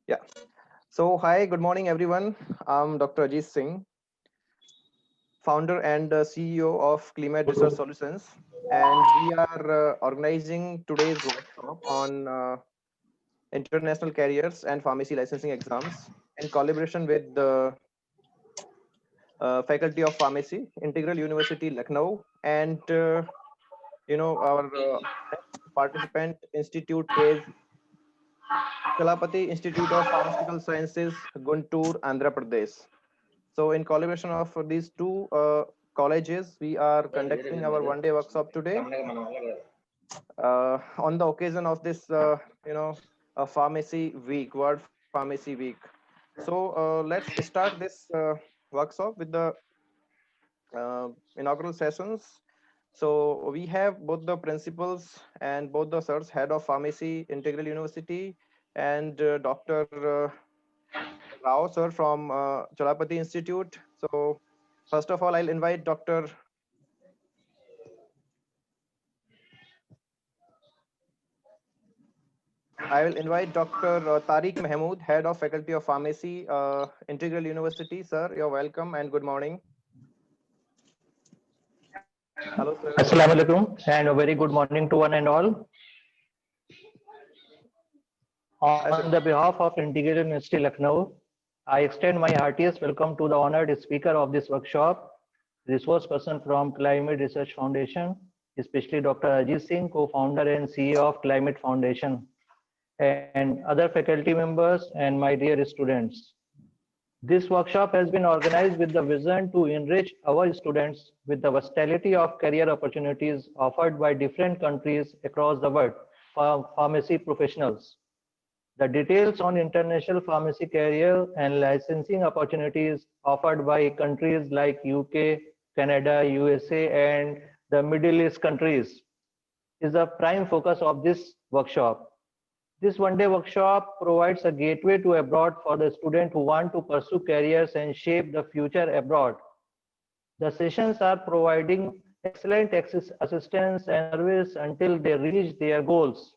Yeah. So, hi, good morning, everyone. I'm Dr. Ajit Singh, founder and CEO of CliMed Research Solutions, and we are organizing today's workshop on international careers and pharmacy licensing exams in collaboration with the Faculty of Pharmacy, Integral University, Lucknow, and our next participant institute is Chalapati Institute of Pharmaceutical Sciences, Guntur, Andhra Pradesh. So, in collaboration of these two colleges, we are conducting our one-day workshop today on the occasion of this, pharmacy week, World Pharmacy Week. So, let's start this workshop with the inaugural sessions. So, we have both the principals and both the sirs, head of pharmacy, Integral University, and Dr. Rao, sir, from Chalapati Institute. So, first of all, I'll invite Dr. Tariq Mahmood, Head of Faculty of Pharmacy, Integral University. Sir, you're welcome and good morning. Hello, sir. Assalamu alaikum and a very good morning to one and all. On the behalf of Integral University Lucknow, I extend my heartiest welcome to the honored speaker of this workshop, resource person from CliMed Research Foundation, especially Dr. Ajit Singh, co-founder and CEO of CliMed Foundation, and other faculty members and my dear students. This workshop has been organized with the vision to enrich our students with the versatility of career opportunities offered by different countries across the world for pharmacy professionals. The details on international pharmacy career and licensing opportunities offered by countries like UK, Canada, USA, and the Middle East countries is the prime focus of this workshop. This one-day workshop provides a gateway to abroad for the student who want to pursue careers and shape the future abroad. The sessions are providing excellent assistance and service until they reach their goals.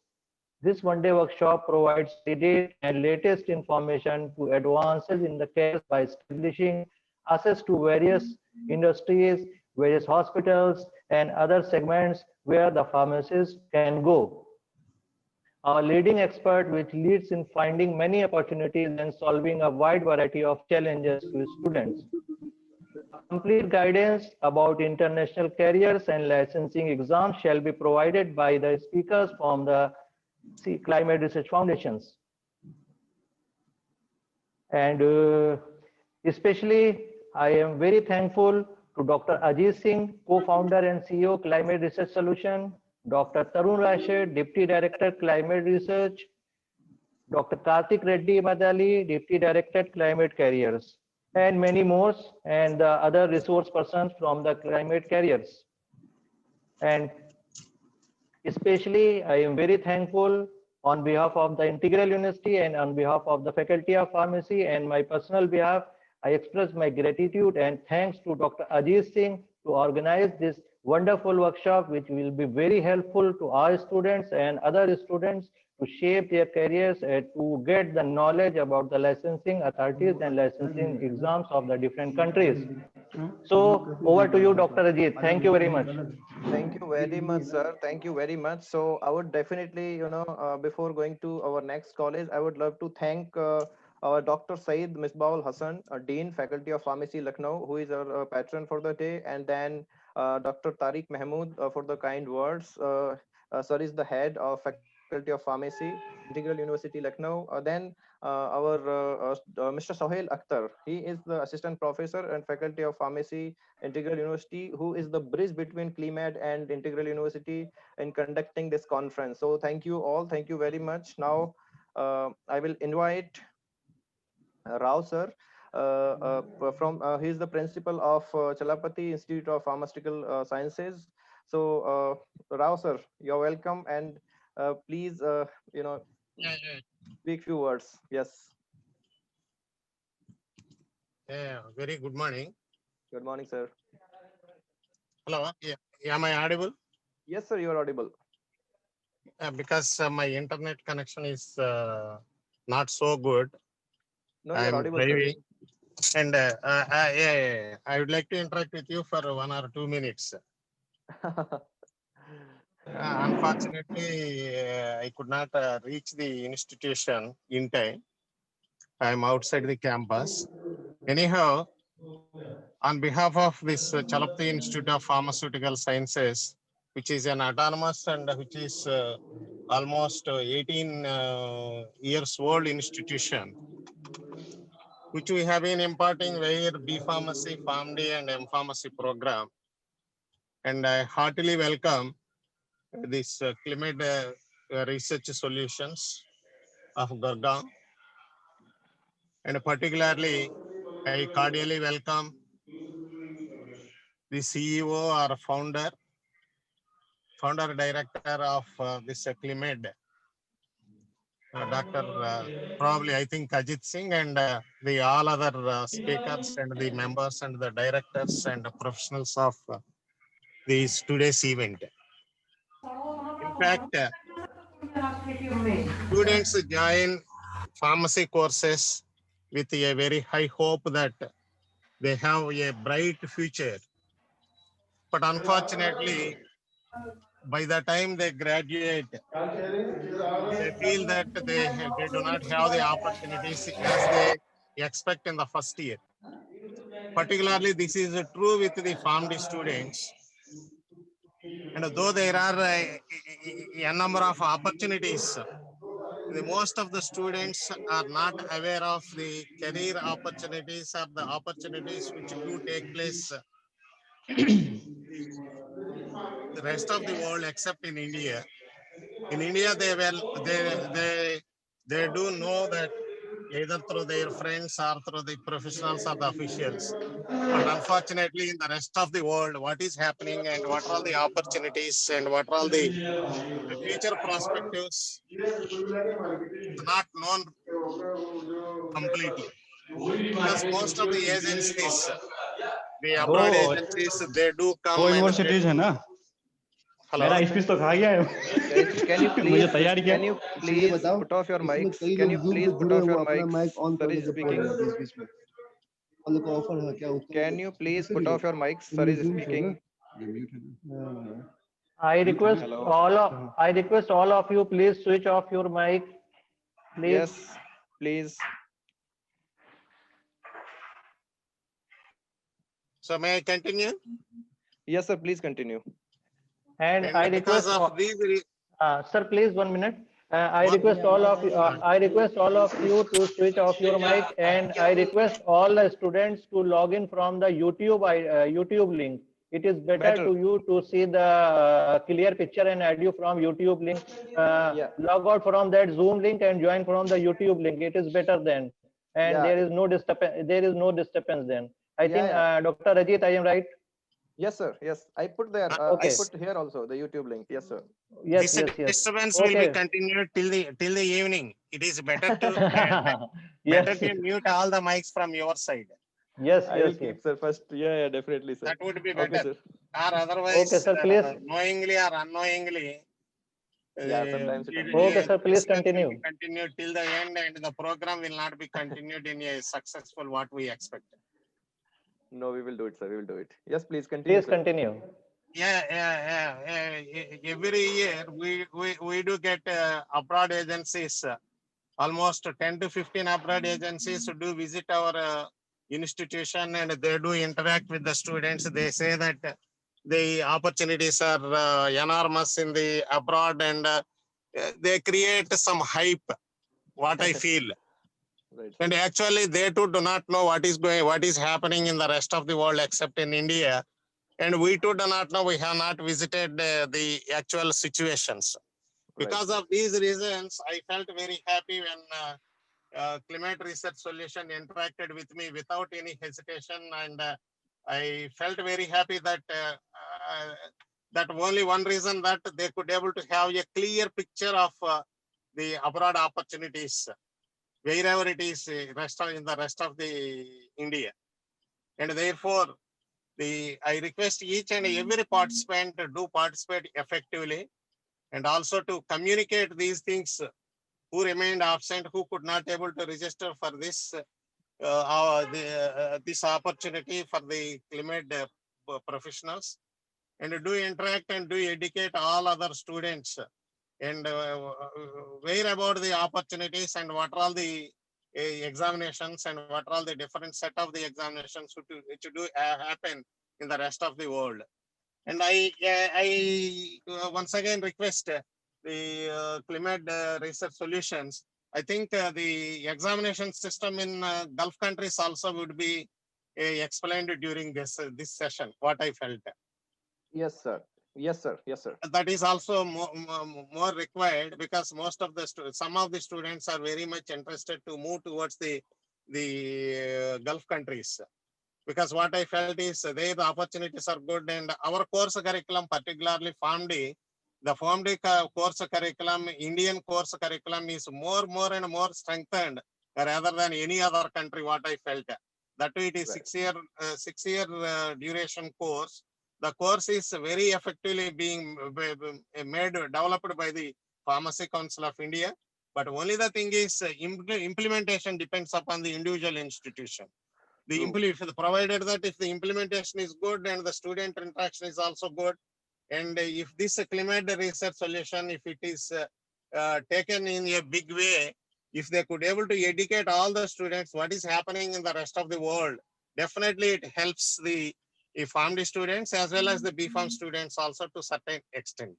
This one-day workshop provides up-to-date and latest information to advances in the careers by establishing access to various industries, various hospitals, and other segments where the pharmacist can go. Our leading expert, which leads in finding many opportunities and solving a wide variety of challenges to students. A complete guidance about international careers and licensing exams shall be provided by the speakers from the CliMed Research Foundations. And especially, I am very thankful to Dr. Ajit Singh, co-founder and CEO, CliMed Research Solution, Dr. Tarun Rashid, Deputy Director, CliMed Research, Dr. Karthik Reddy Madali, Deputy Director, CliMed Careers, and many more, and the other resource persons from the CliMed Careers. And especially, I am very thankful on behalf of the Integral University and on behalf of the Faculty of Pharmacy and my personal behalf, I express my gratitude and thanks to Dr. Ajit Singh to organize this wonderful workshop, which will be very helpful to our students and other students to shape their careers and to get the knowledge about the licensing authorities and licensing exams of the different countries. So over to you, Dr. Ajit. Thank you very much. Thank you very much, sir. Thank you very much. So I would definitely, before going to our next college, I would love to thank our Dr. Saeed Misbahul Hassan, Dean, Faculty of Pharmacy, Lucknow, who is our patron for the day, and then Dr. Tariq Mahmood for the kind words. Sir is the head of Faculty of Pharmacy, Integral University, Lucknow. Then our Mr. Sohail Akhtar, he is the assistant professor and Faculty of Pharmacy, Integral University, who is the bridge between CliMed and Integral University in conducting this conference. So thank you all. Thank you very much. Now I will invite Rao sir. He is the principal of Chalapati Institute of Pharmaceutical Sciences. So Rao sir, you're welcome, and please speak few words. Yes. Very good morning. Good morning, sir. Hello. Yeah. Am I audible? Yes, sir, you are audible. Because my internet connection is not so good. No, you're I'm audible, sir. driving. And I would like to interact with you for 1 or 2 minutes. Unfortunately, I could not reach the institution in time. I'm outside the campus. Anyhow, on behalf of this Chalapati Institute of Pharmaceutical Sciences, which is an autonomous and which is almost 18 years old institution, which we have been imparting where B Pharmacy, PharmD, and M Pharmacy program. And I heartily welcome this CliMed Research Solutions of Gurgaon. And particularly, I cordially welcome the CEO or founder director of this CliMed, Dr. Probably I think Ajit Singh, and the all other speakers and the members and the directors and the professionals of this today's event. In fact, students join pharmacy courses with a very high hope that they have a bright future. But unfortunately, by the time they graduate, they feel that they do not have the opportunities as they expect in the first year. Particularly, this is true with the PharmD students. And though there are a number of opportunities, most of the students are not aware of the career opportunities or the opportunities which do take place the rest of the world except in India. In India, they do know that either through their friends or through the professionals or the officials. But unfortunately, in the rest of the world, what is happening and what are all the opportunities and what are all the future perspectives is not known completely. Because most of the agencies, the दो abroad agencies, they do दो come and they universities है do. ना मेरा Hello? Speech तो खा गया Can you है मुझे please तैयार किया can you अच्छा ये please बताओ, put off your इसमें mics? कई Can लोग you जूम please से put जुड़े off हुए your हैं, अपना mics? माइक ऑन Sir कर is लेते पॉज speaking. में बीच बीच में। हम लोग का ऑफर है क्या उसका? Can you please दूसरे put लिए off your mics? Sir is museum से ना, speaking. ये म्यूट है ना। हाँ, I request Hello. I request all of you, please switch off your mic, please. Yes, please. So may I continue? Yes, sir. Please continue. And And I because request, of these, sir, please 1 minute. I request all of you. I request all of you to switch off your mic, and I request all the students to log in from the YouTube link. It is better Better. to you to see the clear picture and audio from YouTube link. Yeah. Log out from that Zoom link and join from the YouTube link. It is better then, and Yeah. there is no disturbance. There is no disturbance then. I Yeah, think yeah. Dr. Ajit, I am right. Yes, sir. Yes. I put there. I Okay. this put here also the YouTube link. Yes, sir. Yes, this yes, yes. disturbance will be Okay. continued till the evening. It is better to better Yes, to mute all the mics from your side. yes, I will yes, yes. keep, sir. First. Yeah, yeah, definitely, sir. That would be Okay, better. sir. Or Okay, otherwise, sir, please. knowingly or unknowingly, Yeah, sometimes it happens. Okay, sir, please disturbance will be continue. continued till the end, and the program will not be continued in a successful what we expect. No, we will do it, sir. We will do it. Yes, please continue, Please sir. continue. Every year we do get abroad agencies. Almost 10 to 15 abroad agencies do visit our institution, and they do interact with the students. They say that the opportunities are enormous in the abroad, and they create some hype, what I feel. Right, sir. And actually, they too do not know what is happening in the rest of the world except in India. And we too do not know. We have not visited the actual situations. Right. Because of these reasons, I felt very happy when CliMed Research Solution interacted with me without any hesitation, and I felt very happy that that only one reason that they could able to have a clear picture of the abroad opportunities wherever it is in the rest of the India, and therefore I request each and every participant to do participate effectively, and also to communicate these things who remained absent, who could not able to register for this this opportunity for the CliMed professionals, and do interact and do educate all other students, and where about the opportunities and what are all the examinations and what are all the different set of the examinations which do happen in the rest of the world. And I once again request the CliMed Research Solutions. I think the examination system in Gulf countries also would be explained during this session. What I felt Yes, sir. Yes, sir. Yes, sir. that is also more required, because most of the some of the students are very much interested to move towards the Gulf countries, because what I felt is there the opportunities are good, and our course curriculum, particularly FAMD, the FAMD course curriculum, Indian course curriculum is more and more strengthened rather than any other country. What I felt that it is Right. 6 year duration course. The course is very effectively being made developed by the Pharmacy Council of India, but only the thing is implementation depends upon the individual institution. True. If provided that if the implementation is good and the student interaction is also good, and if this CliMed research solution, if it is taken in a big way, if they could able to educate all the students what is happening in the rest of the world, definitely it helps the PharmD students as well as the BPharm students also to certain extent.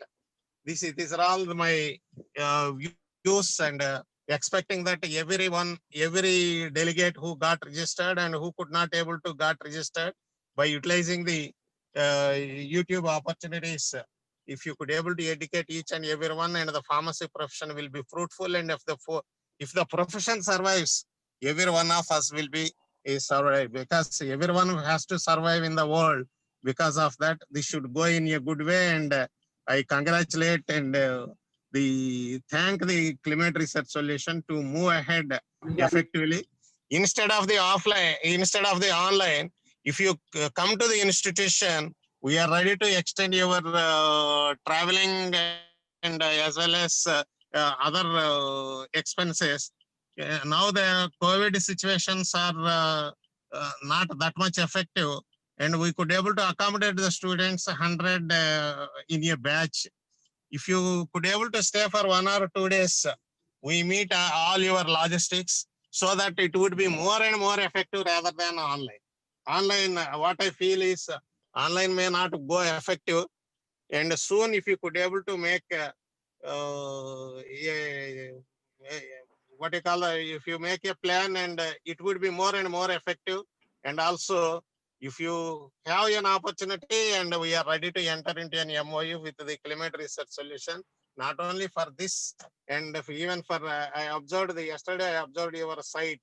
These are all my views, and expecting that every delegate who got registered and who could not able to got registered, by utilizing the YouTube opportunities, if you could able to educate each and everyone, and the pharmacy profession will be fruitful, and if the profession survives, every one of us will be survive, because everyone has to survive in the world. Because of that, this should go in a good way, and I congratulate and thank the CliMed Research Solution to move ahead effectively. Instead of the offline, instead of the online, if you come to the institution, we are ready to extend your traveling, and as well as other expenses. Now the COVID situations are not that much effective, and we could able to accommodate the students 100 in a batch. If you could able to stay for 1 or 2 days, we meet all your logistics, so that it would be more and more effective rather than online. Online, what I feel is online may not go effective, and soon if you could able to make what you call if you make a plan, and it would be more and more effective. And also, if you have an opportunity, and we are ready to enter into an MOU with the CliMed Research Solution, not only for this, and even for I observed yesterday I observed your site,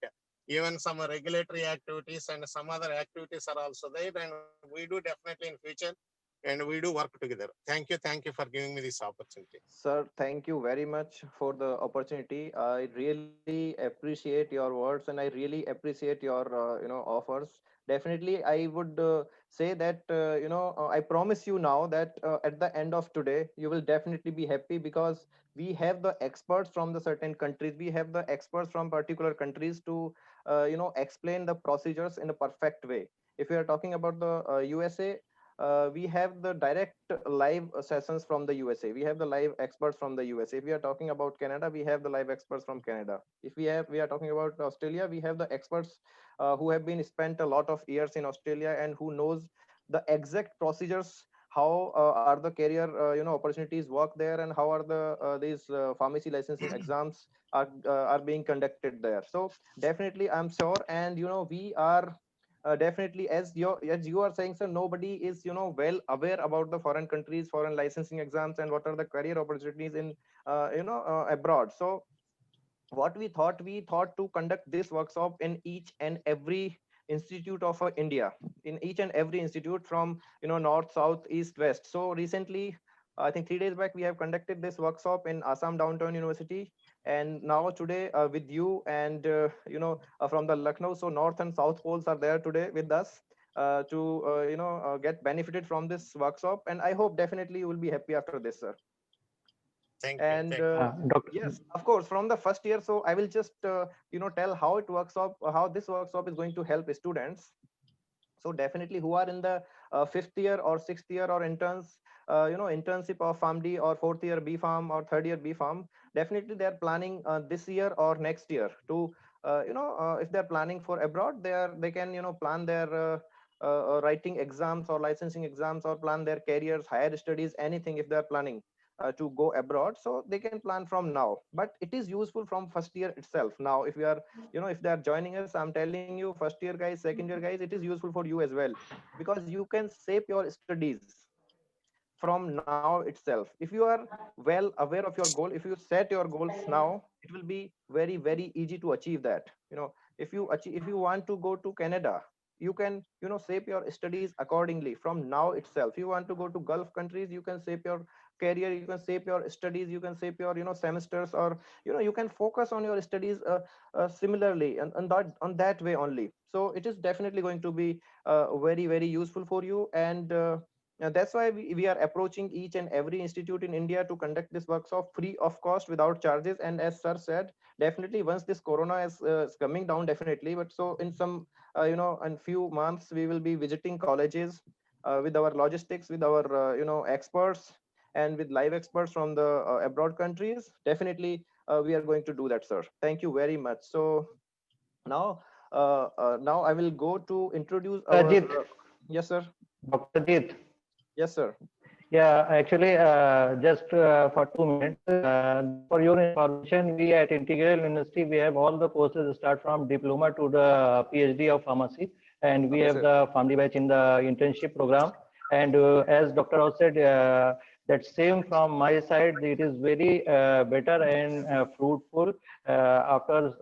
even some regulatory activities and some other activities are also there, and we do definitely in future, and we do work together. Thank you for giving me this opportunity. Sir, thank you very much for the opportunity. I really appreciate your words and I really appreciate your offers. Definitely, I would say that I promise you now that at the end of today you will definitely be happy, because we have the experts from the certain countries. We have the experts from particular countries to explain the procedures in a perfect way. If we are talking about the USA, we have the direct live sessions from the USA. We have the live experts from the USA. If we are talking about Canada, we have the live experts from Canada. If we are talking about Australia, we have the experts who have been spent a lot of years in Australia and who knows the exact procedures, how are the career opportunities work there, and how are the these pharmacy licensing exams are being conducted there. So definitely, I'm sure, and we are definitely, as you are saying, sir, nobody is well aware about the foreign countries, foreign licensing exams, and what are the career opportunities in abroad. So what we thought to conduct this workshop in each and every institute of India, in each and every institute from north, south, east, west. So recently, I think 3 days back, we have conducted this workshop in Assam Downtown University, and now today with you, and from the Lucknow. So north and south poles are there today with us to get benefited from this workshop, and I hope definitely you will be happy after this, sir. Thank you. And Thank you. Doctor, yes, of course, from the first year. So I will just tell how it works up, how this workshop is going to help students. So definitely who are in the fifth year or sixth year or interns, internship of pharmd, or fourth year B Farm or third year B Farm, definitely they are planning this year or next year to if they're planning for abroad, they can plan their writing exams or licensing exams, or plan their careers, higher studies, anything, if they're planning to go abroad. So they can plan from now, but it is useful from first year itself. Now if we are, if they are joining us, I'm telling you, first year guys, second year guys, it is useful for you as well, because you can shape your studies from now itself. If you are well aware of your goal, if you set your goals now, it will be very very easy to achieve that. If you want to go to Canada, you can shape your studies accordingly from now itself. You want to go to Gulf countries, you can shape your career, you can shape your studies, you can shape your semesters, or you can focus on your studies similarly, and that on that way only. So it is definitely going to be very very useful for you. And that's why we are approaching each and every institute in India to conduct this workshop free of cost, without charges. And as sir said, definitely once this corona is coming down, definitely, but so in some in few months we will be visiting colleges with our logistics, with our experts, and with live experts from the abroad countries. Definitely we are going to do that, sir. Thank you very much. So now I will go to introduce our Ajit, yes sir. Dr. Ajit. Yes sir. Yeah, actually, just for 2 minutes, for your information, we at Integral University, we have all the courses start from diploma to the PhD of pharmacy, and we Okay have sir. the family batch in the internship program. And as Dr. Rao said, that same from my side, it is very better and fruitful. After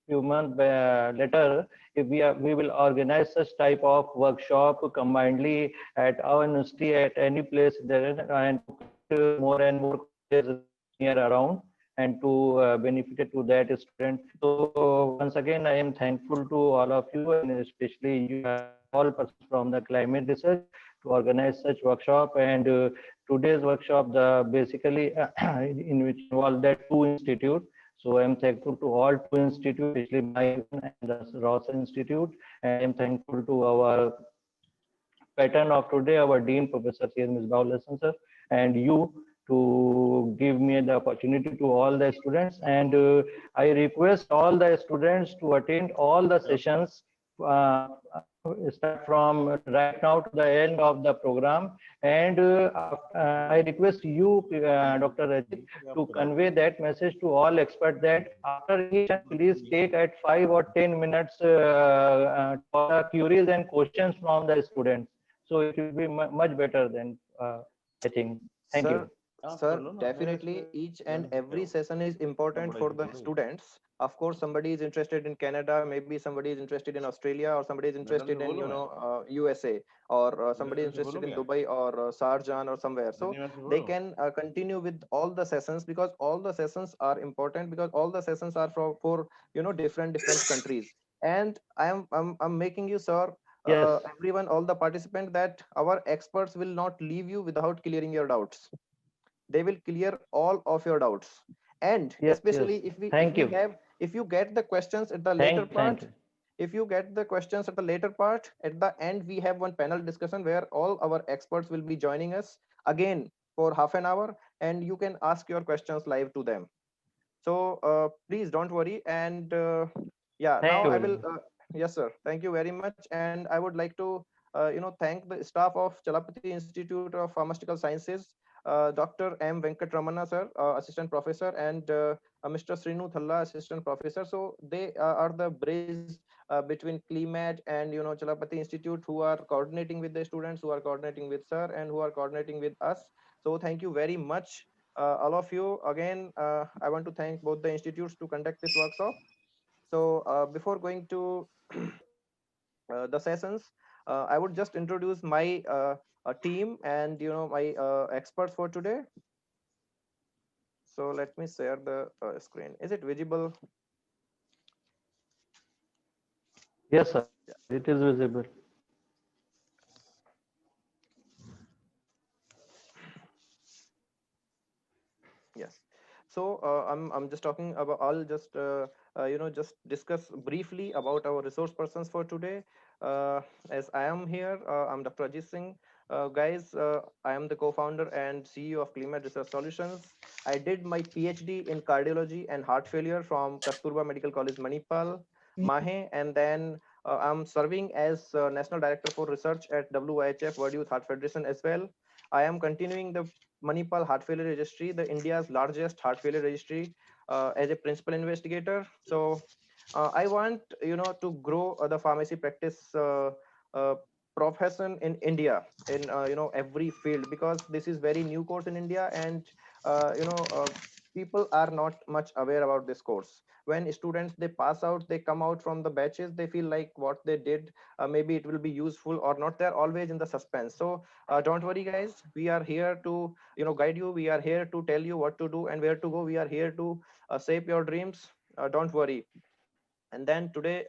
few months later, if we will organize such type of workshop combinedly at our university, at any place there, and to connect more and more colleges near around, and to benefit to that student. So once again, I am thankful to all of you, and especially you, all persons from the climate research, to organize such workshop. And today's workshop, the basically in which involved that two institute. So I am thankful to all two institutes, especially my one and the Ross Institute, and I am thankful to our pattern of today, our Dean, Professor C. S. Misbahul Hasan, sir, and you, to give me the opportunity to all the students. And I request all the students to attend all the sessions, uh, start from right now to the end of the program. And I request you, Dr. Ajit, to convey that message to all experts, that after each, please take at 5 or 10 minutes for the queries and questions from the students. So it will be much better than I think. Thank Sir, you. sir, definitely each and every session is important for the students. Of course, somebody is interested in Canada, maybe somebody is interested in Australia, or somebody is interested in USA, or somebody is interested in Dubai or Sharjah or somewhere. So they can continue with all the sessions, because all the sessions are important, because all the sessions are for different countries. And I'm making you, sir, Yes, everyone, all the participants, that our experts will not leave you without clearing your doubts. They will clear all of your doubts. And yes, yes. especially if Thank we you. have, if you get the questions at the later Thank part, you. if you get the questions at the later part, at the end we have one panel discussion where all our experts will be joining us again for half an hour, and you can ask your questions live to them. So please don't worry. And yeah, Thank now you I very will much. yes sir, thank you very much. And I would like to thank the staff of Chalapati Institute of Pharmaceutical Sciences, Dr. M Venkatramana sir, assistant professor, and Mr. Srinu Thalla, assistant professor. So they are the bridge between CliMed and Chalapati Institute, who are coordinating with the students, who are coordinating with sir, and who are coordinating with us. So thank you very much, all of you. Again, I want to thank both the institutes to conduct this workshop. So before going to the sessions, I would just introduce my team and my experts for today. So let me share the screen. Is it visible? Yes, sir. Yeah. It is visible. Yes. So I'm just talking about. I'll just just discuss briefly about our resource persons for today. As I am here, I'm Dr. Ajit Singh. Guys, I am the co-founder and CEO of CliMed Research Solutions. I did my PhD in cardiology and heart failure from Kasturba Medical College, Manipal, Mahe, and then I'm serving as National Director for Research at WIHF World Youth Heart Federation as well. I am continuing the Manipal Heart Failure Registry, the India's largest heart failure registry, as a principal investigator. So I want to grow the pharmacy practice uh, profession in India in every field, because this is very new course in India, and people are not much aware about this course. When students they pass out, they come out from the batches, they feel like what they did, maybe it will be useful or not. They're always in the suspense. So don't worry, guys. We are here to guide you. We are here to tell you what to do and where to go. We are here to shape your dreams. Don't worry. And then today,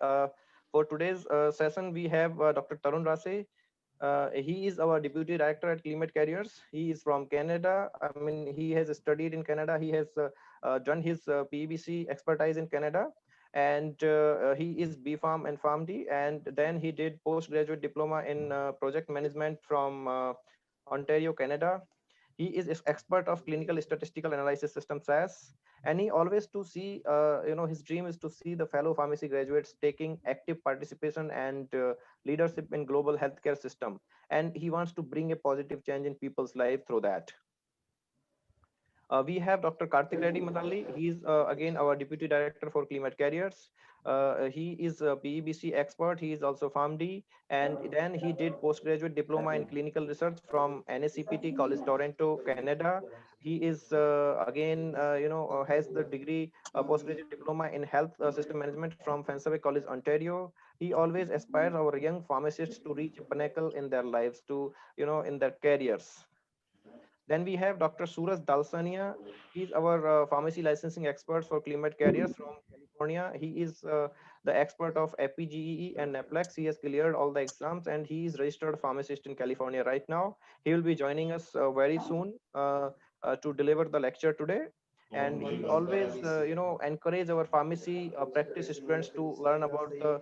for today's session, we have Dr. Tarun Rase. He is our deputy director at CliMed Careers. He is from Canada. I mean, he has studied in Canada. He has done his PBC expertise in Canada, and he is BPharm and PharmD. And then he did postgraduate diploma in project management from Ontario, Canada. He is expert of clinical statistical analysis system SAS, and he always to see his dream is to see the fellow pharmacy graduates taking active participation and leadership in global healthcare system, and he wants to bring a positive change in people's life through that. We have Dr. Karthik Reddy Madalli. He's again our deputy director for CliMed Careers. He is a PEBC expert. He is also PharmD, and then he did postgraduate diploma in clinical research from NACPT College Toronto, Canada. He is again has the degree postgraduate diploma in health system management from Fanshawe College, Ontario. He always aspires our young pharmacists to reach a pinnacle in their lives, to in their careers. Then we have Dr. Suraj Dalsania. He's our pharmacy licensing expert for CliMed Careers from California. He is the expert of APGEE and NAPLEX. He has cleared all the exams, and he is registered pharmacist in California right now. He will be joining us very soon to deliver the lecture today. And he always, encourage our pharmacy practice students to learn about the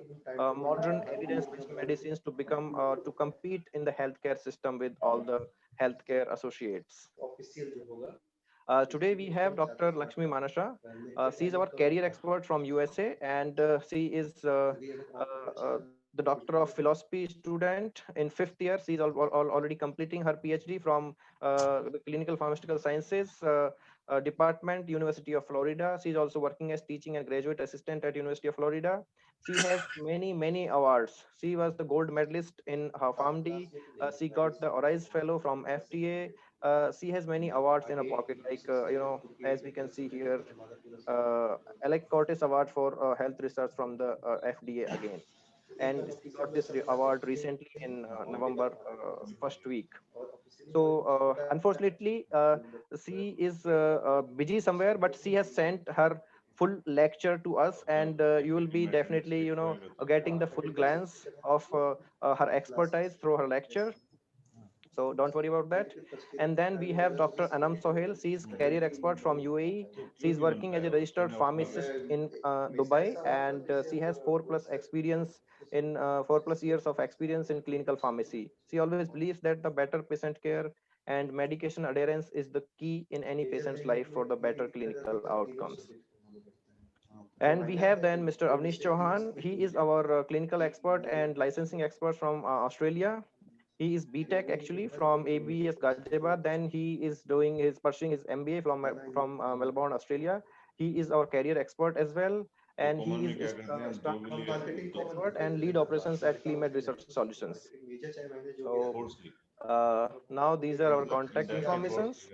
modern evidence-based medicines to become to compete in the healthcare system with all the healthcare associates. Today we have Dr. Lakshmi Manasha. She is our career expert from USA, and she is the doctor of philosophy student in fifth year. She is already completing her PhD from the clinical pharmaceutical sciences department, University of Florida. She is also working as teaching and graduate assistant at University of Florida. She has many awards. She was the gold medalist in her PharmD. She got the Orize Fellow from FDA. She has many awards in her pocket, like as we can see here, Alec Cortis Award for health research from the FDA again, and she got this award recently in November first week. So unfortunately, she is busy somewhere, but she has sent her full lecture to us, and you will be definitely getting the full glance of her expertise through her lecture. So don't worry about that. And then we have Dr. Anam Sohail. She is career expert from UAE. She is working as a registered pharmacist in Dubai, and she has 4+ years of experience in clinical pharmacy. She always believes that the better patient care and medication adherence is the key in any patient's life for the better clinical outcomes. And we have then Mr. Avnish Chauhan. He is our clinical expert and licensing expert from Australia. He is BTech actually from ABS Ghaziabad. Then he is pursuing his MBA from Melbourne, Australia. He is our career expert as well, and he is staff expert and lead operations at CliMed Research Solutions. So now these are our contact informations.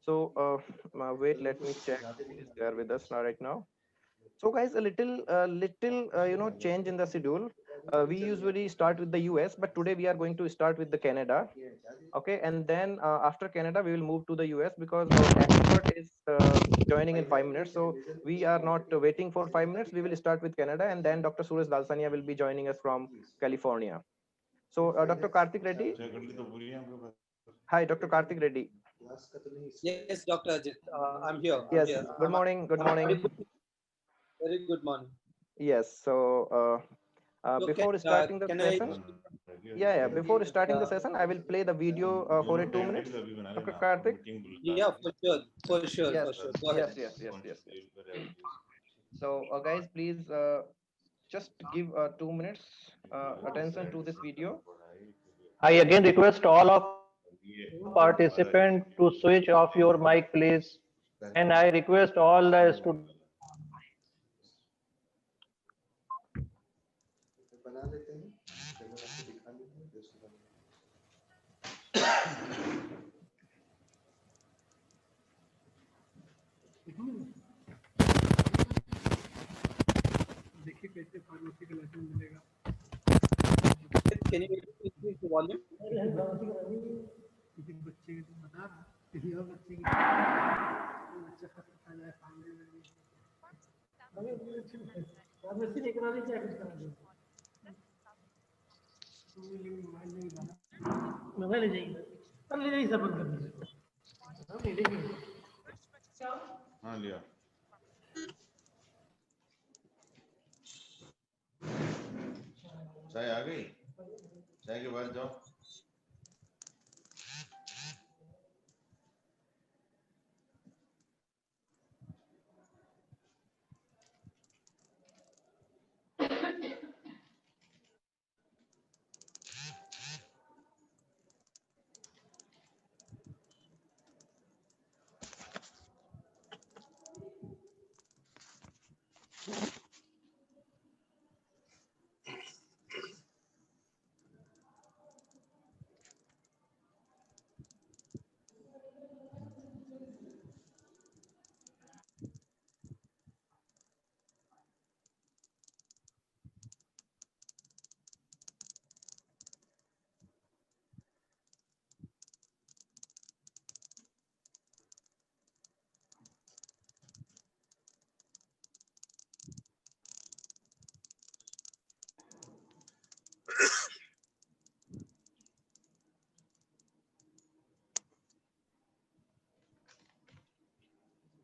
So wait, let me check who is there with us now right now. So, guys, a little change in the schedule. We usually start with the US, but today we are going to start with the Canada. Okay, and then after Canada, we will move to the US because our expert is joining in 5 minutes. So we are not waiting for 5 minutes. We will start with Canada, and then Dr. Suraj Dalsania will be joining us from California. So, Dr. Karthik Reddy. Hi, Dr. Karthik Reddy. Yes, Dr. Ajit. I'm here. I'm Yes. here. Good morning. Good Am I morning. audible? Very good morning. Yes. So So before starting the can I? session, yeah. Before starting the Yeah, session, I will play the video for a 2 minutes. Dr. Karthik. yeah, for sure, for sure, Yes. for sure. Go ahead. Yes. So guys, please just give 2 minutes attention to this video. I again request all of participants to switch off your mic, please. And I request all the students to move to the YouTube link so there will be a smooth presentation of voice and picture is available. And there is no such type of disturbance for the expert also. Thank you all. Can you increase the volume? हाँ लिया चाय आ गई चाय के बाद जाओ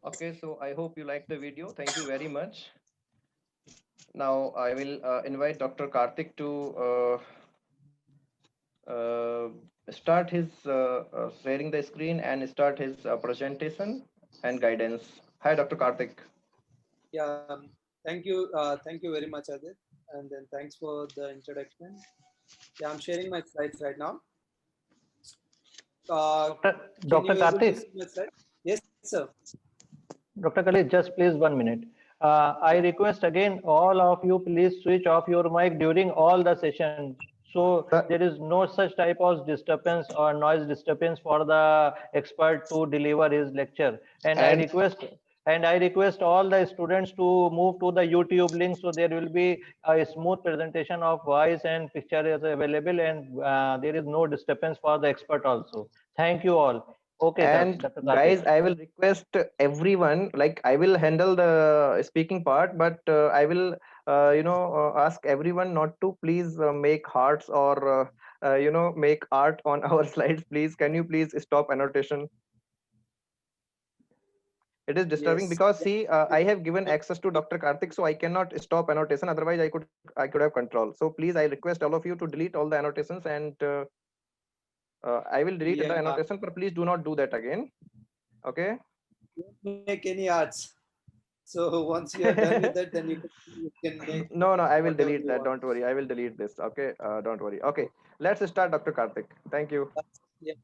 Okay, so I hope you like the video. Thank you very much. Now I will invite Dr. Karthik to uh, start his sharing the screen and start his presentation and guidance. Hi, Dr. Karthik. Yeah. Thank you very much, Ajit. And then thanks for the introduction. Yeah, I'm sharing my slides right now. Can Dr. you able to Karthik, see my slide? Yes, sir. Dr. Khalid, just please 1 minute. I Yeah. request again all of you please switch off your mic during all the session. So there The- is no such type of disturbance or noise disturbance for the expert to deliver his lecture. and And I request all the students to move to the YouTube link so there will be a smooth presentation of voice and picture is available and there is no disturbance for the expert also. Thank you all. Okay, and Dr. Karthik. guys, I will request everyone, like I will handle the speaking part, but I will ask everyone not to please make hearts or make art on our slides. Please, can you please stop annotation? It is disturbing Yes. because Yeah. see, I have given access to Dr. Karthik, so I cannot stop annotation. Otherwise, I could have control. So please, I request all of you to delete all the annotations, and I will delete the Yeah. annotation, but please do not do that again. Okay. Don't make any arts. So once you are done with that, then you can make No, I will whatever delete you that. want. Don't worry. I will delete this. Okay. Don't worry. Okay. Let's start, Dr. Karthik. Thank you. Yeah,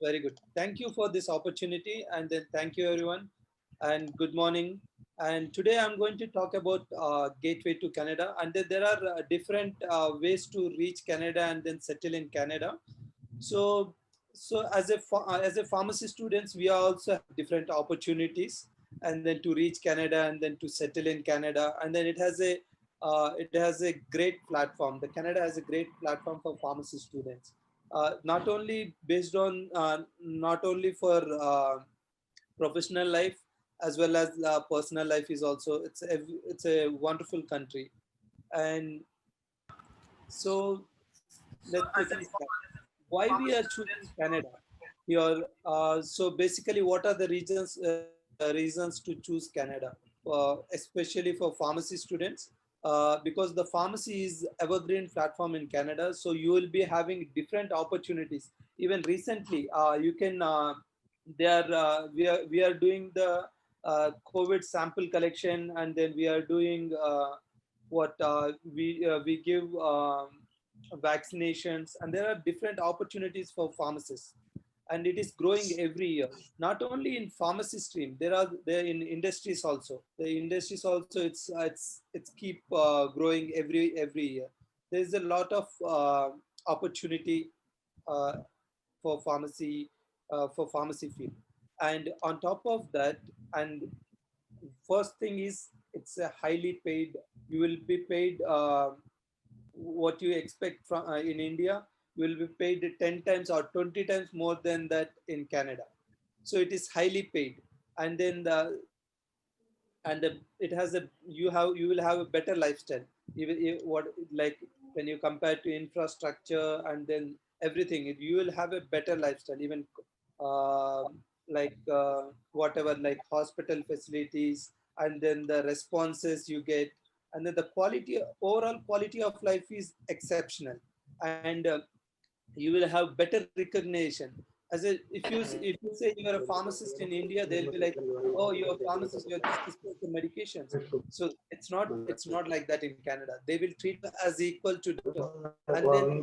very good. Thank you for this opportunity, and then thank you everyone, and good morning. And today I'm going to talk about gateway to Canada, and then there are different ways to reach Canada and then settle in Canada. So, as a pharmacy students, we also have different opportunities, and then to reach Canada and then to settle in Canada, and then it has a great platform. The Canada has a great platform for pharmacy students, not only based on not only for professional life as well as personal life is also it's a wonderful country. And so let's quickly start why we are choosing Canada. So basically, what are the reasons to choose Canada, especially for pharmacy students? Because the pharmacy is evergreen platform in Canada, so you will be having different opportunities. Even recently, you can we are doing the COVID sample collection, and then we are doing what we give vaccinations, and there are different opportunities for pharmacists, and it is growing every year. Not only in pharmacy stream, there in industries also. The industries also, it's keep growing every year. There is a lot of opportunity uh, for pharmacy field. And on top of that, and first thing is, it's a highly paid. You will be paid what you expect from in India. You will be paid 10 times or 20 times more than that in Canada. So it is highly paid. And then it has a you will have a better lifestyle. Even what, like, when you compare to infrastructure and then everything, you will have a better lifestyle. Even uh, whatever, like hospital facilities, and then the responses you get, and then the overall quality of life is exceptional. And you will have better recognition. If you say you're a pharmacist in India, they'll be like, oh, you're a pharmacist, you're just dispensing the medications. So it's not like that in Canada. They will treat you as equal to doctor, and then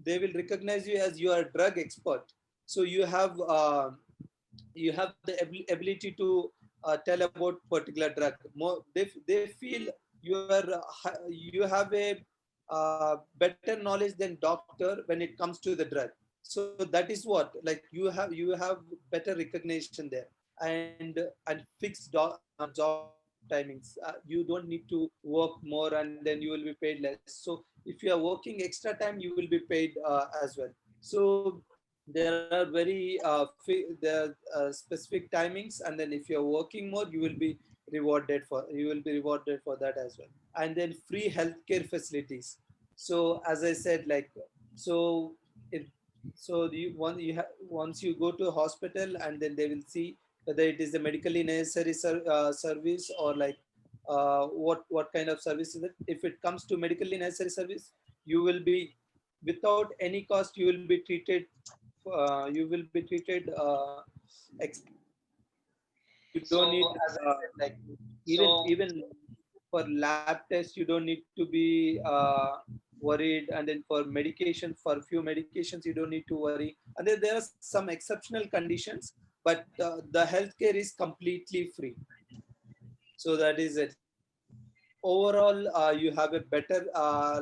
they will recognize you as you are a drug expert. So you have the ability to tell about particular drug more. They feel you have a better knowledge than doctor when it comes to the drug. So that is what, like, you have better recognition there. And fixed job timings. You don't need to work more, and then you will be paid less. So if you are working extra time, you will be paid as well. So there are specific timings, and then if you're working more, you will be rewarded for that as well. And then free healthcare facilities. So as I said, like, so if once you go to a hospital, and then they will see whether it is a medically necessary service, or like what kind of service is it. If it comes to medically necessary service, you will be, without any cost, you will be treated exceptionally. You don't need even for lab tests, you don't need to be worried. And then for medication, for few medications, you don't need to worry. And then there are some exceptional conditions, but the healthcare is completely free. So that is it. Overall, you have a better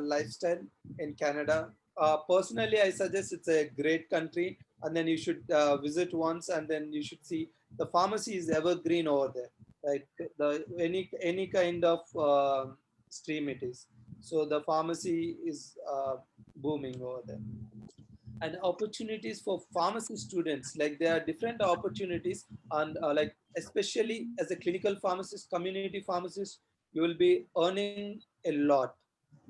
lifestyle in Canada. Personally, I suggest it's a great country, and then you should visit once, and then you should see the pharmacy is evergreen over there. Like any kind of stream it is. So the pharmacy is booming over there. And opportunities for pharmacy students, like there are different opportunities. And like, especially as a clinical pharmacist, community pharmacist, you will be earning a lot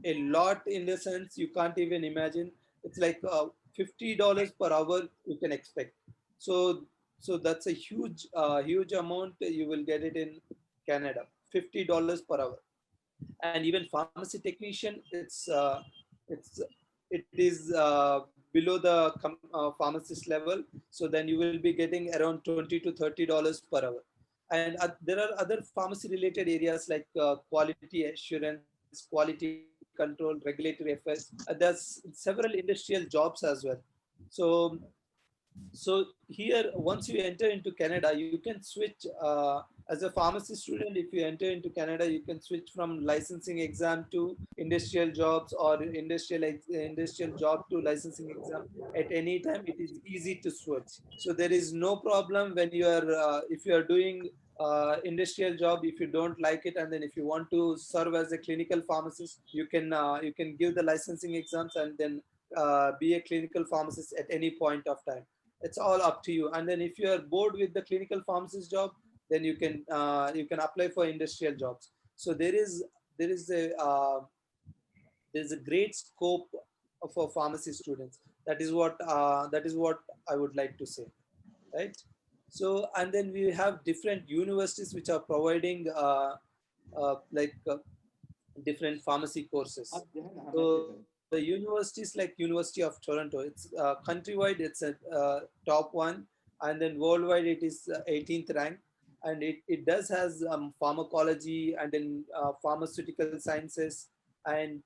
in the sense you can't even imagine. It's like $50 per hour you can expect. So so that's a huge amount. You will get it in Canada, $50 per hour. And even pharmacy technician, it's it is below the pharmacist level. So then you will be getting around $20 to $30 per hour. And there are other pharmacy related areas, like quality assurance, quality control, regulatory affairs. There's several industrial jobs as well. So so here, once you enter into Canada, you can switch as a pharmacy student. If you enter into Canada, you can switch from licensing exam to industrial jobs, or industrial job to licensing exam. At any time, it is easy to switch. So there is no problem when you are if you are doing industrial job. If you don't like it, and then if you want to serve as a clinical pharmacist, you can give the licensing exams, and then be a clinical pharmacist at any point of time. It's all up to you. And then if you are bored with the clinical pharmacist job, then you can apply for industrial jobs. So there is a great scope for pharmacy students. That is what I would like to say, right? So, and then we have different universities which are providing different pharmacy courses. So the universities like University of Toronto, it's countrywide, it's a top one, and then worldwide it is 18th rank, and it does has pharmacology and then pharmaceutical sciences and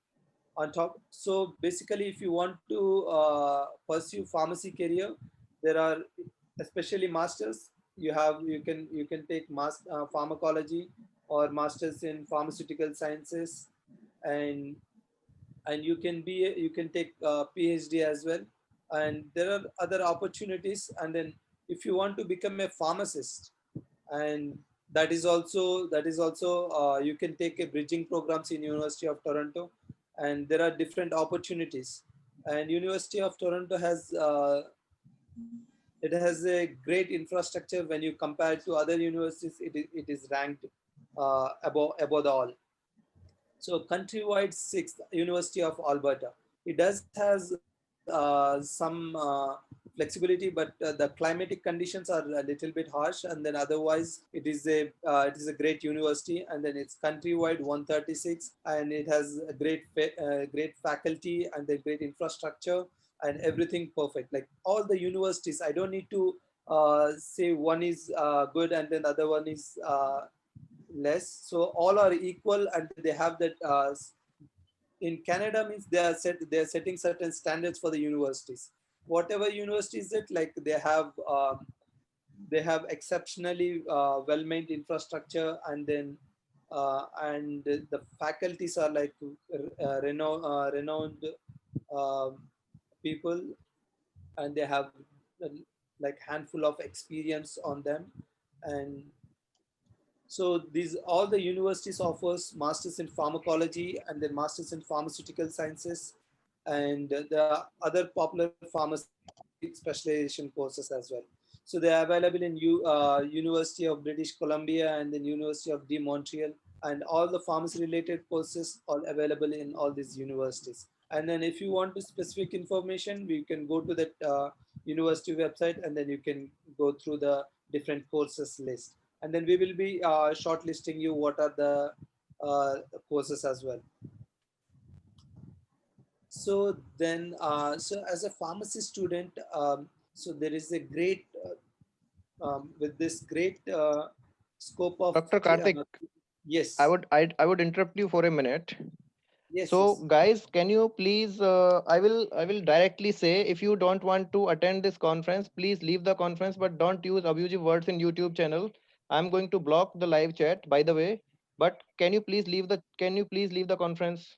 on top. So basically, if you want to pursue pharmacy career, there are especially masters. You can take pharmacology or masters in pharmaceutical sciences, and you can take PhD as well. And there are other opportunities. And then if you want to become a pharmacist, and that is also you can take a bridging programs in University of Toronto, and there are different opportunities. And University of Toronto has it has a great infrastructure. When you compare to other universities, it is ranked above the all. So countrywide sixth, University of Alberta. It does has some flexibility, but the climatic conditions are a little bit harsh. And then otherwise, it is a great university. And then it's countrywide 136, and it has a great faculty and the great infrastructure and everything perfect. Like all the universities, I don't need to say one is good and then the other one is less. So all are equal, and they have that. In Canada means they are setting certain standards for the universities. Whatever university is it, like they have exceptionally well-maintained infrastructure, and then and the faculties are like renowned um people, and they have uh, like handful of experience on them. And so these all the universities offers masters in pharmacology and then masters in pharmaceutical sciences, and the other popular pharmacy specialization courses as well. So they are available in University of British Columbia and then University of de Montreal, and all the pharmacy related courses are available in all these universities. And then if you want to specific information, we can go to that university website, and then you can go through the different courses list, and then we will be shortlisting you what are the courses as well. So then, so as a pharmacy student, so there is a great with this great scope of Dr. Karthik, yes, I would interrupt you for a minute. yes, So yes. guys, can you please I will directly say, if you don't want to attend this conference, please leave the conference, but don't use abusive words in YouTube channel. I'm going to block the live chat, by the way. But can you please leave the conference?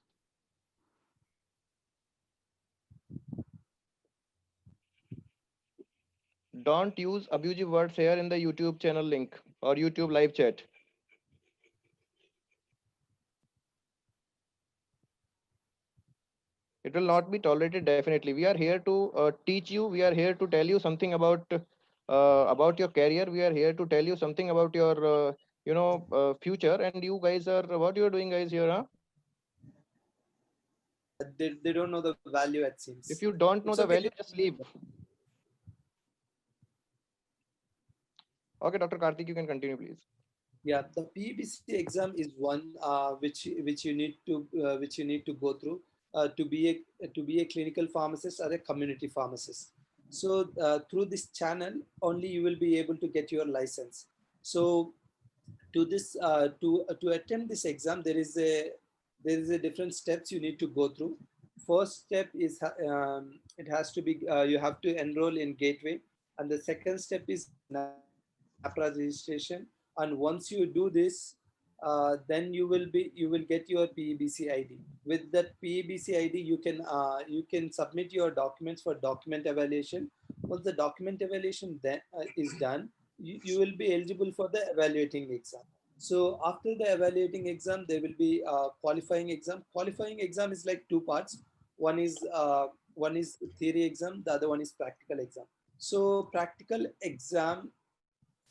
Don't use abusive words here in the YouTube channel link or YouTube live chat. It will not be tolerated, definitely. We are here to teach you. We are here to tell you something about your career. We are here to tell you something about your future. And you guys are, what you are doing guys here, huh? They don't know the value, it seems. If you don't know It's the okay. value, just leave. Okay, Dr. Karthik, you can continue, please. Yeah, the PBC exam is one which you need to go through to be a clinical pharmacist or a community pharmacist. So through this channel only you will be able to get your license. So to attempt this exam, there is a different steps you need to go through. First step is it has to be you have to enroll in Gateway, and the second step is NAPRA registration. And once you do this, then you will get your PEBC ID. With that PEBC ID, you can submit your documents for document evaluation. Once the document evaluation is done, you will be eligible for the evaluating exam. So after the evaluating exam, there will be a qualifying exam. Qualifying exam is like two parts. One is uh, one is theory exam. The other one is practical exam. So practical exam,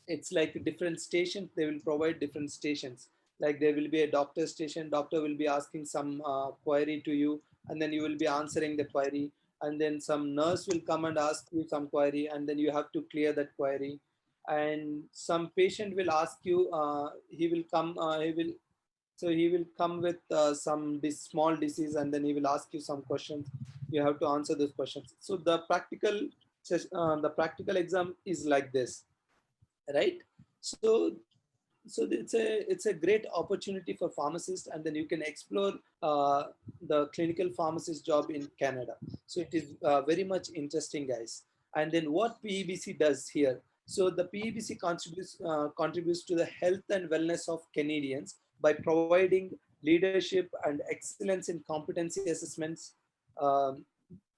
it's like different stations. They will provide different stations. Like there will be a doctor station. Doctor will be asking some query to you, and then you will be answering the query. and then some nurse will come and ask you some query, and then you have to clear that query. And some patient will ask you, he will come, he will come with some small disease, and then he will ask you some questions. You have to answer those questions. So the practical exam is like this, right? So it's a great opportunity for pharmacists, and then you can explore the clinical pharmacist job in Canada. So it is very much interesting, guys. And then what PEBC does here? So the PEBC contributes to the health and wellness of Canadians by providing leadership and excellence in competency assessments um,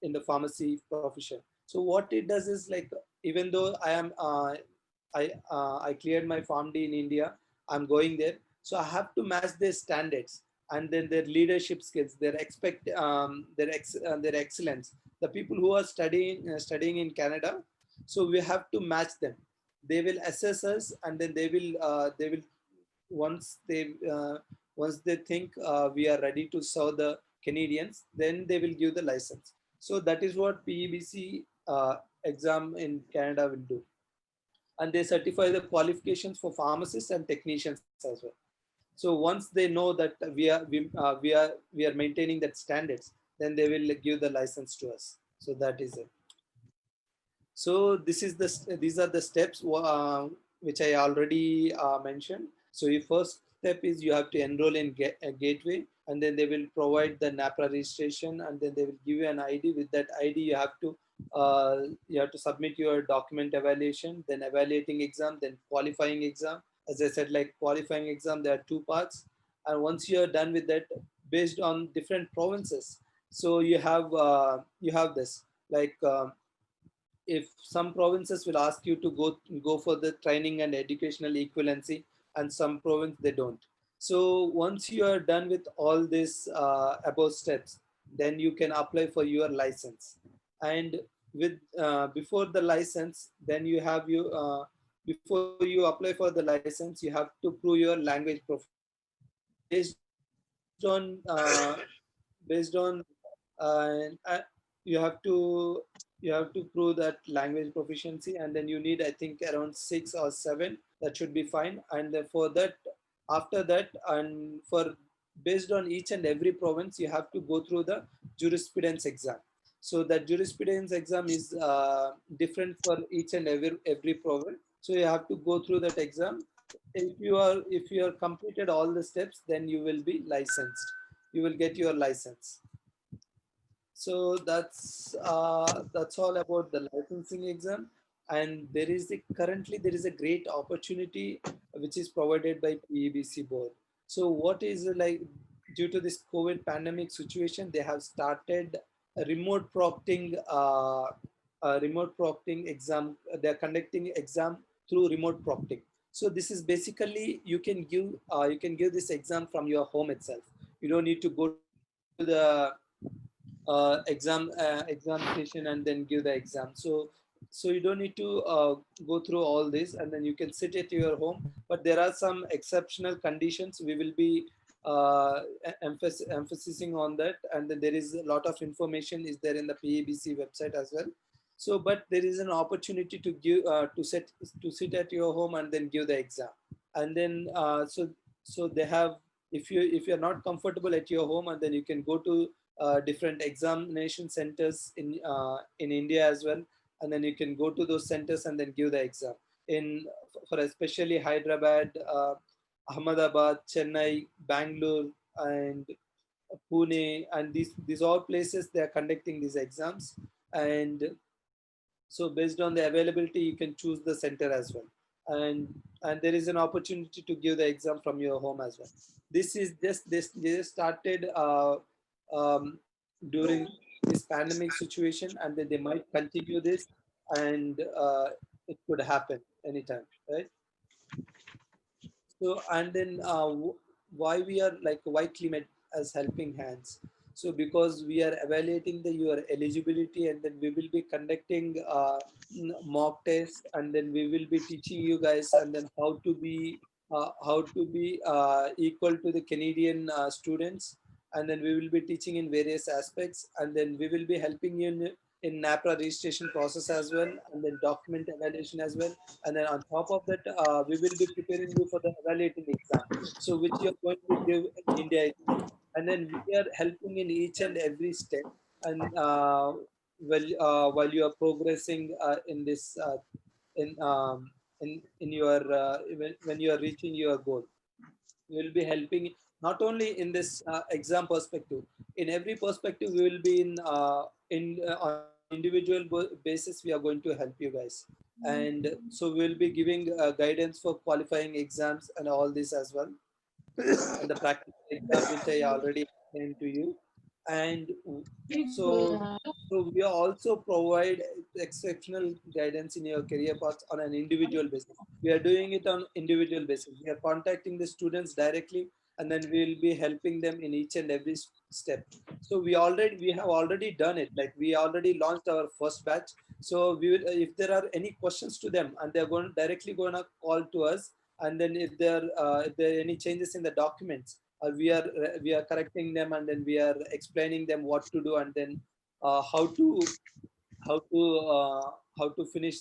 in the pharmacy profession. So what it does is, like, even though I cleared my PharmD in India, I'm going there, so I have to match their standards, and then their leadership skills, their excellence. The people who are studying in Canada, so we have to match them. They will assess us, and then they will once they once they think we are ready to serve the Canadians, then they will give the license. So that is what PEBC exam in Canada will do, and they certify the qualifications for pharmacists and technicians as well. So once they know that we are maintaining that standards, then they will give the license to us. So that is it. So these are the steps which I already mentioned. So your first step is you have to enroll in a gateway, and then they will provide the NAPRA registration, and then they will give you an ID. With that ID, you have to submit your document evaluation, then evaluating exam, then qualifying exam. As I said, like qualifying exam, there are two parts, and once you are done with that, based on different provinces, so you have this, like. If some provinces will ask you to go for the training and educational equivalency, and some province they don't. So once you are done with all these above steps, then you can apply for your license. And with before the license, then you have you before you apply for the license, you have to prove your language proficiency. Based on based on you have to prove that language proficiency, and then you need, I think, around 6 or 7. That should be fine. And then for that, after that, and for based on each and every province, you have to go through the jurisprudence exam. So that jurisprudence exam is different for each and every province. So you have to go through that exam. If you are completed all the steps, then you will be licensed. You will get your license. So that's all about the licensing exam. And currently there is a great opportunity which is provided by PEBC board. So what is like, due to this COVID pandemic situation, they have started a remote proctoring exam. They're conducting exam through remote proctoring. So this is basically you can give this exam from your home itself. You don't need to go to the exam station and then give the exam. So you don't need to go through all this, and then you can sit at your home. But there are some exceptional conditions. We will be emphasizing on that, and then there is a lot of information is there in the PABC website as well. So but there is an opportunity to give to sit at your home and then give the exam. And then so they have, if you're not comfortable at your home, and then you can go to different examination centers in India as well, and then you can go to those centers and then give the exam in, for especially Hyderabad, Ahmedabad, Chennai, Bangalore, and Pune, and these all places they are conducting these exams. And so based on the availability, you can choose the center as well. And there is an opportunity to give the exam from your home as well. This is just they started during this pandemic situation, and then they might continue this, and it could happen anytime, right? So and then why we are like, why CliMed as helping hands? So because we are evaluating your eligibility, and then we will be conducting mock tests, and then we will be teaching you guys, and then how to be equal to the Canadian students. and then we will be teaching in various aspects, and then we will be helping you in NAPRA registration process as well, and then document evaluation as well. And then on top of that, we will be preparing you for the evaluating exam, so which you are going to give in India itself. And then we are helping in each and every step, and while you are progressing in this in in your when you are reaching your goal, we will be helping not only in this exam perspective. In every perspective we will be on an individual basis, we are going to help you guys. And so we will be giving guidance for qualifying exams and all this as well, and the practical exam which I already explained to you. And so we also provide exceptional guidance in your career path on an individual basis. We are doing it on individual basis. We are contacting the students directly, and then we will be helping them in each and every step. So we have already done it. Like we already launched our first batch. So we will, if there are any questions to them, and they're going to call to us, and then if there are any changes in the documents, we are correcting them, and then we are explaining them what to do, and then how to how to how to finish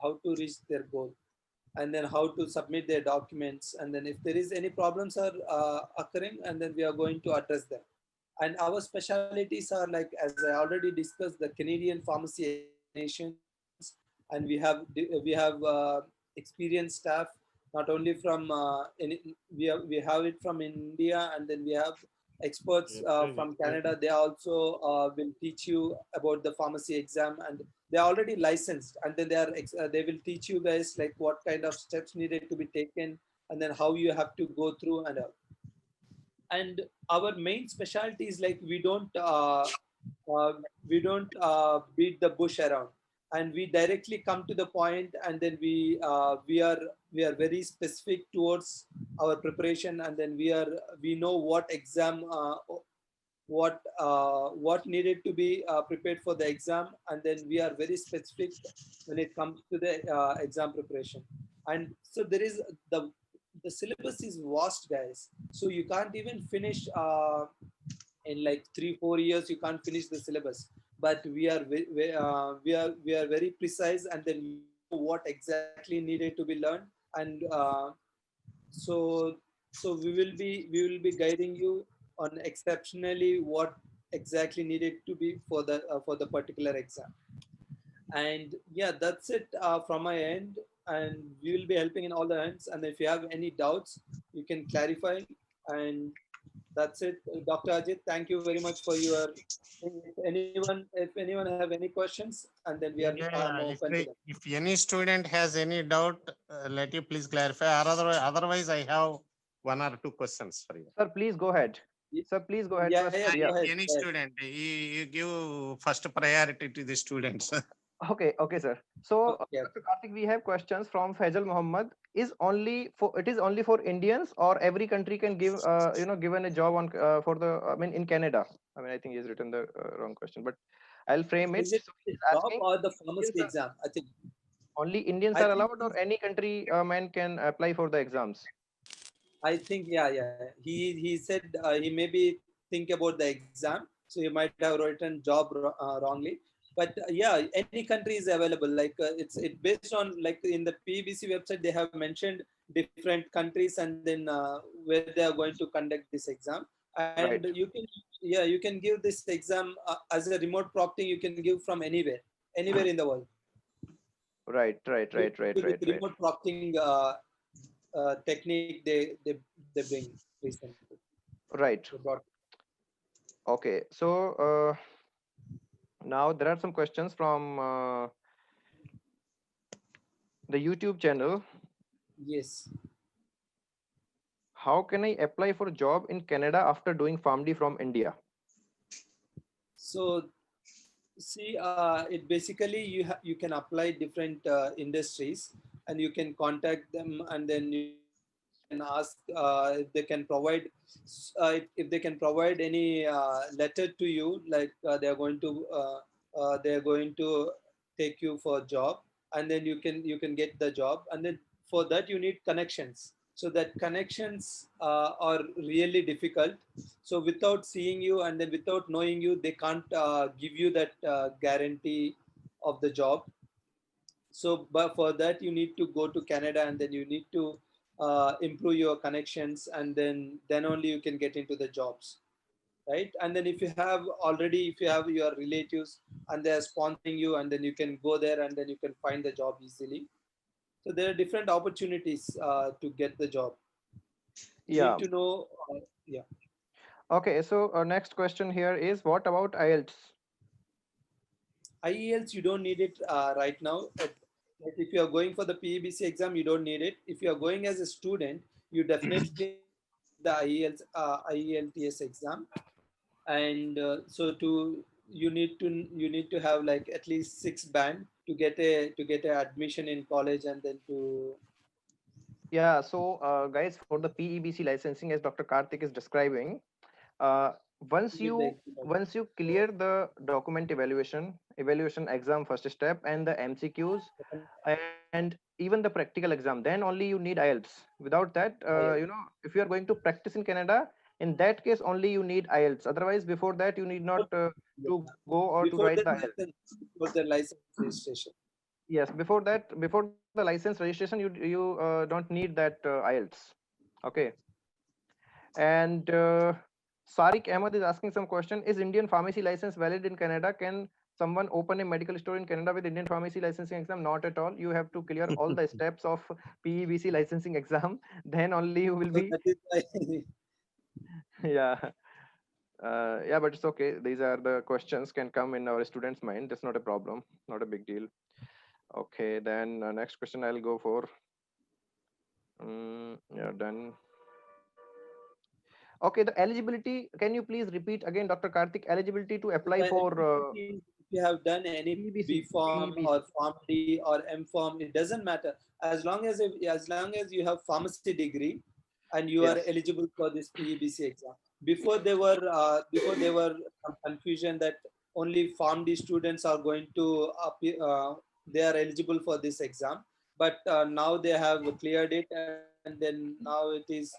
how to reach their goal, and then how to submit their documents, and then if there is any problems are occurring, and then we are going to address them. And our specialities are, like as I already discussed, the Canadian pharmacy examinations, and we have experienced staff, not only from we have it from India, and then we have experts from Canada. They also will teach you about the pharmacy exam, and they're already licensed, and then they will teach you guys like what kind of steps needed to be taken, and then how you have to go through and all. And our main specialty is like uh, we don't beat the bush around, and we directly come to the point, and then we are very specific towards our preparation, and then we know what exam what needed to be prepared for the exam, and then we are very specific when it comes to the exam preparation. And so there is the syllabus is vast, guys, so you can't even finish in like 3 4 years, you can't finish the syllabus. But we are very precise, and then we know what exactly needed to be learned. And so we will be guiding you on exceptionally what exactly needed to be for the particular exam. And yeah, that's it from my end, and we will be helping in all the ends. And if you have any doubts, you can clarify. And that's it. Dr. Ajit, thank you very much for your if anyone have any questions, and then I'm Yeah, open to them. if any student has any doubt, let you please clarify. Or otherwise, I have one or two questions for you. Sir, please go ahead. Sir, please go ahead first. Yeah, Yeah. go ahead, Any go ahead. student, you give first priority to the students. Okay, sir. So, Okay. Dr. Karthik, we have questions from Faisal Muhammad. It is only for Indians, or every country can give given a job on for the, I mean, in Canada? I mean, I think he's written the wrong question, but I'll frame it. Is it So the he's job asking, or the Indians pharmacy are, exam? only Indians I are think allowed, or any country man can apply for the exams? yeah. He said he maybe think about the exam, so he might have written job wrongly. But yeah, any country is available. Like it based on, like in the PBC website they have mentioned different countries, and then where they are going to conduct this exam. And Right, you can give this exam as a remote prompting. You can give from anywhere in the world. right, right, With right, right, right, right. remote prompting technique they bring recently. Right. They brought. Okay. So now there are some questions from the YouTube channel. Yes. How can I apply for a job in Canada after doing PharmD from India? So see, it basically you can apply different industries, and you can contact them, and then you can ask if they can provide if they can provide any letter to you, like they are going to take you for a job, and then you can get the job. And then for that you need connections. So that connections are really difficult. So without seeing you and then without knowing you, they can't give you that guarantee of the job. So but for that you need to go to Canada, and then you need to improve your connections, and then only you can get into the jobs, right? And then if you have already, if you have your relatives and they are sponsoring you, and then you can go there and then you can find the job easily. So there are different opportunities to get the job. You Yeah. need to know. Yeah. Okay. So next question here is, what about IELTS? IELTS, you don't need it right now. Like if you are going for the PEBC exam, you don't need it. If you are going as a student, you definitely need the IELTS exam. And so you need to have like at least 6 band to get a admission in college, and then to Yeah. So guys, for the PEBC licensing, as Dr. Karthik is describing, uh, once give the you exam. once you clear the document evaluation exam first step, and the MCQs, and even the practical exam, then only you need IELTS. Without that, if you are going to practice in Canada, in that case only you need IELTS. Otherwise, before that you need not Yeah. to go or to Before write the the IELTS. license, before the license registration. Yes, before that, before the license registration, you don't need that IELTS. Okay. And Sarik Ahmed is asking some question. Is Indian pharmacy license valid in Canada? Can someone open a medical store in Canada with Indian pharmacy licensing exam? Not at all. You have to clear all the steps of PEBC licensing exam. Then only you will So be. that is why Yeah. Yeah, but it's okay. These are the questions can come in our students' mind. That's not a problem. Not a big deal. Okay. Then next question I'll go for. Yeah, done. Okay, the eligibility, can you please repeat again, Dr. Karthik, eligibility to apply the for eligibility is if you have done any B PBC, Farm PBC. or Farm D or M Farm, it doesn't matter. As long as you have pharmacy degree and you are Yes, eligible for this PEBC exam. Before there were some confusion that only Farm D students are going to they are eligible for this exam. But now they have cleared it, and then now it is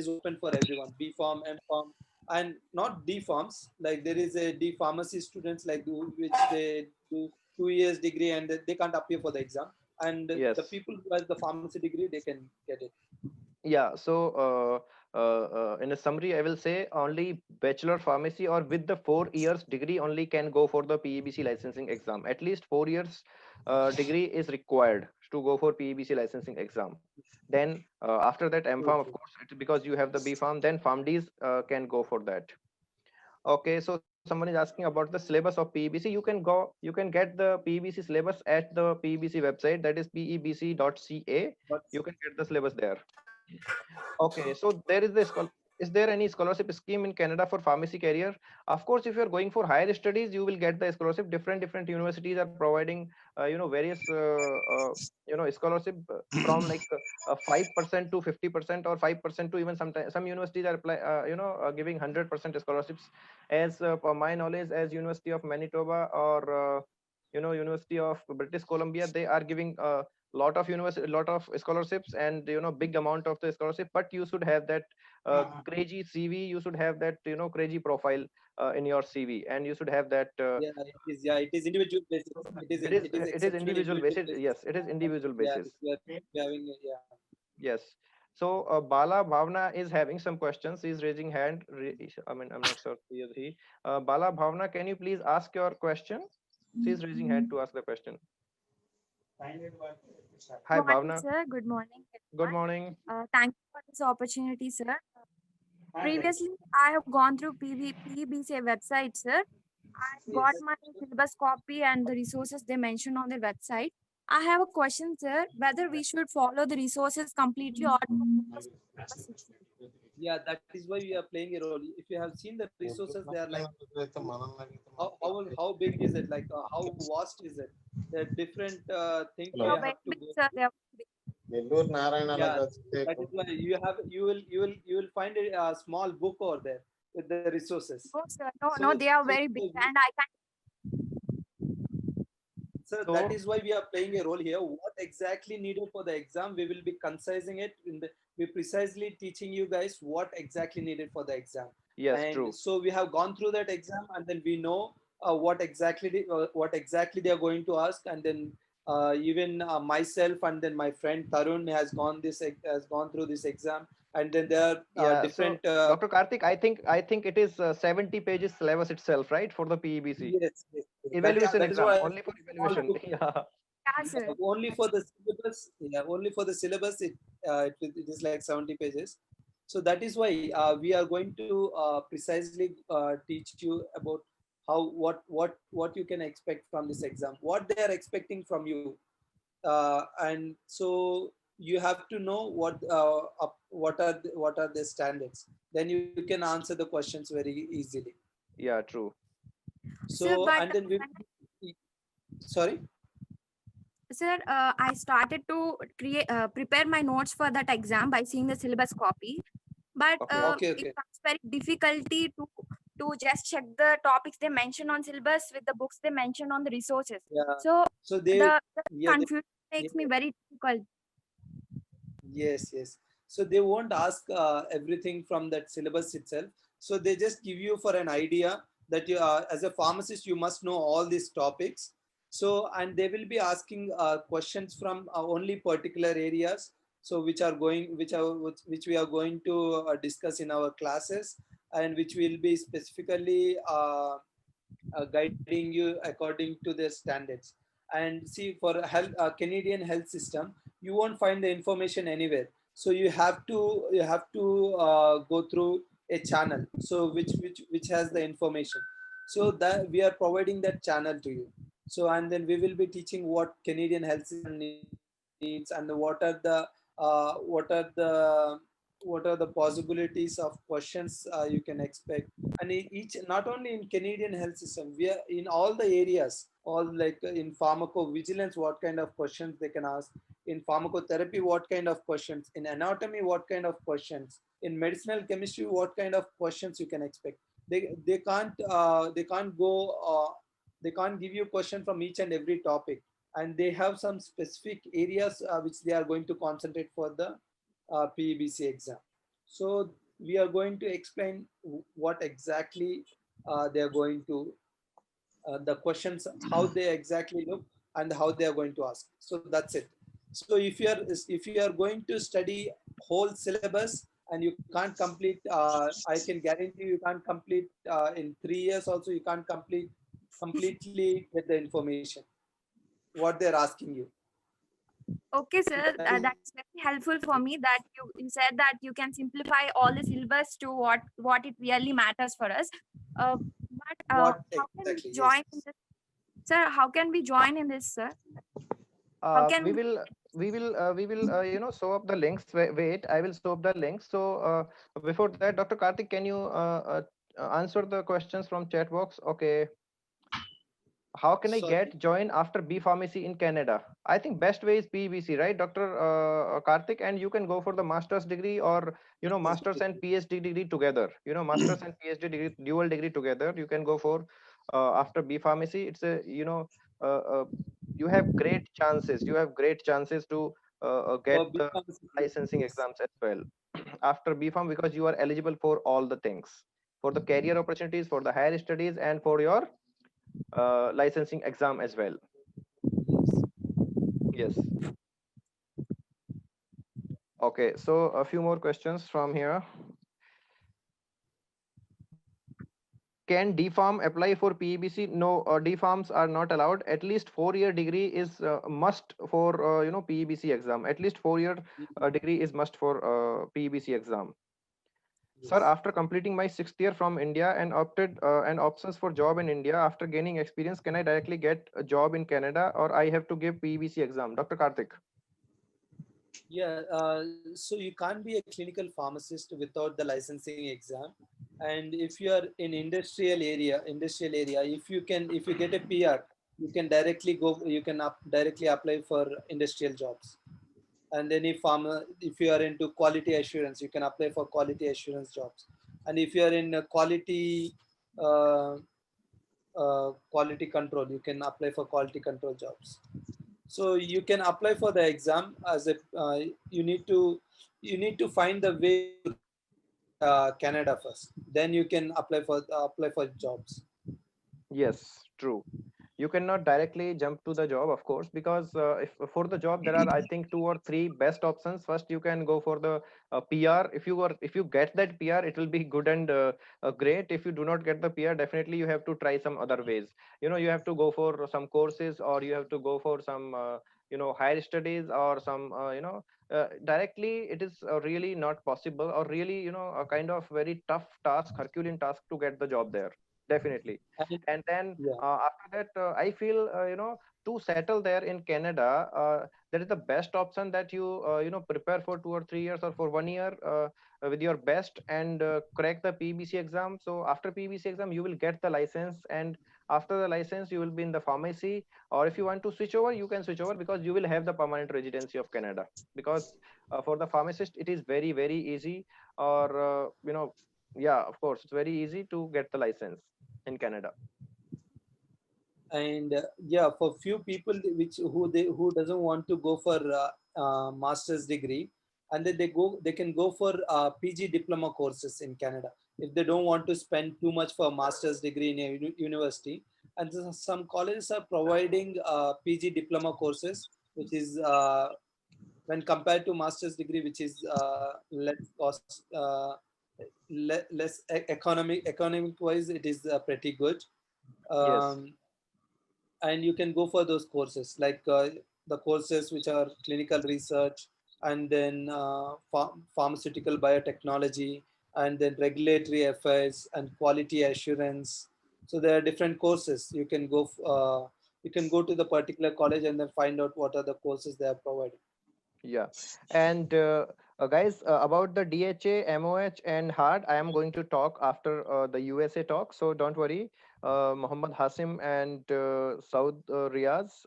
open for everyone. B Farm, M Farm, and not D farms. Like there is a D pharmacy students like which they do 2 years degree, and they can't appear for the exam. And the yes. people who has the pharmacy degree, they can get it. Yeah, so in a summary, I will say only bachelor pharmacy or with the 4 years degree only can go for the PEBC licensing exam. At least 4 years degree is required to go for PEBC licensing exam. Then after that, M Farm, of Okay. course, because you have the B Farm, then PharmDs can go for that. Okay, so someone is asking about the syllabus of PEBC. You can get the PEBC syllabus at the PEBC website, that is pebc.ca. But You can get the syllabus there. Okay, so there is the is there any scholarship scheme in Canada for pharmacy career? Of course, if you are going for higher studies, you will get the scholarship. Different universities are providing, various, scholarship from like 5% to 50%, or 5% to even sometimes some universities are giving 100% scholarships. As per my knowledge, as University of Manitoba or University of British Columbia, they are giving lot of scholarships, and big amount of the scholarship. But you should have that crazy CV. You should have that crazy profile in your CV, and you should have that. yeah, it is individual basis. It is It is exceptional individual individual basis. basis. Yes, it is individual Yeah, basis. if you are having yeah. Yes. So Bala Bhavna is having some questions. He's raising hand. I mean, I'm not sure he is he. Bala Bhavna, can you please ask your question? She's raising hand to ask the question. Hi Morning, Bhavna. sir. Good morning, Good everyone. morning. Thank you for this opportunity, sir. Previously, I have gone through PEBC website, sir. I got Yes. my syllabus copy and the resources they mentioned on their website. I have a question, sir, whether we should follow the resources completely or focus on syllabus itself. Yeah, that is why we are playing a role. If you have seen the resources, they are like how big is it? Like how vast is it? There are different things They you are Hello. very have to big, go. sir. They are very big. Nellore Narayana Yeah, that is why you will find a small book over there with the resources. No, sir. No, So no, they are so, very big, so, we, and I can. so that So is why we are playing a role here. What exactly needed for the exam? We will be concising it we're precisely teaching you guys what exactly needed for the exam. Yes, And true. so we have gone through that exam, and then we know what exactly they are going to ask. And then even myself and then my friend Tarun has gone through this exam. And then there are Yeah. So, different Dr. Karthik, I think it is 70 pages syllabus itself, right, for the PEBC yes. evaluation That is exam, why only for all evaluation. took, Yeah. Yeah, sir. only for the syllabus. Yeah, only for the syllabus. It is like 70 pages. So that is why we are going to precisely teach you about how what you can expect from this exam, what they are expecting from you, and so you have to know what are the standards. Then you can answer the questions very easily. Yeah, true. Sir, So but and then sorry. sir, I started to create prepare my notes for that exam by seeing the syllabus copy. But Okay. it Okay. comes very difficulty to just check the topics they mention on syllabus with the books they mention on the resources. Yeah. So So they the yeah they, confusion makes me yeah. very difficult. Yes. So they won't ask everything from that syllabus itself. So they just give you for an idea that you, as a pharmacist, you must know all these topics. So and they will be asking questions from only particular areas. So which we are going to discuss in our classes, and which will be specifically guiding you according to their standards. And see, for Canadian health system, you won't find the information anywhere. So you have to go through a channel, so which has the information. So that we are providing that channel to you. So and then we will be teaching what Canadian health system needs, and what are the possibilities of questions you can expect. And each, not only in Canadian health system, we are in all the areas, all like in pharmacovigilance, what kind of questions they can ask, in pharmacotherapy, what kind of questions, in anatomy, what kind of questions, in medicinal chemistry, what kind of questions you can expect. They can't give you a question from each and every topic. And they have some specific areas which they are going to concentrate for the PEBC exam. So we are going to explain what exactly they are going to, the questions, how they exactly look, and how they are going to ask. So that's it. So if you are going to study whole syllabus and you can't complete, I can guarantee you can't complete in 3 years. Also, you can't completely get the information what they're asking you. Okay, So sir, that is that's very helpful for me that you said that you can simplify all the syllabus to what it really matters for us. But what how can we exactly. Yes. join in this, sir? How can we join in this, sir? How Uh, can we will show up the links. Wait, I will show up the links. So before that, Dr. Karthik, can you answer the questions from chat box? Okay. How can I Sorry. get join after B pharmacy in Canada? I think best way is PBC, right, Dr. Karthik? And you can go for the master's degree, or masters and PhD degree together. Masters and PhD degree, dual degree together. You can go for after B pharmacy. It's a uh, uh, you have great chances. You have great chances to get For the B.Pharmacy, licensing yes. exams as well after B Pharm, because you are eligible for all the things, for the career opportunities, for the higher studies, and for your licensing exam as well. Yes. Yes. Okay. So a few more questions from here. Can DPharm apply for PEBC? No, DPharms are not allowed. At least 4-year degree is must for PEBC exam. At least 4-year degree is must for PEBC exam. Sir, Yes. after completing my 6th year from India and opted and options for job in India after gaining experience, can I directly get a job in Canada, or I have to give PEBC exam? Dr. Karthik. Yeah. So you can't be a clinical pharmacist without the licensing exam. And if you are in industrial area, if you get a PR, you can directly go. You can directly apply for industrial jobs. And then if you are into quality assurance, you can apply for quality assurance jobs. And if you are in uh, quality control, you can apply for quality control jobs. So you can apply for the exam as a you need to you need to find the way to reach Canada first. Then you can apply for jobs. Yes, true. You cannot directly jump to the job, of course, because if for the job there are, I think, two or three best options. First, you can go for the PR. If you get that PR, it will be good and great. If you do not get the PR, definitely you have to try some other ways. You have to go for some courses, or you have to go for some higher studies, or some directly it is really not possible, or really a kind of very tough task, Herculean task, to get the job there, definitely. And And then yeah, after that, I feel to settle there in Canada, that is the best option, that you prepare for 2 or 3 years, or for 1 year, with your best, and crack the PBC exam. So after PBC exam, you will get the license, and after the license, you will be in the pharmacy. Or if you want to switch over, you can switch over, because you will have the permanent residency of Canada. Because for the pharmacist, it is very very easy. Or yeah, of course, it's very easy to get the license in Canada. and yeah, for few people who doesn't want to go for master's degree, and then they can go for PG diploma courses in Canada if they don't want to spend too much for master's degree in a university. And some colleges are providing PG diploma courses, which is when compared to master's degree, which is less cost, less economic wise, it is pretty good. Yes. um, and you can go for those courses, like the courses which are clinical research, and then pharmaceutical biotechnology, and then regulatory affairs and quality assurance. So there are different courses you can go to the particular college and then find out what are the courses they are providing. Yeah. And guys, about the DHA, MOH, and hard, I am going to talk after the USA talk. So don't worry. Muhammad Hasim and Saud Riaz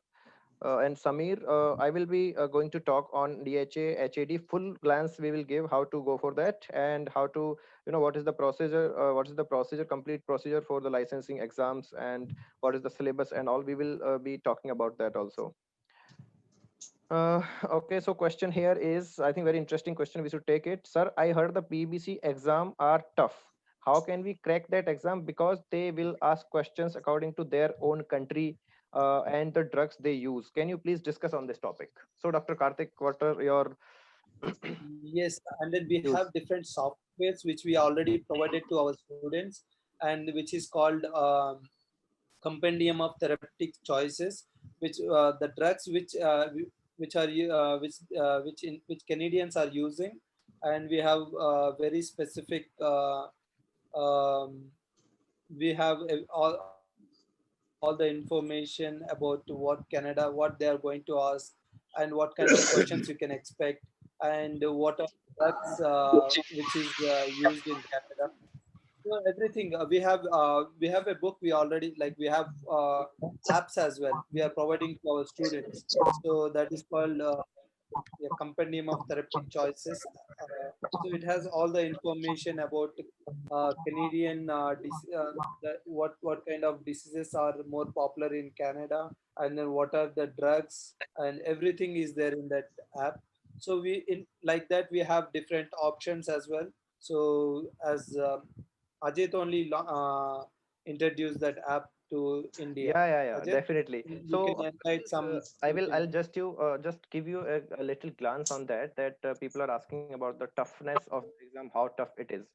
and Samir, I will be going to talk on DHA, HAD. Full glance we will give how to go for that, and how to, what is the procedure, complete procedure for the licensing exams, and what is the syllabus and all. We will be talking about that also. Okay, so question here is, I think, very interesting question. We should take it. Sir, I heard the PBC exam are tough. How can we crack that exam? Because they will ask questions according to their own country and the drugs they use. Can you please discuss on this topic? So, Dr. Karthik, what are your Yes, and then we views? have different softwares which we already provided to our students, and which is called compendium of therapeutic choices, which the drugs which are which Canadians are using. And we have very specific um, we have all the information about what Canada, what they are going to ask, and what kind of questions you can expect, and what are the drugs which is used in Canada. So everything we have a book, we already, like, we have apps as well we are providing to our students. So that is called a compendium of therapeutic choices. So it has all the information about Canadian what kind of diseases are more popular in Canada, and then what are the drugs, and everything is there in that app. So we in like that we have different options as well. So as Ajit only introduced that app to India. Yeah, Ajit, definitely. you So can invite I'll something. just give you a little glance on that, people are asking about the toughness of the exam, how tough it is.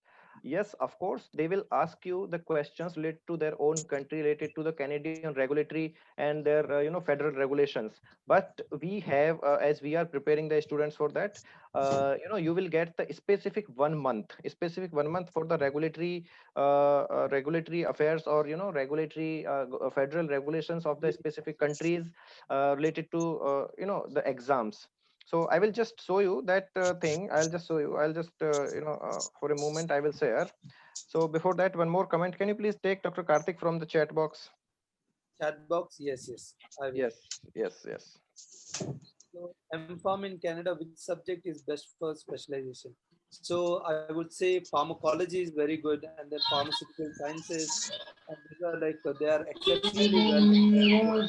Yes, of course, they will ask you the questions related to their own country, related to the Canadian regulatory and their federal regulations. But we have, as we are preparing the students for that, you will get the specific 1 month for the regulatory affairs, or regulatory federal regulations of the specific countries related to the exams. So I will just show you that thing. I'll just for a moment I will share. So before that, one more comment. Can you please take Dr. Karthik from the chat box? Chat box, yes, yes, I will. Yes, yes. So M-Pharm in Canada, which subject is best for specialization? So I would say pharmacology is very good, and then pharmaceutical sciences, and these are like they are exceptionally well.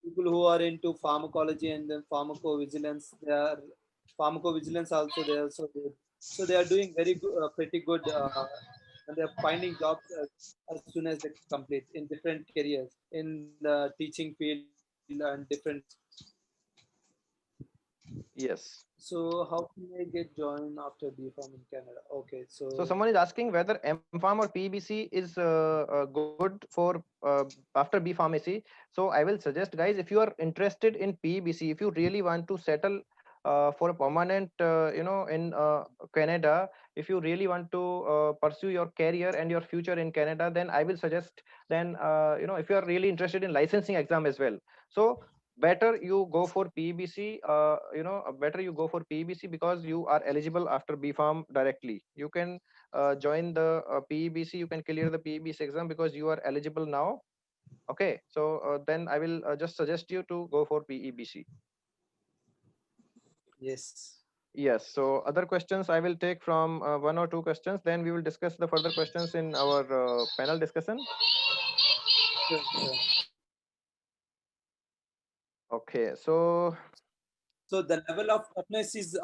People who are into pharmacology and then pharmacovigilance, they are pharmacovigilance also they also do. So they are doing very good, pretty good, and they're finding jobs as soon as they complete in different careers in the teaching field and different. Yes. So how can I get join after BPharm in Canada? Okay, So so someone is asking whether M-Pharm or PBC is good for after B pharmacy. So I will suggest, guys, if you are interested in PBC, if you really want to settle for a permanent, in Canada, if you really want to pursue your career and your future in Canada, then I will suggest, then if you are really interested in licensing exam as well. So better you go for PBC, better you go for PBC because you are eligible after B Farm directly. You can join the PEBC, you can clear the PEBC exam because you are eligible now. Okay, so then I will just suggest you to go for PEBC. yes. Yes, so other questions I will take from one or two questions, then we will discuss the further questions in our panel discussion. Sure, sure. Okay, so So the level of toughness is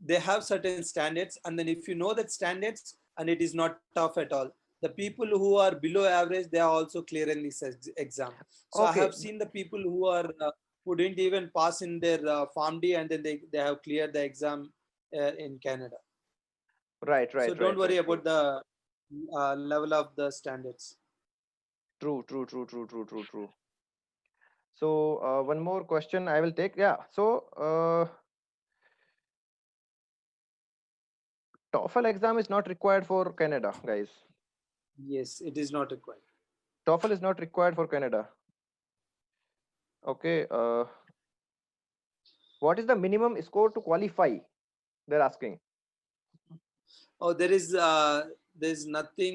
they have certain standards, and then if you know that standards and it is not tough at all, the people who are below average they are also clearing this exam. So I have okay, seen the people who didn't even pass in their Farm D, and then they have cleared the exam in Canada. right, So right, don't right, worry right, about true, the level of the standards. true, true, true, true, true, true, true. So one more question I will take. Yeah. So TOEFL exam is not required for Canada, guys. Yes, it is not required. TOEFL is not required for Canada. Okay. What is the minimum score to qualify? They're asking. Oh, there's nothing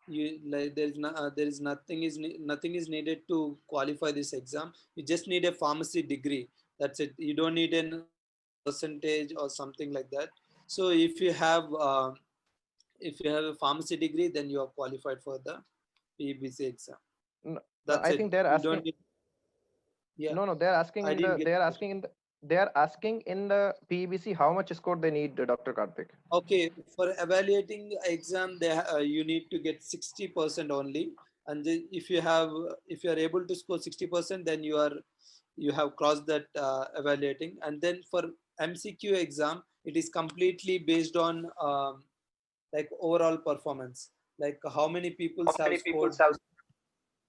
you like. There is nothing nothing is needed to qualify this exam. You just need a pharmacy degree. That's it. You don't need an percentage or something like that. So if you have a pharmacy degree, then you are qualified for the PBC exam. No, no, That's I it. think they're You don't asking. need. Yeah, No, no, they're asking I in didn't the. get. They're asking in the. They're asking in the PEBC how much score they need, Dr. Karthik. Okay, for evaluating exam, you need to get 60% only, and if you are able to score 60%, then you have crossed that evaluating. And then for MCQ exam, it is completely based on like overall performance, like how many people have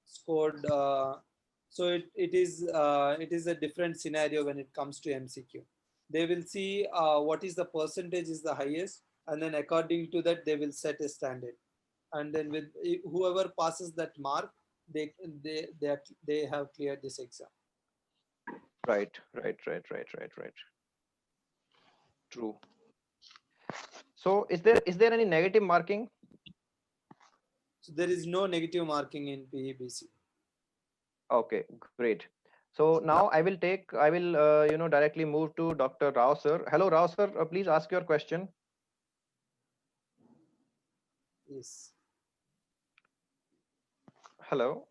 scored. So it is a different scenario when it comes to MCQ. They will see what is the percentage is the highest, and then according to that they will set a standard. And then with whoever passes that mark, they they have cleared this exam. Right, right, right, right, right, right. True. So is there any negative marking? So there is no negative marking in PEBC. Okay, great. So now I will directly move to Dr. Rao sir. Hello, Rao sir. Please ask your question. Yes. Hello,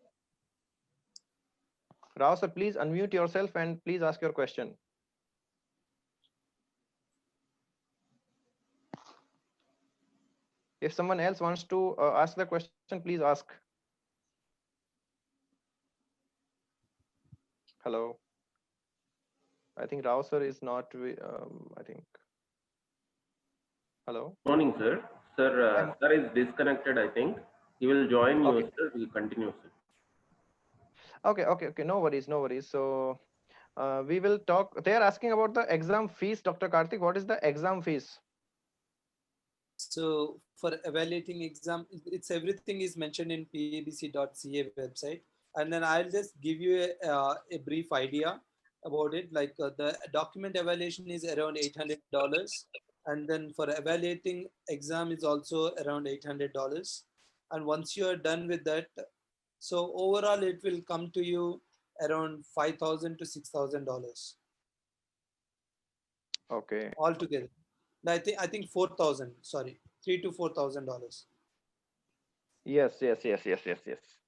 Rao sir. Please unmute yourself and please ask your question. If someone else wants to ask the question, please ask. Hello. I think Rao sir is not. I think. Hello. Morning, sir. Sir, I'm sir is disconnected, I think. He will join you, okay. sir. We'll continue, sir. Okay. Okay. Okay. No worries. No worries. So we will talk. They are asking about the exam fees, Dr. Karthik. What is the exam fees? So for evaluating exam, it's everything is mentioned in pabc.ca website, and then I'll just give you a brief idea about it. Like the document evaluation is around $800, and then for evaluating exam is also around $800. And once you are done with that, so overall it will come to you around $5,000 to $6,000 Okay. altogether. I think 4,000. Sorry, $3,000 to $4,000. Yes. Yes. Yes. Yes. Yes. Yes.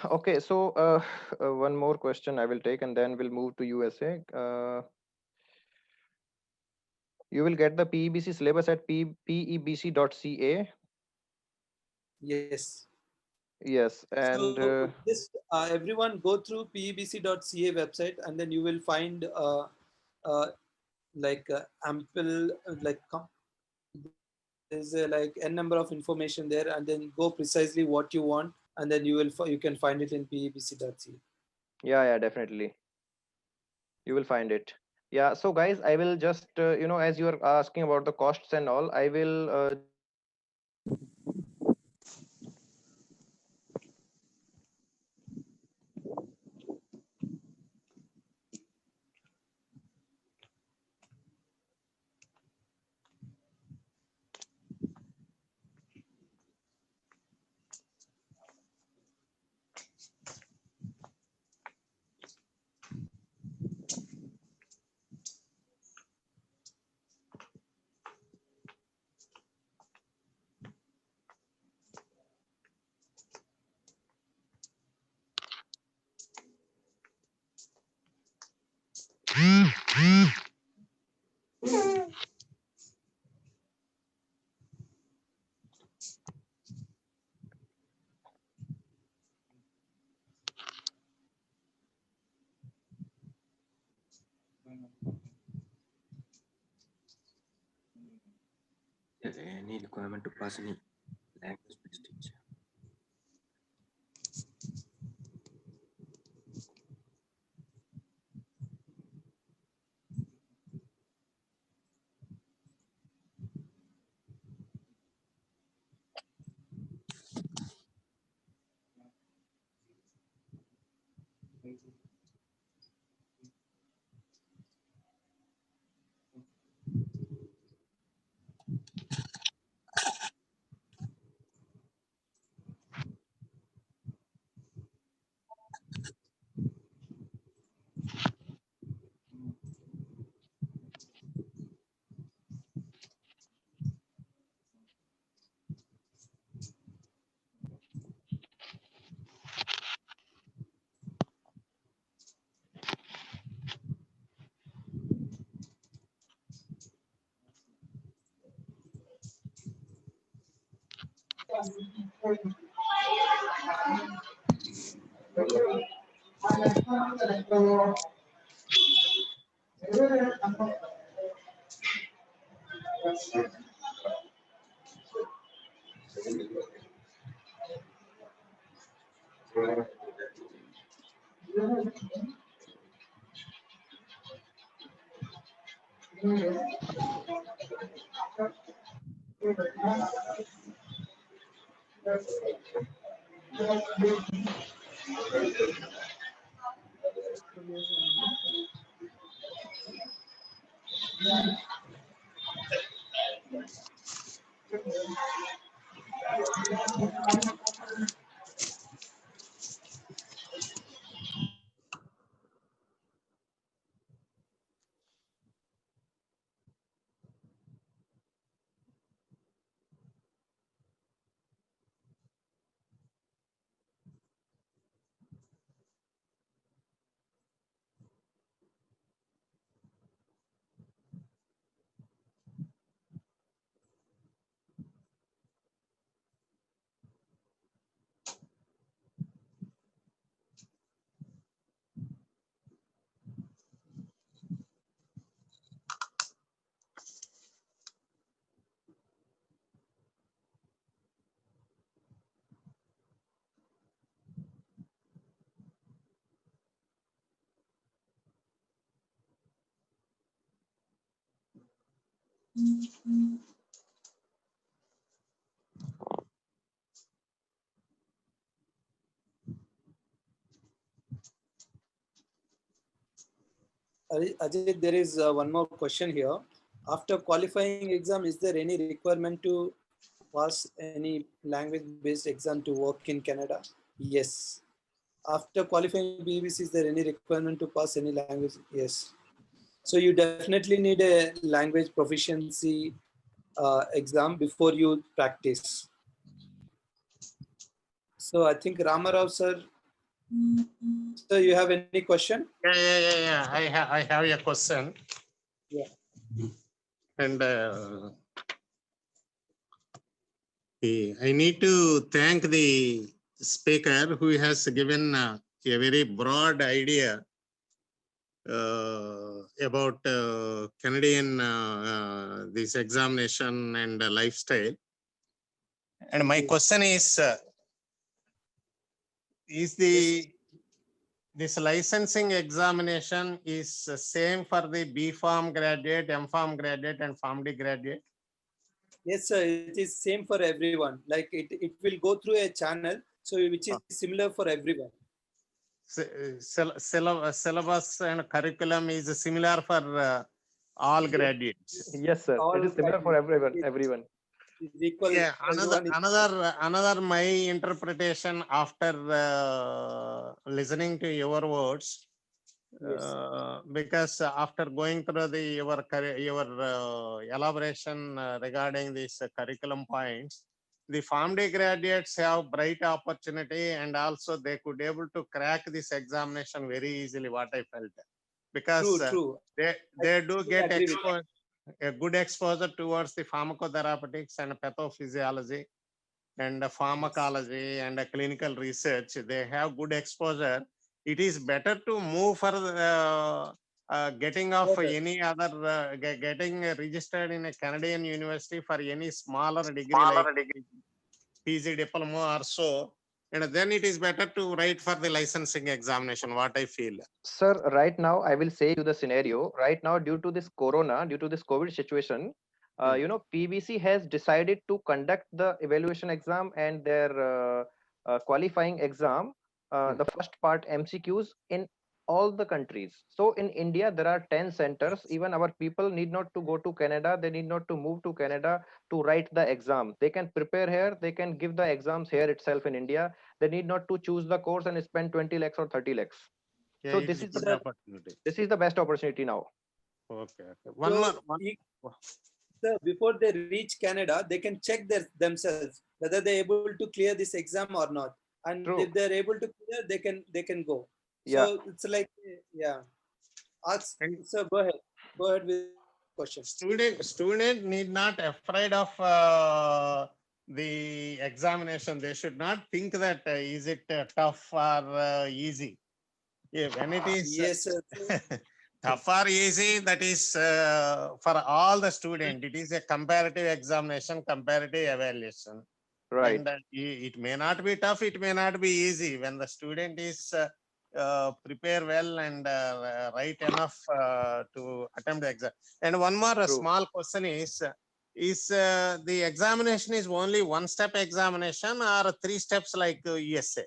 Okay. So one more question I will take, and then we'll move to USA. You will get the PEBC syllabus at pebc.ca. Yes. Yes, and So just everyone go through pebc.ca website, and then you will find like ample there's like n number of information there, and then go precisely what you want, and then you can find it in pebc.ca. yeah, definitely. You will find it. Yeah, so guys, I will just as you are asking about the costs and all, I will just any requirement to pass any language based exam. Ajit, there is one more question here. After qualifying exam, is there any requirement to pass any language-based exam to work in Canada? Yes. After qualifying BBC, is there any requirement to pass any language? Yes. So you definitely need a language proficiency exam before you practice. So I think Ramarao sir, so you have any question? Yeah. I have a question. Yeah. And I need to thank the speaker who has given a very broad idea about Canadian this examination and lifestyle. And my question is this licensing examination is same for the B Farm graduate, M Farm graduate, and Farm D graduate? Yes, sir. It is same for everyone. Like it will go through a channel, so which is similar for everyone. Syllabus and curriculum is similar for all graduates. Yes, sir. All It is similar for graduates. Everyone. It's equal. Yeah, Everyone is another my interpretation after listening to your words, yes. because after going through your elaboration regarding these curriculum points, the Farm Day graduates have bright opportunity, and also they could able to crack this examination very easily, what I felt, because True. they do get agree with exposed a good exposure towards the pharmacotherapeutics and pathophysiology and pharmacology and clinical research. They have good exposure. It is better to move for getting off Further. any other getting registered in a Canadian university for any smaller degree like PG diploma or so, and then it is better to write for the licensing examination, what I feel. Sir, right now I will say you the scenario. Right now, due to this corona, due to this COVID situation, PVC has decided to conduct the evaluation exam and their qualifying exam, the first part MCQs in all the countries. So in India, there are 10 centers. Even our people need not to go to Canada. They need not to move to Canada to write the exam. They can prepare here. They can give the exams here itself in India. They need not to choose the course and spend 20 lakhs or 30 lakhs. Yeah, So it's this is good the opportunity. this is the best opportunity now. Okay. So, sir, before they reach Canada, they can check themselves whether they're able to clear this exam or not. And True. if they're able to clear, they can go. Yeah. So it's like Ask, sir, go ahead. Go ahead with question. Student need not afraid of the examination. They should not think that is it tough or easy. Yeah, when it is yes, sir. tough or easy, that is for all the student. It is a comparative examination, comparative evaluation. Right. And it may not be tough, it may not be easy. When the student is prepare well and write enough to attempt the exam. And one more small question is the examination is only one step examination or three steps like ESA?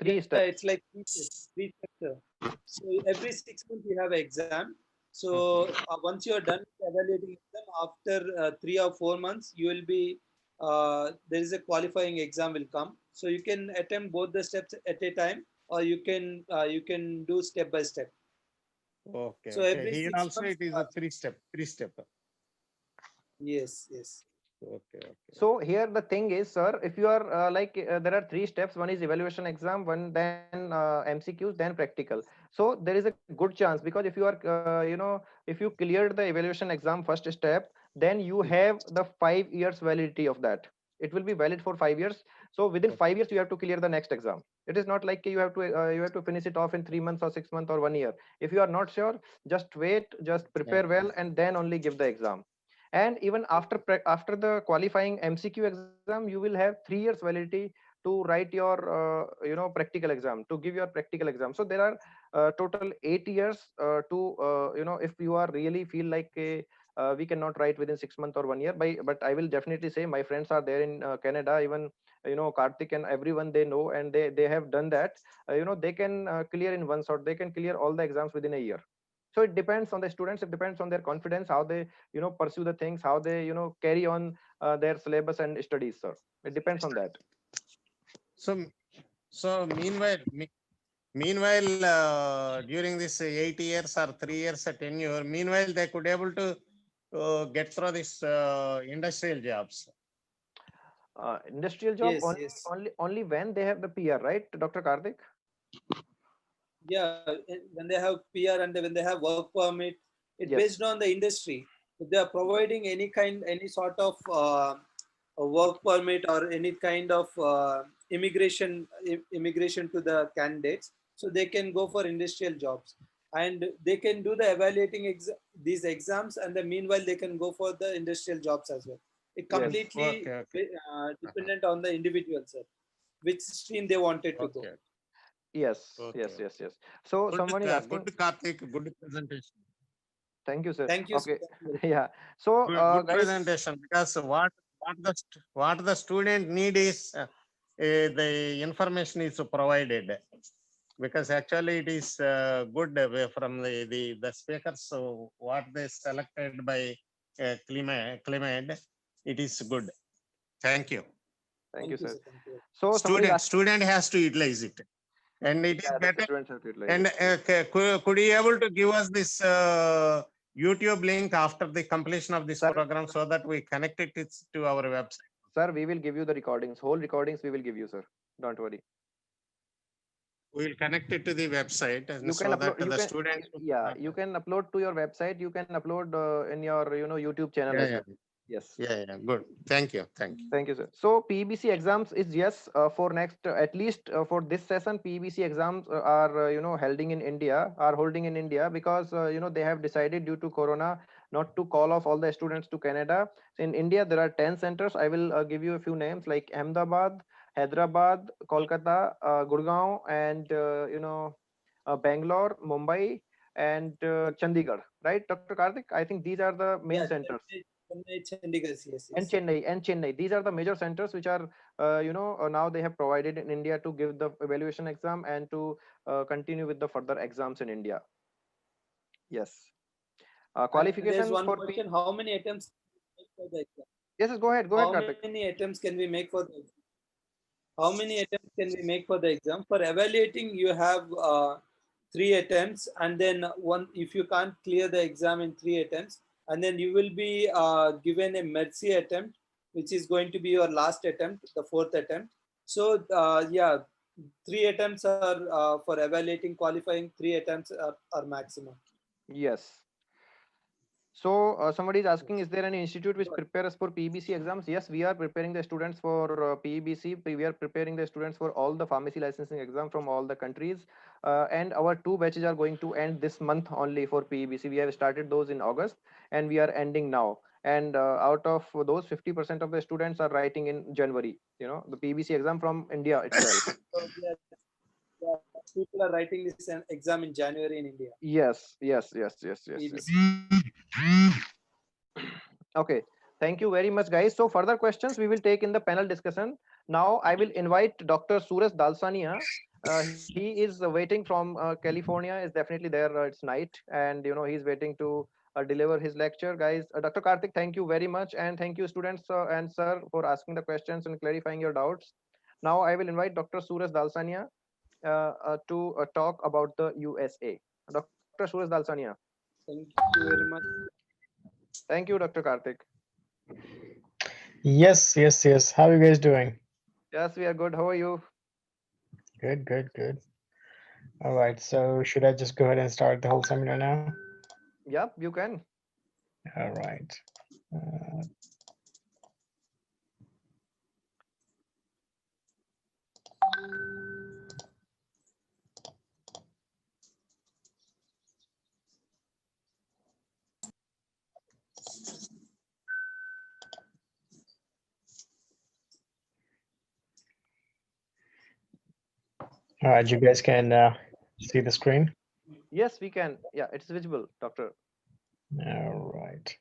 Three steps. It's like three steps, sir. So every 6 months you have an exam. So once you are done evaluating exam, after 3 or 4 months, you will be there is a qualifying exam will come. So you can attempt both the steps at a time, or you can do step by step. Okay. So okay. every Here 6 also months, it is a three step. Yes. Okay. So here the thing is, sir, if you are there are three steps. One is evaluation exam, one then MCQs, then practical. So there is a good chance, because if you are if you cleared the evaluation exam first step, then you have the 5 years validity of that. It will be valid for 5 years. So within 5 years you have to clear the next exam. It is not like you have to finish it off in 3 months or 6 months or 1 year. If you are not sure, just wait, just prepare well, and then only give the exam. And even after the qualifying MCQ exam, you will have 3 years validity to write your practical exam, to give your practical exam. So there are total 8 years to if you are really feel like we cannot write within 6 months or 1 year. But I will definitely say my friends are there in Canada, even Karthik and everyone they know, and they have done that. They can clear in one shot. They can clear all the exams within a year. So it depends on the students, it depends on their confidence, how they pursue the things, how they carry on their syllabus and studies, sir. It depends on that. So meanwhile during this 8 years or 3 years tenure, meanwhile they could able to get through this industrial jobs. Industrial job Yes. only when they have the PR, right, Dr. Karthik? Yeah, when they have PR and when they have work permit, it's Yes. based on the industry. If they are providing any sort of a work permit or any kind of immigration to the candidates, so they can go for industrial jobs, and they can do the evaluating these exams, and the meanwhile they can go for the industrial jobs as well. It Yes. completely Okay. dependent on the individual, sir, which stream they wanted to go. Okay. Yes. Okay. Yes. Yes. Yes. So someone is asking. Good Karthik. Good presentation. Thank you, sir. Thank you, sir. Okay. Thank you very much. Yeah. So, Good guys. presentation, because what the student need is the information is provided, because actually it is good from the speakers. So what they selected by CliMed, it is good. Thank you. Thank you, Thank you, sir. sir. Thank you. So somebody is asking. Student has to utilize it, and it is Yeah, the better. students have to utilize And it. could you able to give us this YouTube link after the completion of this Sir, program, so that we connect it to our website? Sir, we will give you the recordings. Whole recordings we will give you, sir. Don't worry. We will connect it to the website, and You can so that upload. You the can. students. Yeah, you can upload to your website. You can upload in your YouTube channel as Yeah. well. Yes. Yeah. Good. Thank you. Thank you, sir. So PBC exams is yes for next at least for this session. PBC exams are holding in India, because they have decided due to Corona not to call off all the students to Canada. So in India there are 10 centers. I will give you a few names like Ahmedabad, Hyderabad, Kolkata, Gurgaon, and Bangalore, Mumbai, and Chandigarh. Right, Dr. Karthik? I think these are the main Yeah, centers. Chennai, Chandigarh, yes. And Chennai. These are the major centers which are, now they have provided in India to give the evaluation exam and to continue with the further exams in India. Yes. And there's Qualification one for question: how many attempts can we make for the exam? Yes, go ahead, How Karthik. many attempts can we make for the exam? How many attempts can we make for the exam? For evaluating, you have 3 attempts, and then one, if you can't clear the exam in 3 attempts, and then you will be given a mercy attempt, which is going to be your last attempt, the 4th attempt. So yeah, 3 attempts are for evaluating. Qualifying, 3 attempts are maximum. Yes. So somebody is asking, is there any institute which prepares for PBC exams? Yes, we are preparing the students for PBC. We are preparing the students for all the pharmacy licensing exam from all the countries. And our 2 batches are going to end this month only for PBC. We have started those in August and we are ending now. And out of those, 50% of the students are writing in January, the PBC exam from India itself. So yeah, people are writing this exam in January in India. Yes. PBC. Okay, thank you very much, guys. So further questions we will take in the panel discussion. Now I will invite Dr. Suraj Dalsania. He is waiting from California. Is definitely there. It's night, and he's waiting to deliver his lecture, guys. Dr. Karthik, thank you very much, and thank you, students and sir, for asking the questions and clarifying your doubts. Now I will invite Dr. Suraj Dalsania to talk about the USA. Dr. Suraj Dalsania. Thank you very much. Thank you, Dr. Karthik. Yes. How are you guys doing? Yes, we are good. How are you? Good. All right. So should I just go ahead and start the whole seminar now? Yep, you can. All right. All right, you guys can see the screen? Yes, we can. Yeah, it's visible, doctor. All right.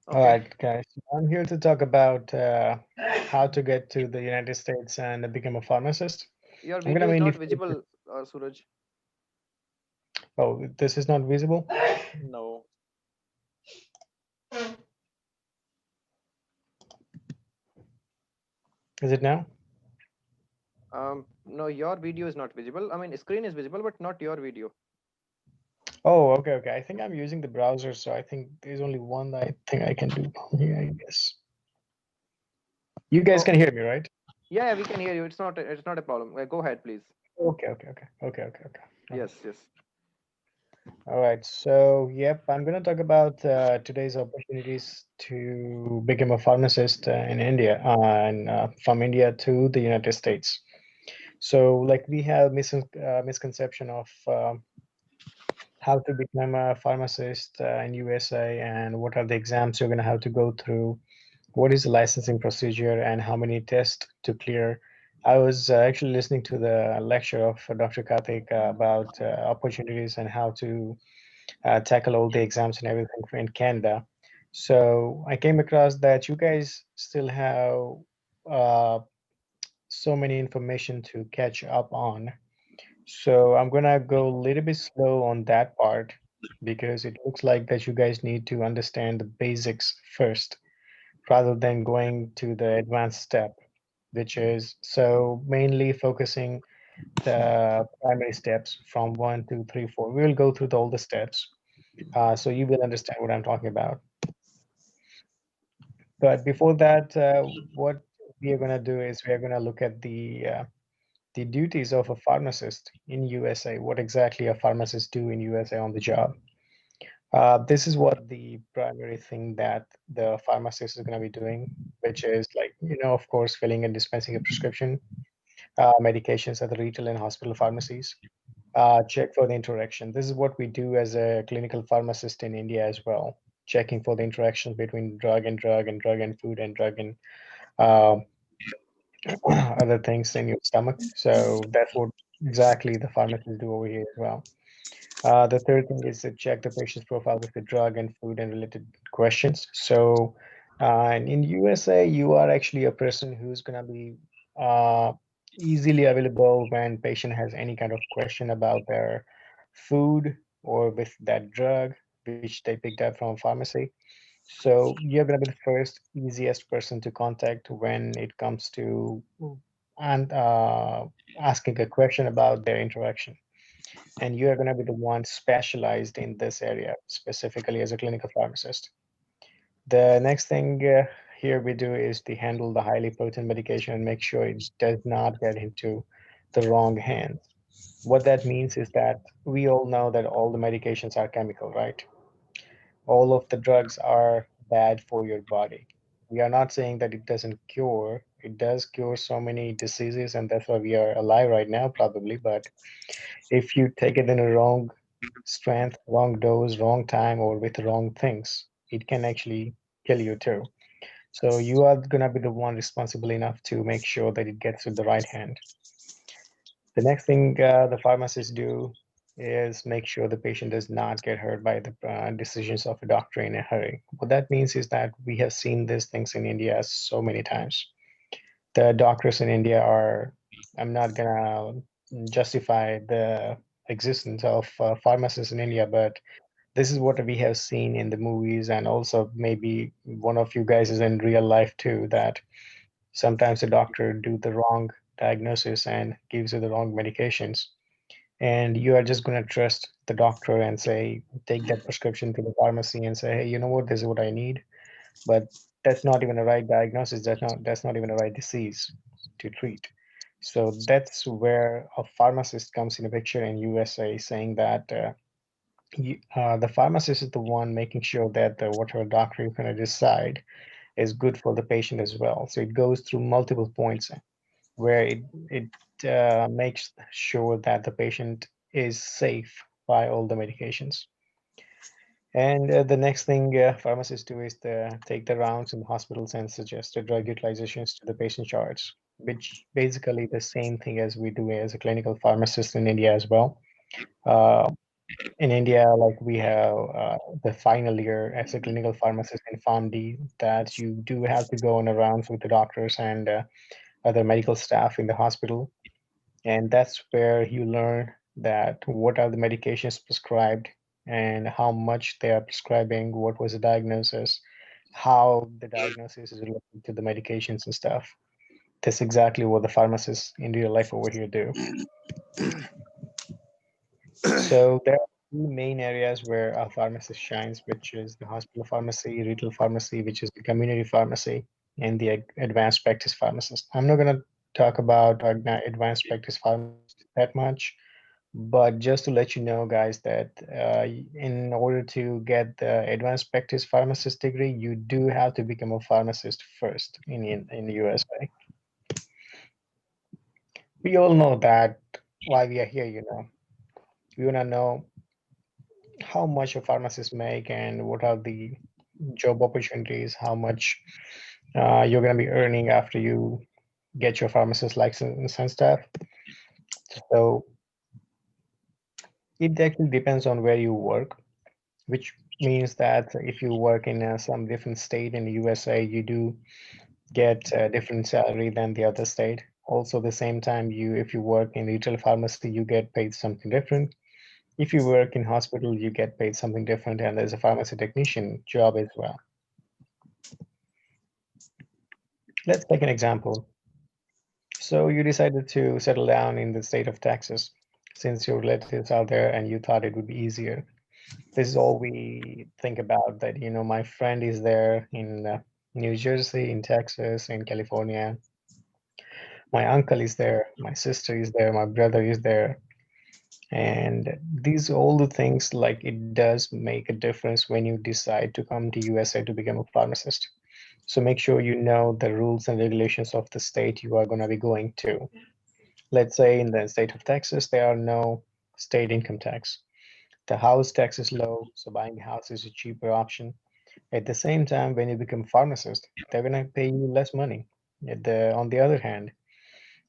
Okay. All right, guys. I'm here to talk about how to get to the United States and become a pharmacist. Your I'm video gonna is mainly not visible, Suraj. Oh, this is not visible? No. Is it now? No, your video is not visible. I mean, screen is visible, but not your video. Oh, okay. I think I'm using the browser, so I think there's only one that I think I can do here, I guess. You guys can hear me, right? Yeah, we can hear you. It's not a problem. Go ahead, please. Okay. Yes. All right. So, yep, I'm going to talk about today's opportunities to become a pharmacist in India and from India to the United States. So, like, we have misconception of how to become a pharmacist in USA and what are the exams you're going to have to go through, what is the licensing procedure, and how many tests to clear. I was actually listening to the lecture of Dr. Karthik about opportunities and how to tackle all the exams and everything in Canada. So I came across that you guys still have uh, so many information to catch up on. So I'm gonna go a little bit slow on that part because it looks like that you guys need to understand the basics first rather than going to the advanced step, which is so mainly focusing the primary steps from 1, 2, 3, 4. We will go through all the steps, so you will understand what I'm talking about. But before that, what we are gonna do is we are gonna look at the duties of a pharmacist in USA. What exactly a pharmacist do in USA on the job? This is what the primary thing that the pharmacist is going to be doing, which is like, of course, filling and dispensing a prescription, medications at the retail and hospital pharmacies. Check for the interaction. This is what we do as a clinical pharmacist in India as well, checking for the interaction between drug and drug and food and drug and uh, other things in your stomach. So that's what exactly the pharmacists do over here as well. The third thing is to check the patient's profile with the drug and food and related questions. So, and in USA, you are actually a person who's going to be uh, easily available when patient has any kind of question about their food or with that drug, which they picked up from pharmacy. So you're going to be the first easiest person to contact when it comes to and asking a question about their interaction, and you are going to be the one specialized in this area, specifically as a clinical pharmacist. The next thing here we do is to handle the highly potent medication and make sure it does not get into the wrong hands. What that means is that we all know that all the medications are chemical, right? All of the drugs are bad for your body. We are not saying that it doesn't cure. It does cure so many diseases, and that's why we are alive right now, probably. But if you take it in a wrong strength, wrong dose, wrong time, or with wrong things, it can actually kill you too. So you are going to be the one responsible enough to make sure that it gets to the right hand. The next thing the pharmacists do is make sure the patient does not get hurt by the decisions of a doctor in a hurry. What that means is that we have seen these things in India so many times. The doctors in India are, I'm not gonna justify the existence of pharmacists in India, but this is what we have seen in the movies, and also maybe one of you guys is in real life too, that sometimes the doctor do the wrong diagnosis and gives you the wrong medications, and you are just going to trust the doctor and say, take that prescription to the pharmacy and say, hey, you know what, this is what I need. But that's not even the right diagnosis. That's not even the right disease to treat. So that's where a pharmacist comes in the picture in USA, saying that the pharmacist is the one making sure that whatever doctor is going to decide is good for the patient as well. So it goes through multiple points where it makes sure that the patient is safe by all the medications. And the next thing pharmacists do is take the rounds in hospitals and suggest the drug utilizations to the patient charts, which basically the same thing as we do as a clinical pharmacist in India as well. Uh, in India, like we have the final year as a clinical pharmacist in PharmD, that you do have to go on a rounds with the doctors and other medical staff in the hospital, and that's where you learn that what are the medications prescribed and how much they are prescribing, what was the diagnosis, how the diagnosis is related to the medications and stuff. That's exactly what the pharmacists in real life over here do. So there are two main areas where a pharmacist shines, which is the hospital pharmacy, retail pharmacy, which is the community pharmacy, and the advanced practice pharmacist. I'm not going to talk about advanced practice pharmacist that much. But just to let you know, guys, that in order to get the advanced practice pharmacist degree, you do have to become a pharmacist first in the USA. We all know that why we are here, you know. We want to know how much a pharmacist make and what are the job opportunities, how much you're going to be earning after you get your pharmacist license and stuff. So it actually depends on where you work, which means that if you work in some different state in the USA, you do get a different salary than the other state. Also, the same time, if you work in retail pharmacy, you get paid something different. If you work in hospital, you get paid something different, and there's a pharmacy technician job as well. Let's take an example. So you decided to settle down in the state of Texas since your relatives are there and you thought it would be easier. This is all we think about, that, you know, my friend is there in New Jersey, in Texas, in California. My uncle is there, my sister is there, my brother is there. And these all the things, like, it does make a difference when you decide to come to USA to become a pharmacist. So make sure you know the rules and regulations of the state you are going to be going to. Let's say in the state of Texas, there are no state income tax. The house tax is low, so buying a house is a cheaper option. At the same time, when you become pharmacist, they're going to pay you less money. On the other hand,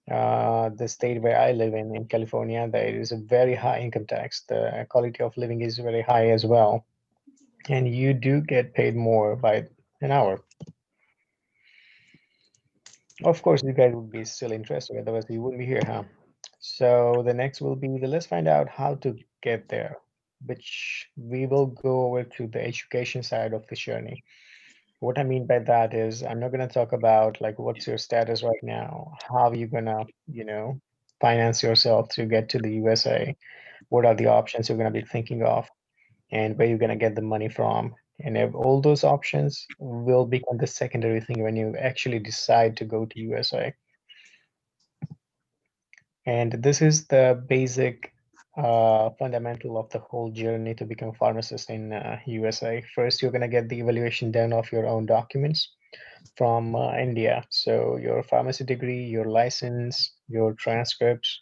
the state where I live in California, there is a very high income tax. The quality of living is very high as well, and you do get paid more by an hour. Of course, you guys would be still interested, otherwise you wouldn't be here, huh? So the next will be let's find out how to get there, which we will go over to the education side of the journey. What I mean by that is I'm not going to talk about like what's your status right now, how you gonna, you know, finance yourself to get to the USA, what are the options you're going to be thinking of, and where you're going to get the money from. And if all those options will become the secondary thing when you actually decide to go to USA. And this is the basic fundamental of the whole journey to become a pharmacist in USA. First, you're going to get the evaluation done of your own documents from India. So your pharmacy degree, your license, your transcripts,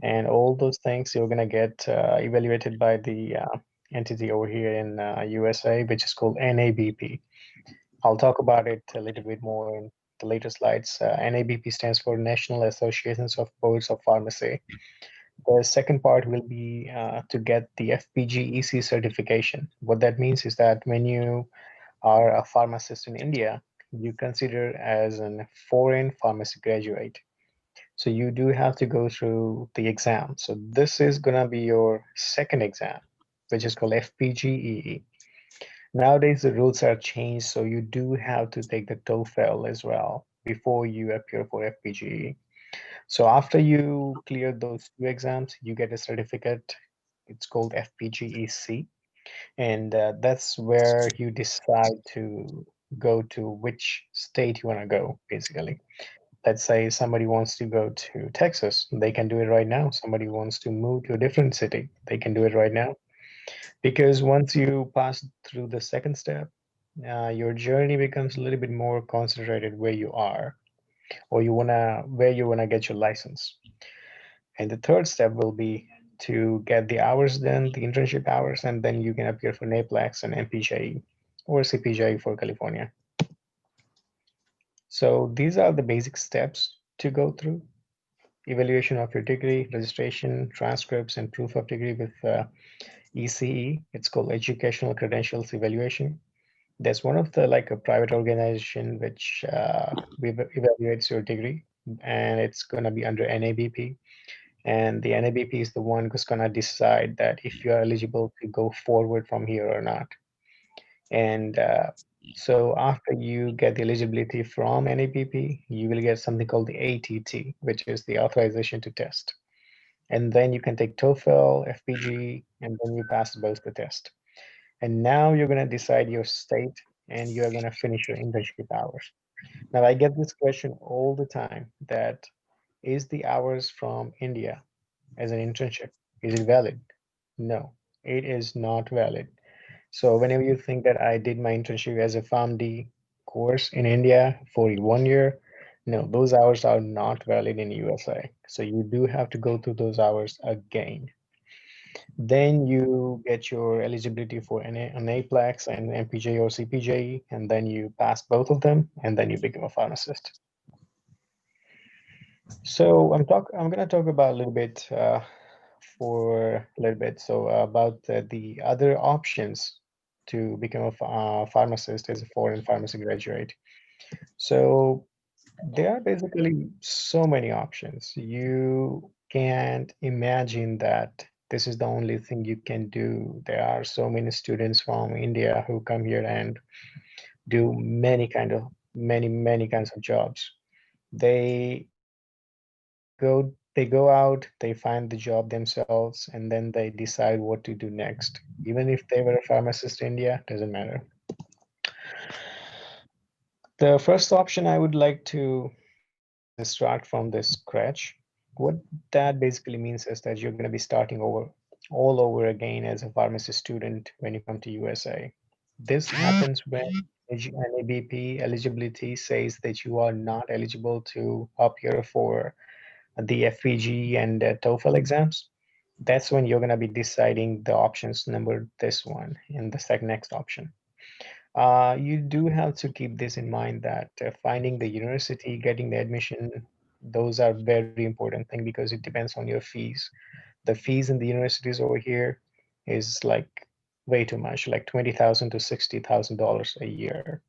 and all those things you're going to get evaluated by the entity over here in USA, which is called NABP. I'll talk about it a little bit more in the later slides. NABP stands for National Associations of Boards of Pharmacy. The second part will be to get the FPGEC certification. What that means is that when you are a pharmacist in India, you consider as a foreign pharmacy graduate. So you do have to go through the exam. So this is going to be your second exam, which is called FPGEE. Nowadays, the rules are changed, so you do have to take the TOEFL as well before you appear for FPGE. So after you clear those two exams, you get a certificate. It's called FPGEC, and that's where you decide to go to which state you want to go, basically. Let's say somebody wants to go to Texas, they can do it right now. Somebody wants to move to a different city, they can do it right now. Because once you pass through the second step, your journey becomes a little bit more concentrated where you are, or where you wanna get your license. And the third step will be to get the hours done, the internship hours, and then you can appear for NAPLAX and MPJE or CPJE for California. So these are the basic steps to go through. Evaluation of your degree, registration, transcripts, and proof of degree with ECE. It's called Educational Credentials Evaluation. There's one of the like a private organization which evaluates your degree, and it's going to be under NABP. And the NABP is the one who's going to decide that if you are eligible to go forward from here or not. And so after you get the eligibility from NABP, you will get something called the ATT, which is the authorization to test. And then you can take TOEFL, FPG, and then you pass both the test. And now you're going to decide your state and you are going to finish your internship hours. Now, I get this question all the time, that is the hours from India as an internship? Is it valid? No, it is not valid. So whenever you think that I did my internship as a PharmD course in India for 1 year, no, those hours are not valid in USA. So you do have to go through those hours again. Then you get your eligibility for an APLEX and MPJ or CPJ, and then you pass both of them, and then you become a pharmacist. So I'm gonna talk about a little bit for a little bit. So about the other options to become a pharmacist as a foreign pharmacy graduate. So there are basically so many options. You can't imagine that this is the only thing you can do. There are so many students from India who come here and do many kinds of jobs. They they go out, they find the job themselves, and then they decide what to do next. Even if they were a pharmacist in India, doesn't matter. The first option I would like to do is start from the scratch. What that basically means is that you're going to be starting over all over again as a pharmacy student when you come to USA. This happens when NABP eligibility says that you are not eligible to appear for the FPG and TOEFL exams. That's when you're going to be deciding the options number this one and the second next option. You do have to keep this in mind that finding the university, getting the admission, those are very important thing because it depends on your fees. The fees in the universities over here is like way too much, like $20,000 to $60,000 a year.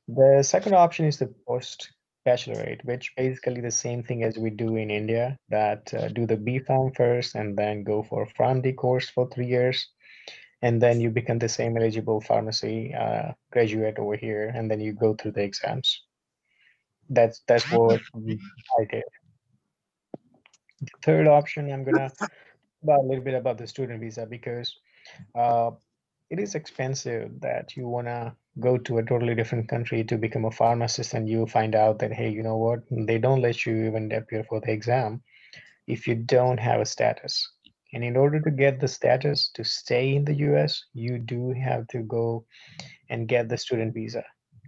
The second option is the post bachelorate, which basically the same thing as we do in India, that do the B Pharm first and then go for a PharmD course for 3 years, and then you become the same eligible pharmacy graduate over here, and then you go through the exams. That's what I did. The third option, I'm gonna talk about a little bit about the student visa because uh, it is expensive that you wanna go to a totally different country to become a pharmacist, and you find out that hey, you know what? They don't let you even appear for the exam if you don't have a status. And in order to get the status to stay in the US, you do have to go and get the student visa.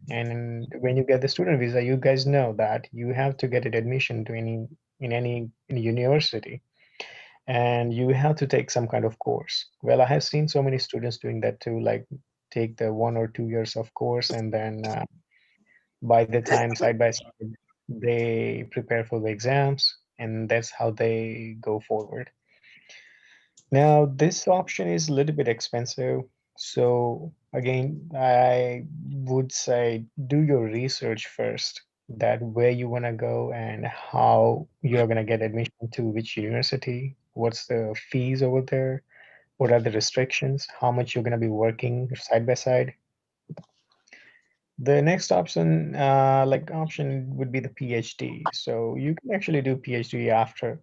And when you get the student visa, you guys know that you have to get an admission to any university, and you have to take some kind of course. Well, I have seen so many students doing that too, like take the 1 or 2 years of course, and then by the time side by side, they prepare for the exams, and that's how they go forward. Now, this option is a little bit expensive. So again, I would say do your research first, that where you want to go and how you're going to get admission to which university, what's the fees over there, what are the restrictions, how much you're going to be working side by side. The next option, option would be the PhD. So you can actually do PhD after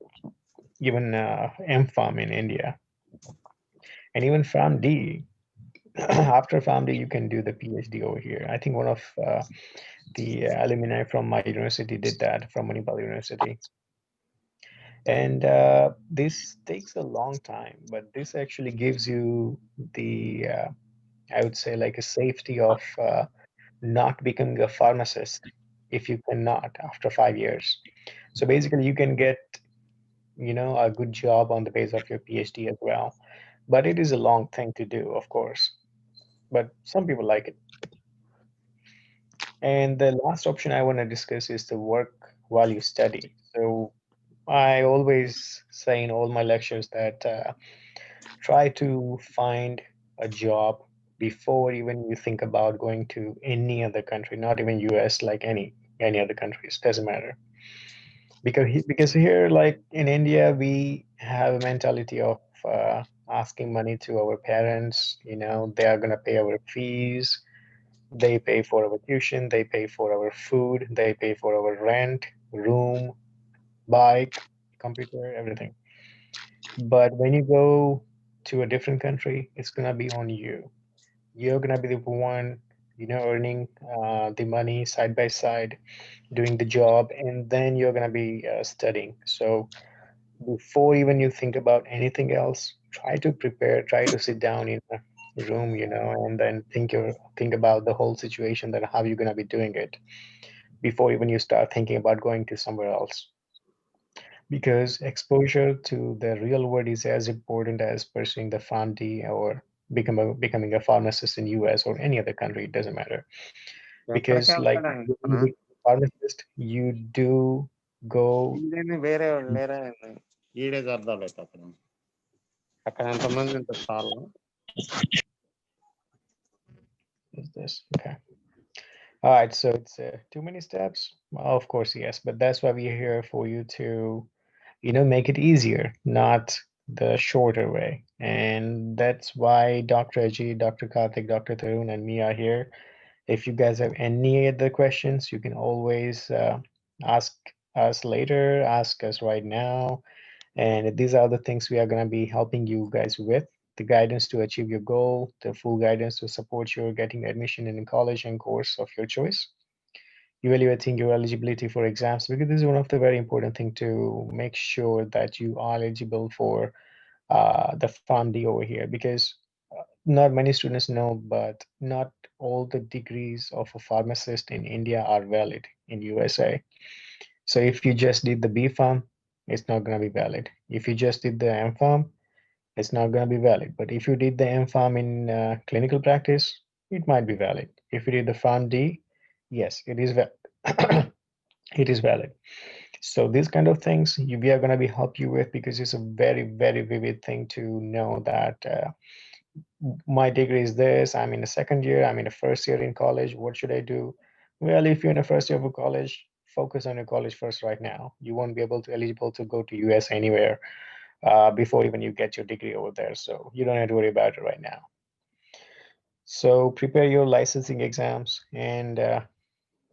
even MPharm in India, and even PharmD. After PharmD, you can do the PhD over here. I think one of the alumni from my university did that from Manipal University. And this takes a long time, but this actually gives you the, I would say, like a safety of not becoming a pharmacist if you cannot after 5 years. So basically, you can get, a good job on the base of your PhD as well. But it is a long thing to do, of course. But some people like it. And the last option I want to discuss is the work while you study. So I always say in all my lectures that try to find a job before even you think about going to any other country, not even US, like any other countries, doesn't matter. Because here, like in India, we have a mentality of asking money to our parents. They are gonna pay our fees, they pay for our tuition, they pay for our food, they pay for our rent, room, bike, computer, everything. But when you go to a different country, it's gonna be on you. You're gonna be the one, earning the money side by side, doing the job, and then you're gonna be studying. So before even you think about anything else, try to prepare, try to sit down in a room, and then think about the whole situation, that how you're going to be doing it before even you start thinking about going to somewhere else. Because exposure to the real world is as important as pursuing the PharmD or becoming a pharmacist in US or any other country. It doesn't matter. Because like when you become a pharmacist, you do go. వేరే వాళ్ళు లేరా ఈడే చేద్దాం లేదు అక్కడ ఎంతమంది ఉంటారు చాలా Is this okay? All right, so it's too many steps. Of course, yes, but that's why we're here for you to, make it easier, not the shorter way. And that's why Dr. Ajit, Dr. Karthik, Dr. Tarun, and me are here. If you guys have any other questions, you can always ask us later, ask us right now. And these are the things we are going to be helping you guys with: the guidance to achieve your goal, the full guidance to support you getting admission in a college and course of your choice, evaluating your eligibility for exams, because this is one of the very important thing to make sure that you are eligible for the PharmD over here, because not many students know, but not all the degrees of a pharmacist in India are valid in USA. So if you just did the B Pharm, it's not going to be valid. If you just did the M Pharm, it's not going to be valid. But if you did the M Pharm in clinical practice, it might be valid. If you did the PharmD, yes, it is valid. It is valid. So these kind of things we are going to be help you with, because it's a very, very vivid thing to know that my degree is this, I'm in the second year, I'm in the first year in college, what should I do? Well, if you're in the first year of college, focus on your college first right now. You won't be able to eligible to go to US anywhere before even you get your degree over there. So you don't have to worry about it right now. So prepare your licensing exams, and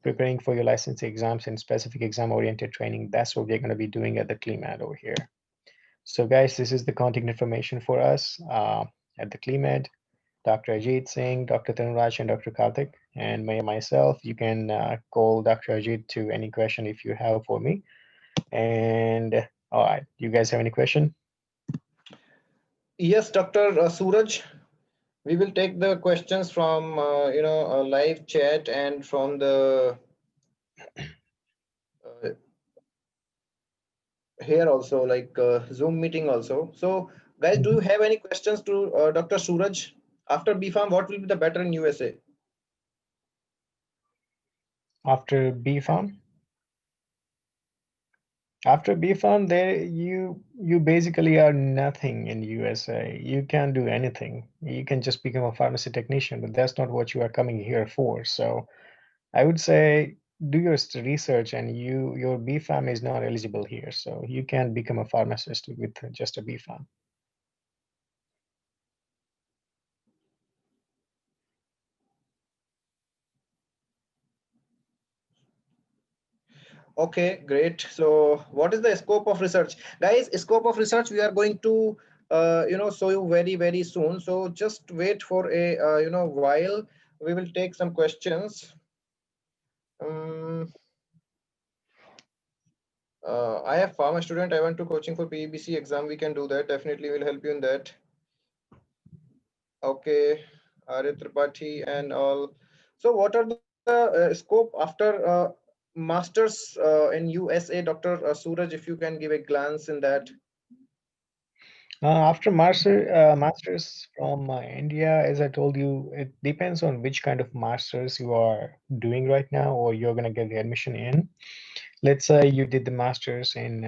preparing for your licensing exams and specific exam oriented training. That's what we're going to be doing at the CliMed over here. So guys, this is the contact information for us at the CliMed. Dr. Ajit Singh, Dr. Tanraj, and Dr. Karthik, and myself. You can call Dr. Ajit to any question if you have for me. And all right, you guys have any question? Yes, Dr. Suraj. We will take the questions from a live chat and from the here also, like Zoom meeting also. So, guys, do you have any questions to Dr. Suraj? After BPharm, what will be the better in USA? After BPharm? After BPharm, there you basically are nothing in USA. You can't do anything. You can just become a pharmacy technician, but that's not what you are coming here for. So I would say do your research, and your BPharm is not eligible here, so you can't become a pharmacist with just a BPharm. Okay, great. So what is the scope of research? Guys, scope of research we are going to show you very, very soon. So just wait for a while. We will take some questions. I have pharma student. I went to coaching for PEBC exam. We can do that. Definitely will help you in that. Okay, Arya Tripathi and all. So what are the scope after masters in USA, Dr. Suraj, if you can give a glance in that. After masters from India, as I told you, it depends on which kind of masters you are doing right now, or you're going to get the admission in. Let's say you did the masters in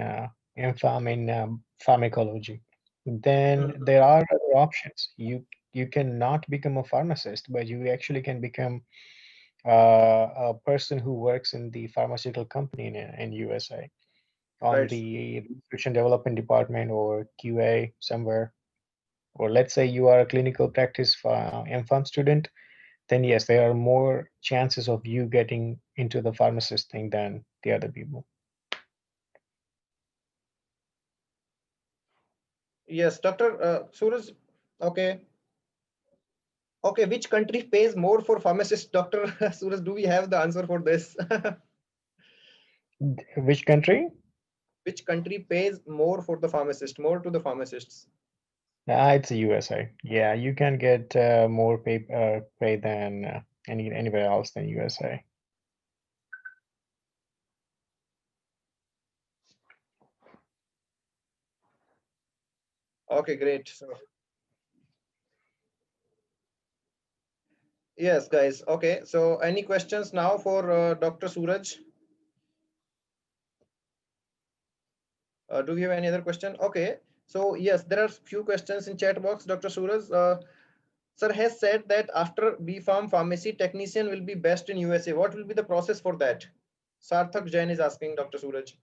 MPharm in pharmacology. Then there are other options. You cannot become a pharmacist, but you actually can become a person who works in the pharmaceutical company in USA on Right. the research and development department or QA somewhere. Or let's say you are a clinical practice MPharm student, then yes, there are more chances of you getting into the pharmacist thing than the other people. Yes, Dr. Suraj. Okay. Okay, which country pays more for pharmacists, Dr. Suraj? Do we have the answer for this? Which country? which country pays more for the pharmacist, more to the pharmacists? It's the USA. Yeah, you can get more pay than anywhere else than USA. Okay, great. So yes, guys. Okay, so any questions now for Dr. Suraj? Do we have any other question? Okay. So yes, there are few questions in chat box. Dr. Suraj, sir has said that after B Farm pharmacy technician will be best in USA. What will be the process for that? Sarthak Jain is asking Dr. Suraj.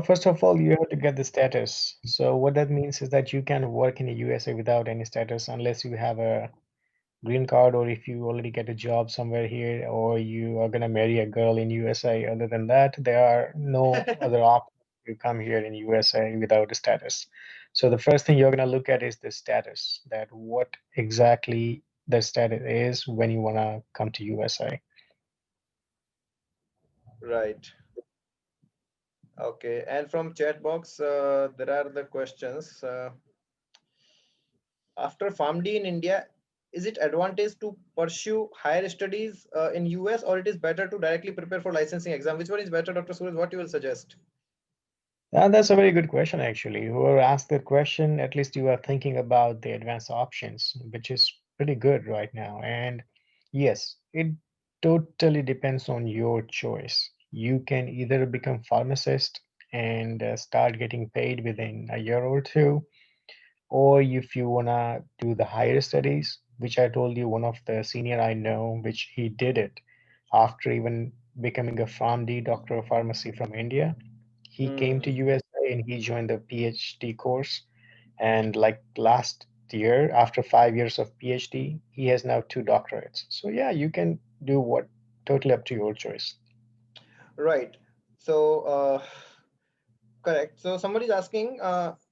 First of all, you have to get the status. So what that means is that you can work in the USA without any status unless you have a green card or if you already get a job somewhere here or you are gonna marry a girl in USA. Other than that, there are no other options to come here in USA without a status. So the first thing you're gonna look at is the status, that what exactly the status is when you wanna come to USA. Right. Okay. And from chat box, there are the questions. After PharmD in India, is it advantage to pursue higher studies in US, or it is better to directly prepare for licensing exam? Which one is better, Dr. Suraj? What you will suggest? That's a very good question, actually. Whoever asked that question, at least you are thinking about the advanced options, which is pretty good right now. And yes, it totally depends on your choice. You can either become pharmacist and start getting paid within a year or two, or if you wanna do the higher studies, which I told you, one of the senior I know, which he did it after even becoming a PharmD doctor of pharmacy from India. He came to Hmm. USA and he joined the PhD course. And like last year, after 5 years of PhD, he has now two doctorates. So yeah, you can do what totally up to your choice. Right. So, correct. So somebody is asking,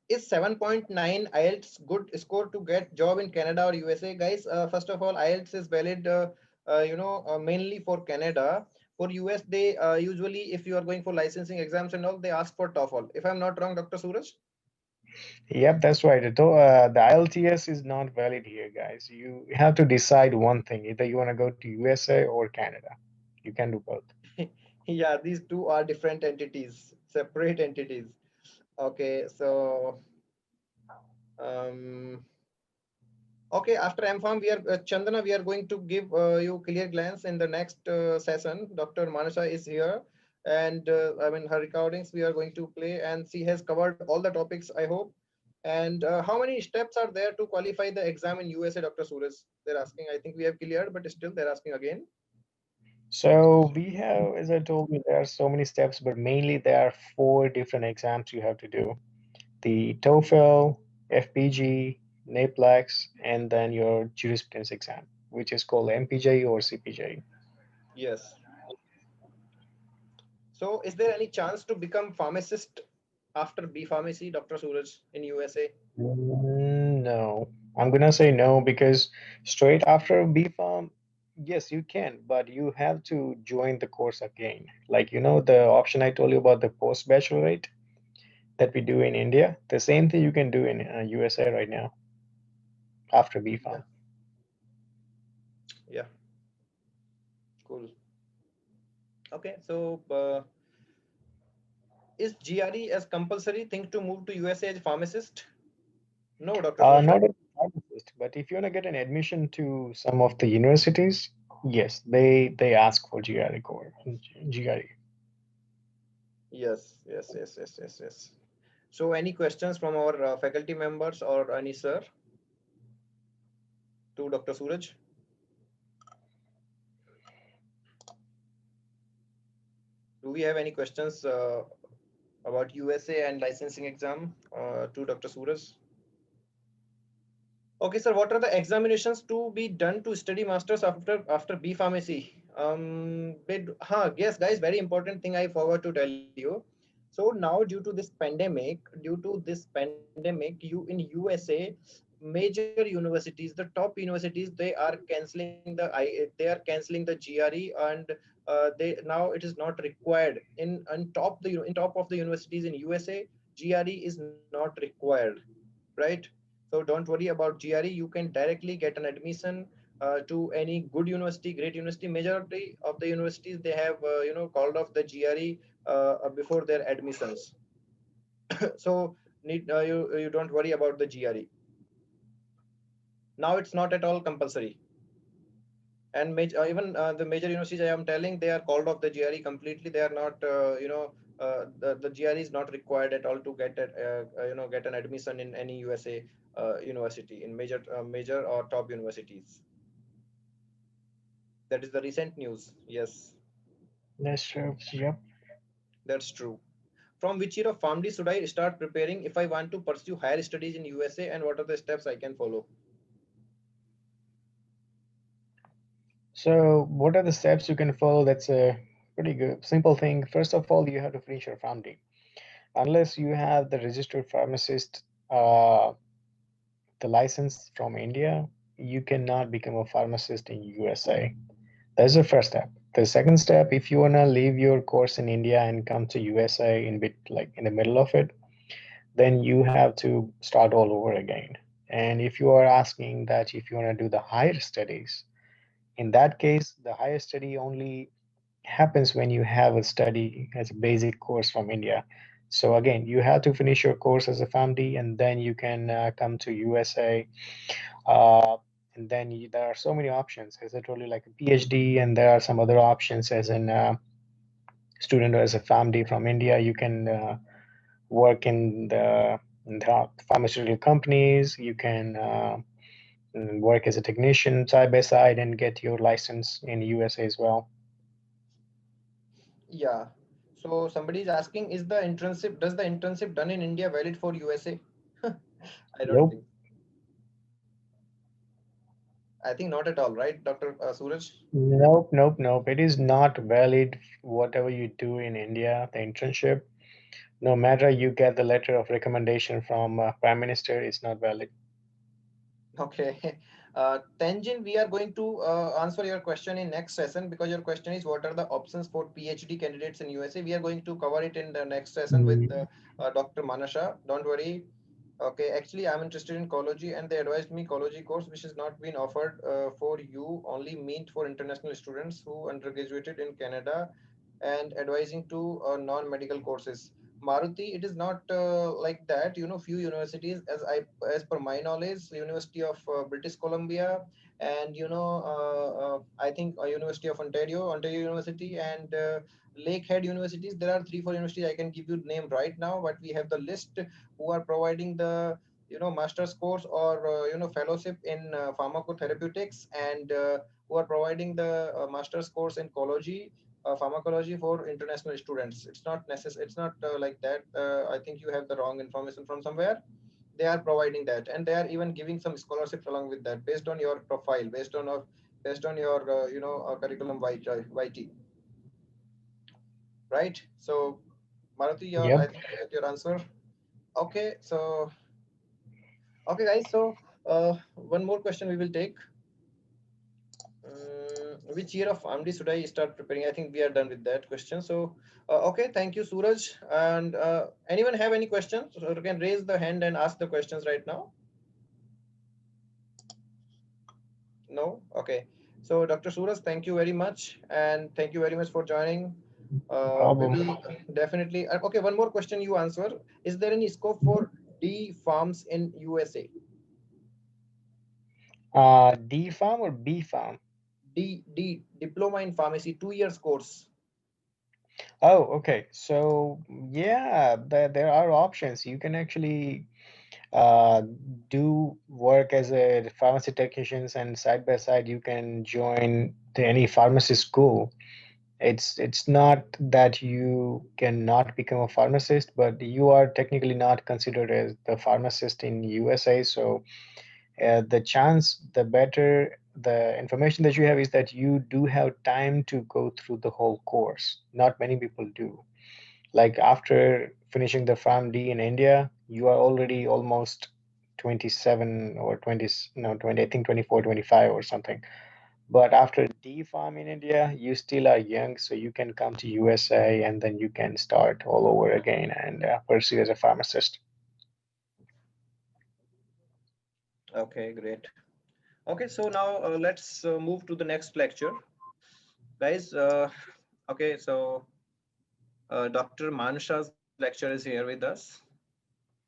is 7.9 IELTS good score to get job in Canada or USA? Guys, first of all, IELTS is valid, mainly for Canada. For US, they usually, if you are going for licensing exams and all, they ask for TOEFL. If I'm not wrong, Dr. Suraj? Yep, that's right. The IELTS is not valid here, guys. You have to decide one thing. Either you want to go to USA or Canada. You can do both. Yeah, these two are different entities, separate entities. Okay, so um, okay, after MFARM, we are Chandana. We are going to give you clear glance in the next session. Dr. Manasha is here, and I mean her recordings we are going to play, and she has covered all the topics, I hope. And how many steps are there to qualify the exam in USA, Dr. Suraj? They're asking. I think we have cleared, but still they're asking again. So we have, as I told you, there are so many steps, but mainly there are four different exams you have to do. The TOEFL, FPG, NAPLEX, and then your jurisprudence exam, which is called MPJ or CPJ. Yes. So, is there any chance to become pharmacist after B Pharmacy, Dr. Suraj, in USA? No, I'm gonna say no because straight after BPharm, yes, you can, but you have to join the course again. Like, the option I told you about the post bachelorate that we do in India, the same thing you can do in USA right now after Yeah. BPharm. Yeah. Cool. Okay. So, is GRE as compulsory thing to move to USA as pharmacist? No, Dr. Suraj, Not right? as a pharmacist, but if you want to get an admission to some of the universities, yes, they ask for GRE core, GRE. Yes, yes, yes, yes, yes, yes. So, any questions from our faculty members or any sir to Dr. Suraj? Do we have any questions about USA and licensing exam to Dr. Suraj? Okay, sir. What are the examinations to be done to study masters after B Pharmacy? Yes, guys. Very important thing I forgot to tell you. So now, due to this pandemic, you in USA, major universities, the top universities, they are canceling they are canceling the GRE, and they now it is not required in top of the universities in USA. GRE is not required, right? So don't worry about GRE. You can directly get an admission to any good university, great university. Majority of the universities, they have called off the GRE before their admissions. So you don't worry about the GRE. Now it's not at all compulsory. And even the major universities, I am telling, they are called off the GRE completely. They are not the GRE is not required at all to get it, get an admission in any USA university, in major or top universities. That is the recent news. Yes, That's true. Yep. that's true. From which year of family should I start preparing if I want to pursue higher studies in USA, and what are the steps I can follow? So, what are the steps you can follow? That's a pretty good, simple thing. First of all, you have to finish your PharmD. Unless you have the registered pharmacist, the license from India, you cannot become a pharmacist in USA. That's the first step. The second step, if you wanna leave your course in India and come to USA in bit like in the middle of it, then you have to start all over again. And if you are asking that if you wanna do the higher studies, in that case, the higher study only happens when you have a study as a basic course from India. So again, you have to finish your course as a PharmD, and then you can come to USA. Uh, and then there are so many options, as I told you, like a PhD, and there are some other options as an student or as a PharmD from India. You can work in the pharmaceutical companies. You can work as a technician side by side and get your license in USA as well. Yeah. So somebody is asking, does the internship done in India valid for USA? I don't Nope. think. I think not at all, right, Dr. Suraj? Nope, nope, nope. It is not valid whatever you do in India, the internship. No matter you get the letter of recommendation from Prime Minister, it's not valid. Okay. Tanjin, we are going to answer your question in next session, because your question is what are the options for PhD candidates in USA. We are going to cover it in the next session with Mm, Dr. Manasha. Don't worry. Okay, actually, I'm interested in ecology, and they advised me ecology course, which has not been offered for you, only meant for international students who undergraduated in Canada, and advising to non-medical courses. Maruti, it is not like that. Few universities, as per my knowledge, University of British Columbia, and I think University of Ontario University, and Lakehead universities. There are three, four universities. I can give you name right now, but we have the list who are providing the master's course or fellowship in pharmacotherapeutics, and who are providing the master's course in ecology, pharmacology for international students. It's not necessary. It's not like that. I think you have the wrong information from somewhere. They are providing that, and they are even giving some scholarships along with that, based on your profile, based on your curriculum vitae, right? So Maruti, I yep. think you get your answer. Okay, so okay, guys. So one more question we will take. Which year of AMD should I start preparing? I think we are done with that question. So, okay, thank you, Suraj. And anyone have any questions? So you can raise the hand and ask the questions right now. No? Okay. So, Dr. Suraj, thank you very much. And thank you very much for joining. We Problem. will definitely. Okay, one more question you answer. Is there any scope for D farms in USA? D farm or B farm? D diploma in pharmacy, 2 years course. Oh, okay. So yeah, there are options. You can actually uh, do work as a pharmacy technicians, and side by side you can join any pharmacy school. It's not that you cannot become a pharmacist, but you are technically not considered as the pharmacist in USA. So the chance, the better the information that you have is that you do have time to go through the whole course. Not many people do. Like after finishing the PharmD in India, you are already almost 27 or 20, no, 20, I think 24, 25 or something. But after D Farm in India, you still are young, so you can come to USA and then you can start all over again and pursue as a pharmacist. Okay, great. Okay, so now let's move to the next lecture, guys. Okay, so Dr. Manusha's lecture is here with us.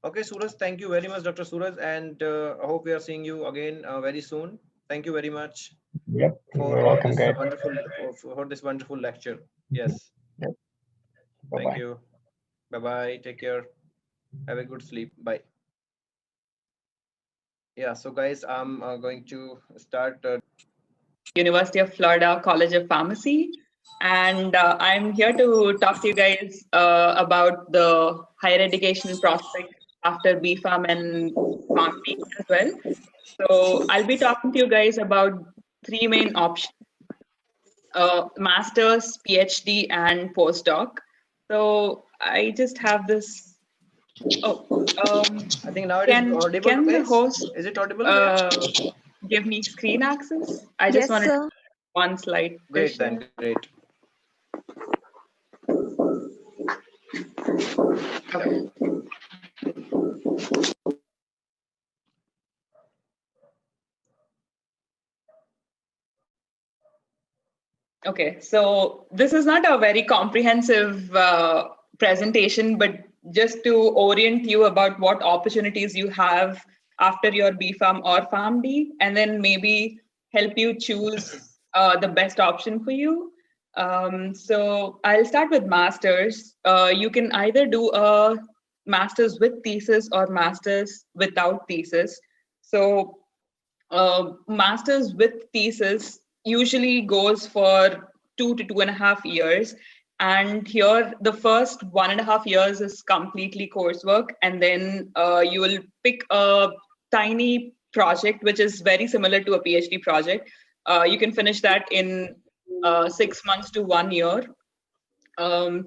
Okay, Suraj, thank you very much, Dr. Suraj, and I hope we are seeing you again very soon. Thank you very much Yep, for you're welcome, this guys. wonderful for this wonderful lecture. Yes, Yep. thank Bye-bye. you. Bye bye. Take care. Have a good sleep. Bye. Yeah. So, guys, I'm going to start. University of Florida College of Pharmacy. And I'm here to talk to you guys about the higher education prospect after BPharm and PharmD as well. So I'll be talking to you guys about three main options, master's, PhD, and postdoc. So I just have this. I think now it is audible, Can the guys. host Is it audible? Guys? give me screen access? I just Yes, wanted sir. one slide to Great, share. then. Great. Okay. Okay, so this is not a very comprehensive presentation, but just to orient you about what opportunities you have after your BPharm or PharmD, and then maybe help you choose the best option for you. So I'll start with masters. You can either do a master's with thesis or master's without thesis. So masters with thesis usually goes for 2 to 2.5 years. And here, the first 1.5 years is completely coursework. And then you will pick a tiny project, which is very similar to a PhD project. You can finish that in 6 months to 1 year. And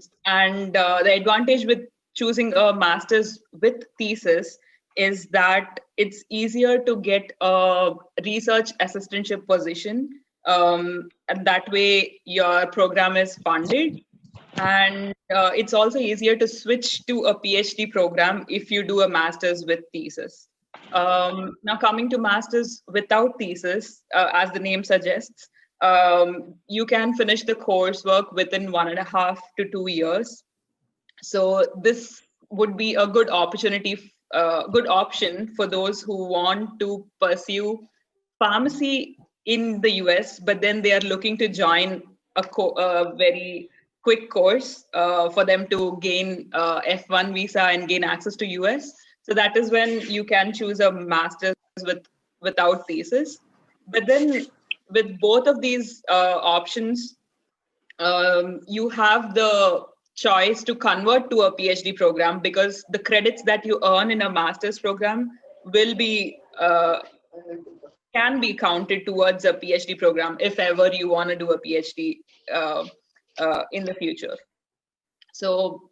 the advantage with choosing a master's with thesis is that it's easier to get a research assistantship position. And that way your program is funded. And it's also easier to switch to a PhD program if you do a master's with thesis. Now coming to master's without thesis, as the name suggests, you can finish the coursework within 1.5 to 2 years. So this would be a good opportunity, good option for those who want to pursue pharmacy in the US, but then they are looking to join a very quick course for them to gain F1 visa and gain access to US. So that is when you can choose a master's without thesis. But then with both of these options, you have the choice to convert to a PhD program, because the credits that you earn in a master's program will be can be counted towards a PhD program if ever you want to do a PhD in the future. So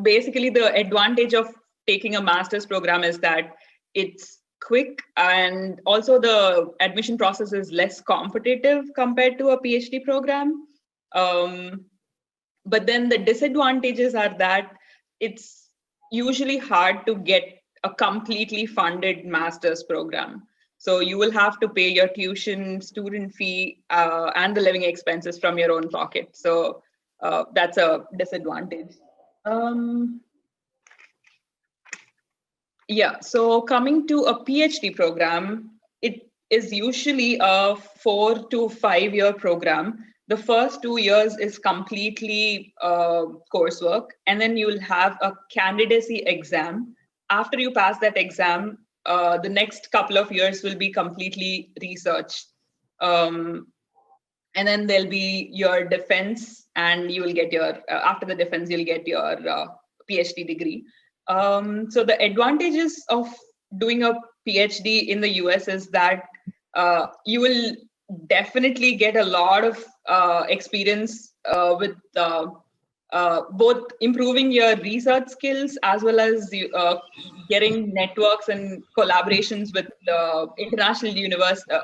basically, the advantage of taking a master's program is that it's quick, and also the admission process is less competitive compared to a PhD program. But then the disadvantages are that it's usually hard to get a completely funded master's program. So you will have to pay your tuition, student fee, and the living expenses from your own pocket. So that's a disadvantage. Yeah, so coming to a PhD program, it is usually a 4 to 5 year program. The first 2 years is completely coursework, and then you'll have a candidacy exam. After you pass that exam, the next couple of years will be completely research. And then there'll be your defense, and you will get your, after the defense, you'll get your PhD degree. So the advantages of doing a PhD in the US is that you will definitely get a lot of experience with both improving your research skills as well as getting networks and collaborations with international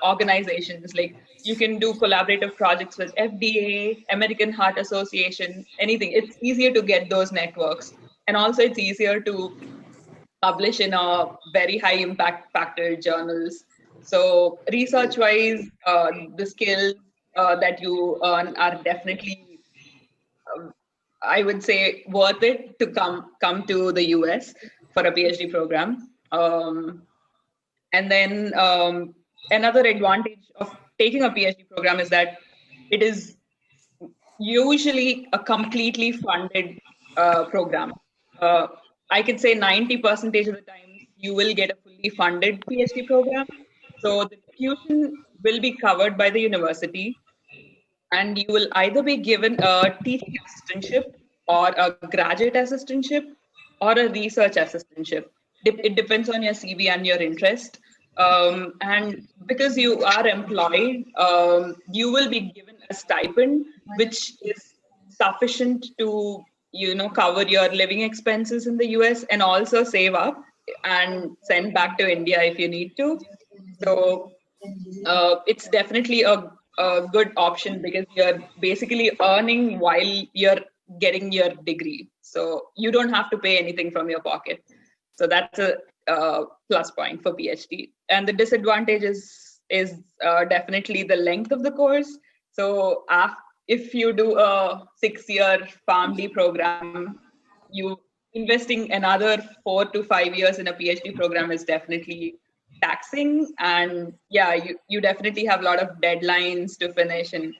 organizations. Like you can do collaborative projects with FDA, American Heart Association, anything. It's easier to get those networks. And also it's easier to publish in a very high impact factor journals. So research wise, the skills that you earn are definitely, I would say, worth it to come to the US for a PhD program. And then another advantage of taking a PhD program is that it is usually a completely funded program. I could say 90% of the times you will get a fully funded PhD program. So the tuition will be covered by the university, and you will either be given a teaching assistantship or a graduate assistantship or a research assistantship. It depends on your CV and your interest. And because you are employed, you will be given a stipend, which is sufficient to cover your living expenses in the US and also save up and send back to India if you need to. So it's definitely a good option because you're basically earning while you're getting your degree. So you don't have to pay anything from your pocket. So that's a plus point for PhD. And the disadvantage is definitely the length of the course. So if you do a 6-year PharmD program, you investing another 4 to 5 years in a PhD program is definitely taxing. And yeah, you definitely have a lot of deadlines to finish, and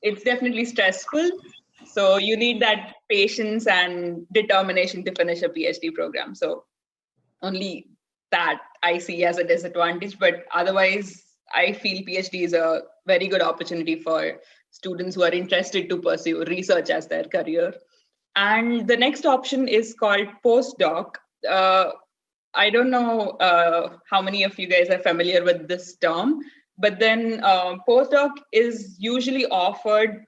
it's definitely stressful. So you need that patience and determination to finish a PhD program. So only that I see as a disadvantage, but otherwise I feel PhD is a very good opportunity for students who are interested to pursue research as their career. And the next option is called postdoc. I don't know how many of you guys are familiar with this term, but then postdoc is usually offered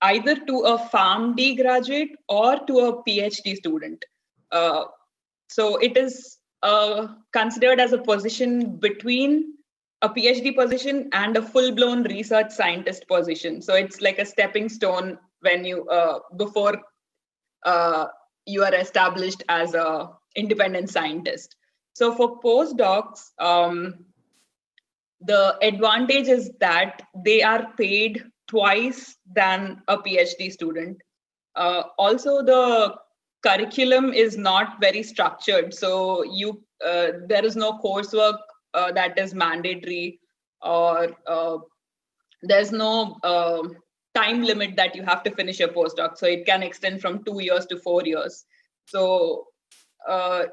either to a PharmD graduate or to a PhD student. So it is considered as a position between a PhD position and a full-blown research scientist position. So it's like a stepping stone when you before you are established as a independent scientist. So for postdocs, the advantage is that they are paid twice than a PhD student. Also, the curriculum is not very structured. So there is no coursework that is mandatory, or there's no time limit that you have to finish your postdoc. So it can extend from 2 years to 4 years. So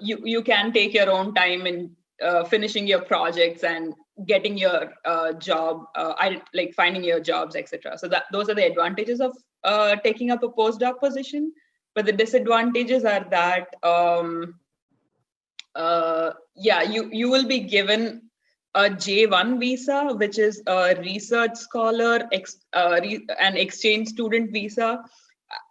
you can take your own time in finishing your projects and getting your job, like finding your jobs, etc. So those are the advantages of taking up a postdoc position. But the disadvantages are that you will be given a J1 visa, which is a research scholar an exchange student visa,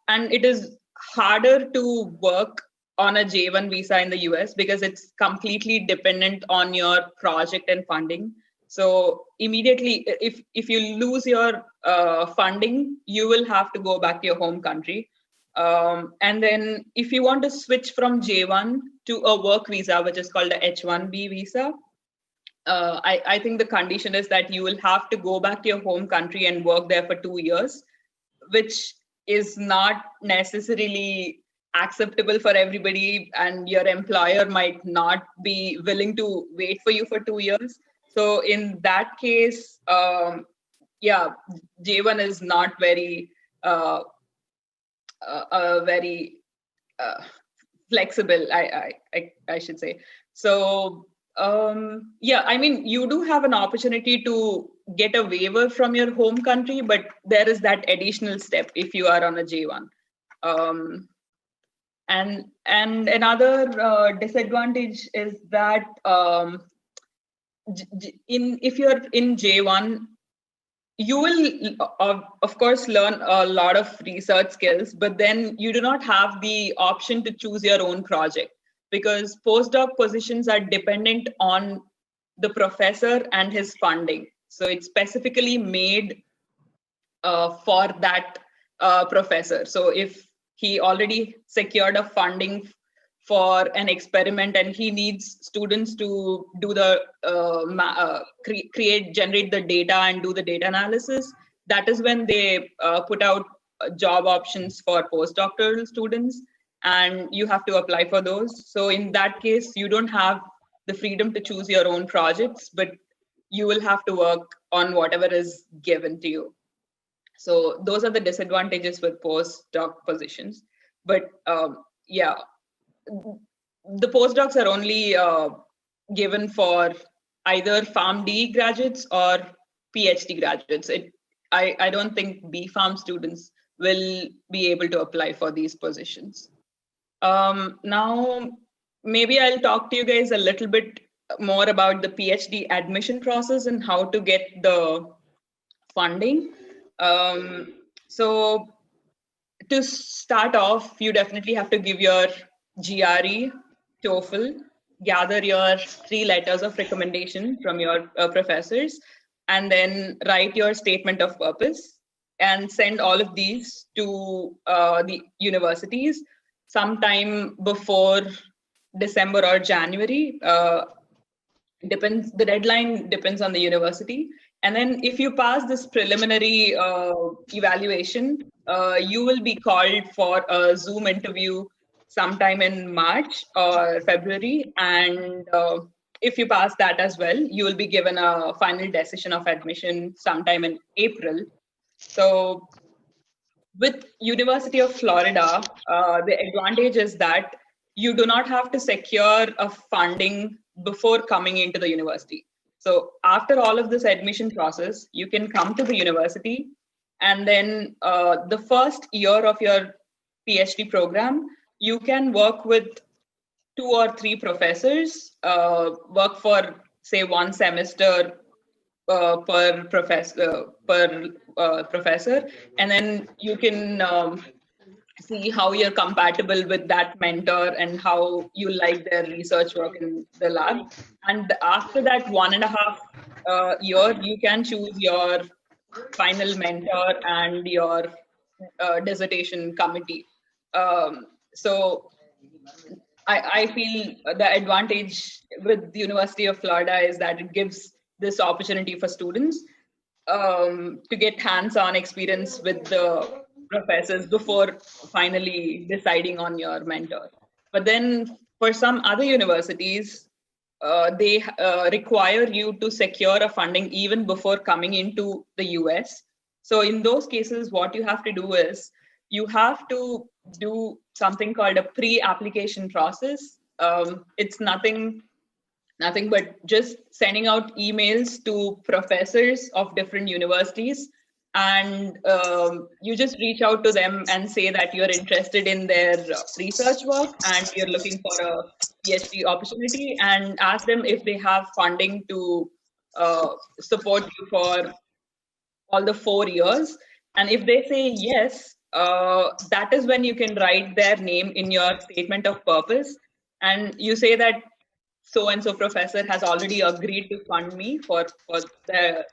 and it is harder to work on a J1 visa in the US because it's completely dependent on your project and funding. So immediately, if you lose your funding, you will have to go back to your home country. And then if you want to switch from J1 to a work visa, which is called a H1B visa, I think the condition is that you will have to go back to your home country and work there for 2 years, which is not necessarily acceptable for everybody, and your employer might not be willing to wait for you for 2 years. So in that case, J1 is not very flexible, I should say. So I mean, you do have an opportunity to get a waiver from your home country, but there is that additional step if you are on a J1. And another disadvantage is that if you're in J1, you will, of course, learn a lot of research skills, but then you do not have the option to choose your own project because postdoc positions are dependent on the professor and his funding. So it's specifically made for that professor. So if he already secured a funding for an experiment and he needs students to do the generate the data and do the data analysis, that is when they put out job options for postdoctoral students, and you have to apply for those. So in that case, you don't have the freedom to choose your own projects, but you will have to work on whatever is given to you. So those are the disadvantages with postdoc positions. But yeah, the postdocs are only given for either PharmD graduates or PhD graduates. I don't think B.Pharm students will be able to apply for these positions. Now, maybe I'll talk to you guys a little bit more about the PhD admission process and how to get the funding. So to start off, you definitely have to give your GRE, TOEFL, gather your 3 letters of recommendation from your professors, and then write your statement of purpose and send all of these to the universities sometime before December or January. Depends, the deadline depends on the university. And then if you pass this preliminary evaluation, you will be called for a Zoom interview sometime in March or February. And if you pass that as well, you will be given a final decision of admission sometime in April. So with University of Florida, the advantage is that you do not have to secure a funding before coming into the university. So after all of this admission process, you can come to the university, and then the first year of your PhD program, you can work with 2 or 3 professors, work for say 1 semester per professor, and then you can see how you're compatible with that mentor and how you like their research work in the lab. And after that 1.5 year, you can choose your final mentor and your dissertation committee. So I feel the advantage with the University of Florida is that it gives this opportunity for students to get hands-on experience with the professors before finally deciding on your mentor. But then for some other universities, they require you to secure a funding even before coming into the US. So in those cases, what you have to do is you have to do something called a pre-application process. It's nothing but just sending out emails to professors of different universities, and you just reach out to them and say that you're interested in their research work and you're looking for a PhD opportunity, and ask them if they have funding to support you for all the 4 years. And if they say yes, that is when you can write their name in your statement of purpose, and you say that so and so professor has already agreed to fund me for the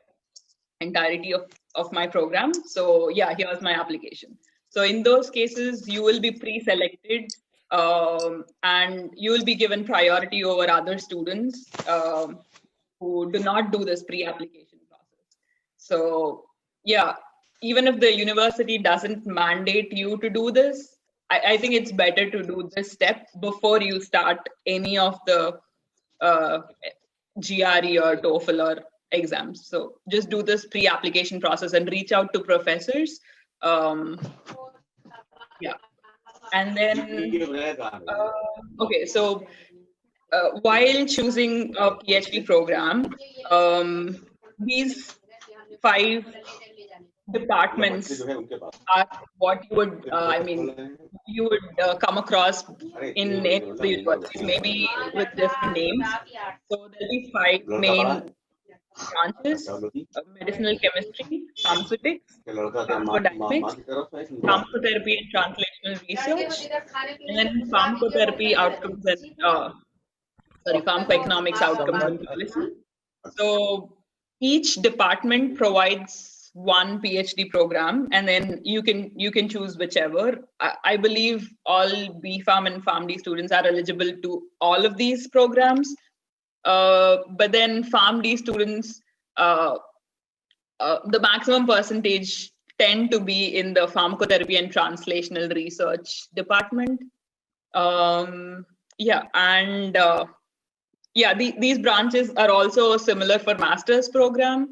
entirety of my program. So yeah, here's my application. So in those cases, you will be pre-selected, and you will be given priority over other students who do not do this pre-application process. So yeah, even if the university doesn't mandate you to do this, I think it's better to do this step before you start any of the GRE or TOEFL or exams. So just do this pre-application process and reach out to professors. Yeah. And then, okay, so while choosing a PhD program, these 5 departments are what you would, you would come across in any of the universities, maybe with different names. So there'll be 5 main branches: medicinal chemistry, pharmaceutics, pharmacodynamics, pharmacotherapy and translational research, and then pharmacotherapy outcomes and pharmacoeconomics outcomes and Someone, policy. So each department provides one PhD program, and then you can choose whichever. I believe all BPharm and PharmD students are eligible to all of these programs, but then PharmD students, the maximum percentage tend to be in the pharmacotherapy and translational research department. Yeah, and yeah, these branches are also similar for master's program.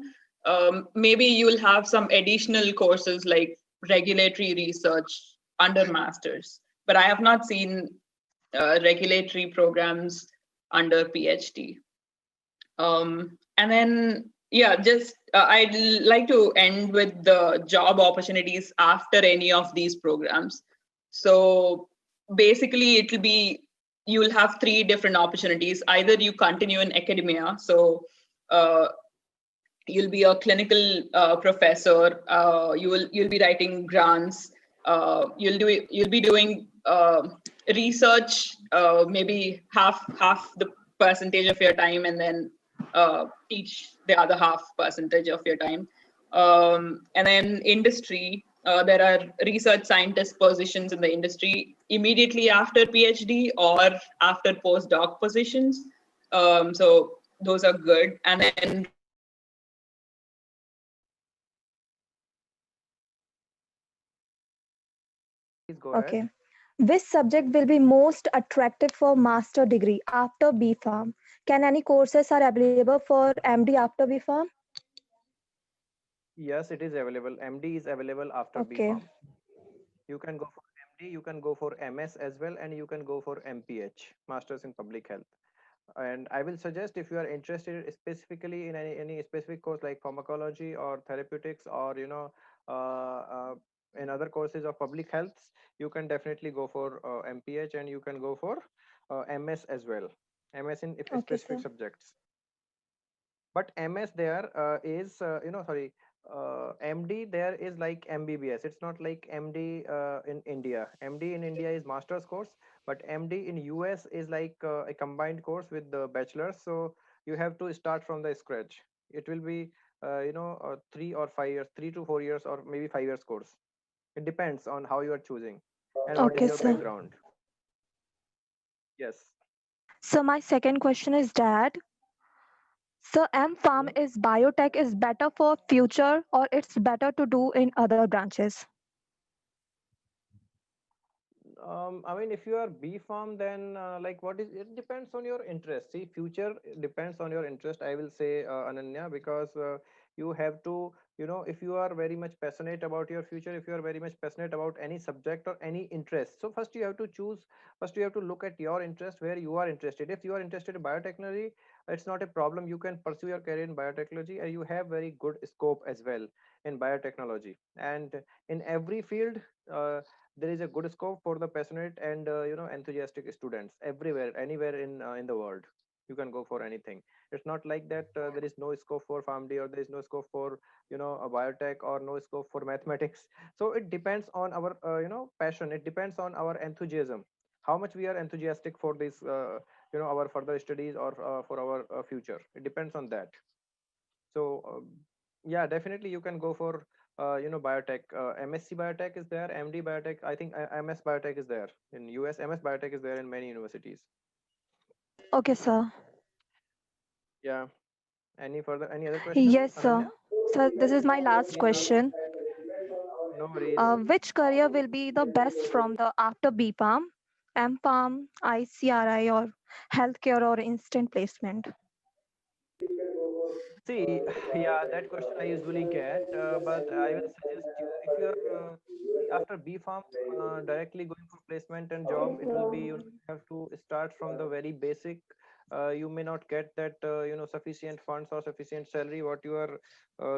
Maybe you will have some additional courses like regulatory research under masters, but I have not seen regulatory programs under PhD. And then, yeah, just I'd like to end with the job opportunities after any of these programs. So basically, it'll be, you'll have three different opportunities. Either you continue in academia, so you'll be a clinical professor. You'll be writing grants. You'll be doing research, maybe half the percentage of your time, and then teach the other half percentage of your time. And then industry, there are research scientist positions in the industry immediately after PhD or after postdoc positions. So those are good. And then please go ahead. Okay. Which subject will be most attractive for master degree after B Farm? Can any courses are available for MD after B Farm? Yes, it is available. MD is available after B Okay. Farm. You can go for MD, you can go for MS as well, and you can go for MPH, Masters in Public Health. And I will suggest, if you are interested specifically in any specific course like pharmacology or therapeutics, or in other courses of public health, you can definitely go for MPH, and you can go for MS as well. MS in if Okay, specific sir. subjects. But MS there is sorry, MD there is like MBBS. It's not like MD in India. MD in India is master's course, but MD in US is like a combined course with the bachelor's. So you have to start from the scratch. It will be 3 or 5 years, 3 to 4 years, or maybe 5 years course. It depends on how you are choosing and what is Okay, your sir. background. Yes. So my second question is that, so M Farm Mhm. is biotech is better for future or it's better to do in other branches? I mean, if you are B farm, then like what is it depends on your interest. See, future depends on your interest. I will say, Ananya, because you have to, if you are very much passionate about your future, if you are very much passionate about any subject or any interest, so first you have to choose. First, you have to look at your interest, where you are interested. If you are interested in biotechnology, it's not a problem. You can pursue your career in biotechnology, and you have very good scope as well in biotechnology. And in every field. There is a good scope for the passionate and enthusiastic students everywhere, anywhere in the world. You can go for anything. It's not like that there is no scope for pharmd, or there is no scope for a biotech, or no scope for mathematics. So it depends on our passion. It depends on our enthusiasm, how much we are enthusiastic for this our further studies, or for our future. It depends on that. So yeah, definitely you can go for biotech. MSc biotech is there, MD biotech, I think. MS biotech is there in US. MS biotech is there in many universities. Okay, sir. Yeah. Any other question, Yes, Ananya? sir. So this is my last Please ask. question. No worries. Which career will be the best from the after B Farm, M Farm, ICRI, or healthcare or instant placement? See, yeah, that question I usually get, but I will suggest you, if you are see, after B Farm, directly going for placement and job, it will be, you have to start from the very basic. You may not get that sufficient funds or sufficient salary what you are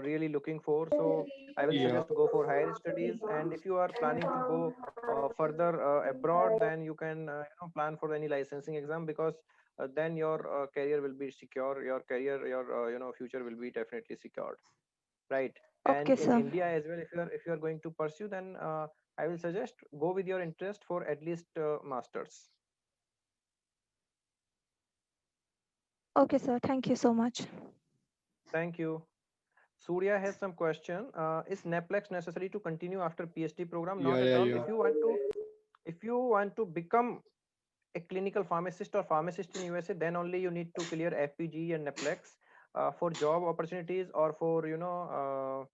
really looking for. So I will Yeah. suggest go for higher studies. And if you are planning to go further abroad, then you can plan for any licensing exam, because then your career will be secure, your career, your future will be definitely secured, right? And Okay, in sir. India as well, if you are going to pursue, then I will suggest go with your interest for at least masters. Okay, sir. Thank you so much. Thank you. Surya has some question. Is NAPLEX necessary to continue after PhD program? Not at all. Yeah. If you want to become a clinical pharmacist or pharmacist in USA, then only you need to clear FPG and NAPLEX for job opportunities, or for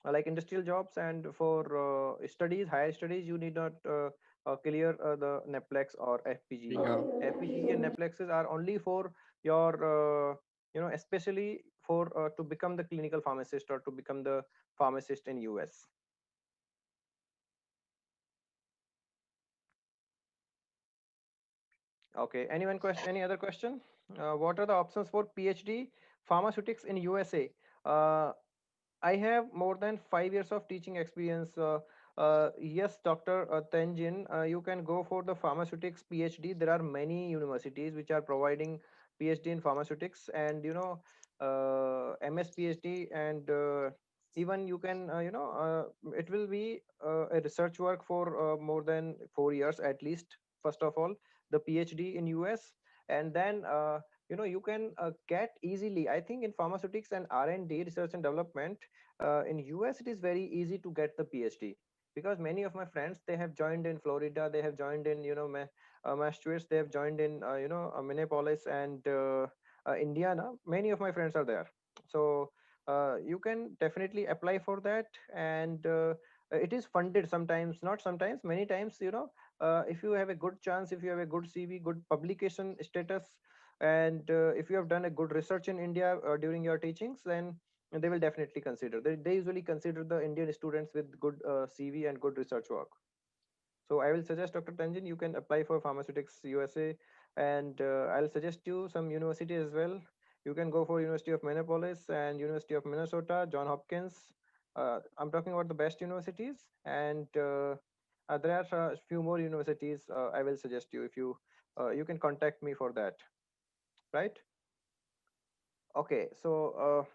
like industrial jobs, and for studies, higher studies. You need not clear the NAPLEX or FPG. Yeah. FPG and NAPLEXs are only for your especially for to become the clinical pharmacist or to become the pharmacist in US. Okay. Anyone question? Any other question? What are the options for PhD pharmaceutics in USA? I have more than 5 years of teaching experience. Yes, Dr. Tenjin, you can go for the pharmaceutics PhD. There are many universities which are providing PhD in pharmaceutics, and MS PhD, and even you can it will be a research work for more than 4 years at least. First of all, the PhD in US, and then you can get easily. I think in pharmaceutics and R&D, research and development, in US it is very easy to get the PhD, because many of my friends, they have joined in Florida, they have joined in Massachusetts, they have joined in Minneapolis and Indiana. Many of my friends are there. So you can definitely apply for that, and it is funded sometimes, not sometimes, many times. If you have a good chance, if you have a good CV, good publication status, and if you have done a good research in India during your teachings, then they will definitely consider. They usually consider the Indian students with good CV and good research work. So I will suggest, Dr. Tanjin, you can apply for pharmaceutics USA, and I'll suggest you some university as well. You can go for University of Minneapolis and University of Minnesota, John Hopkins. I'm talking about the best universities, and there are a few more universities. I will suggest you, if you can contact me for that, right? Okay. So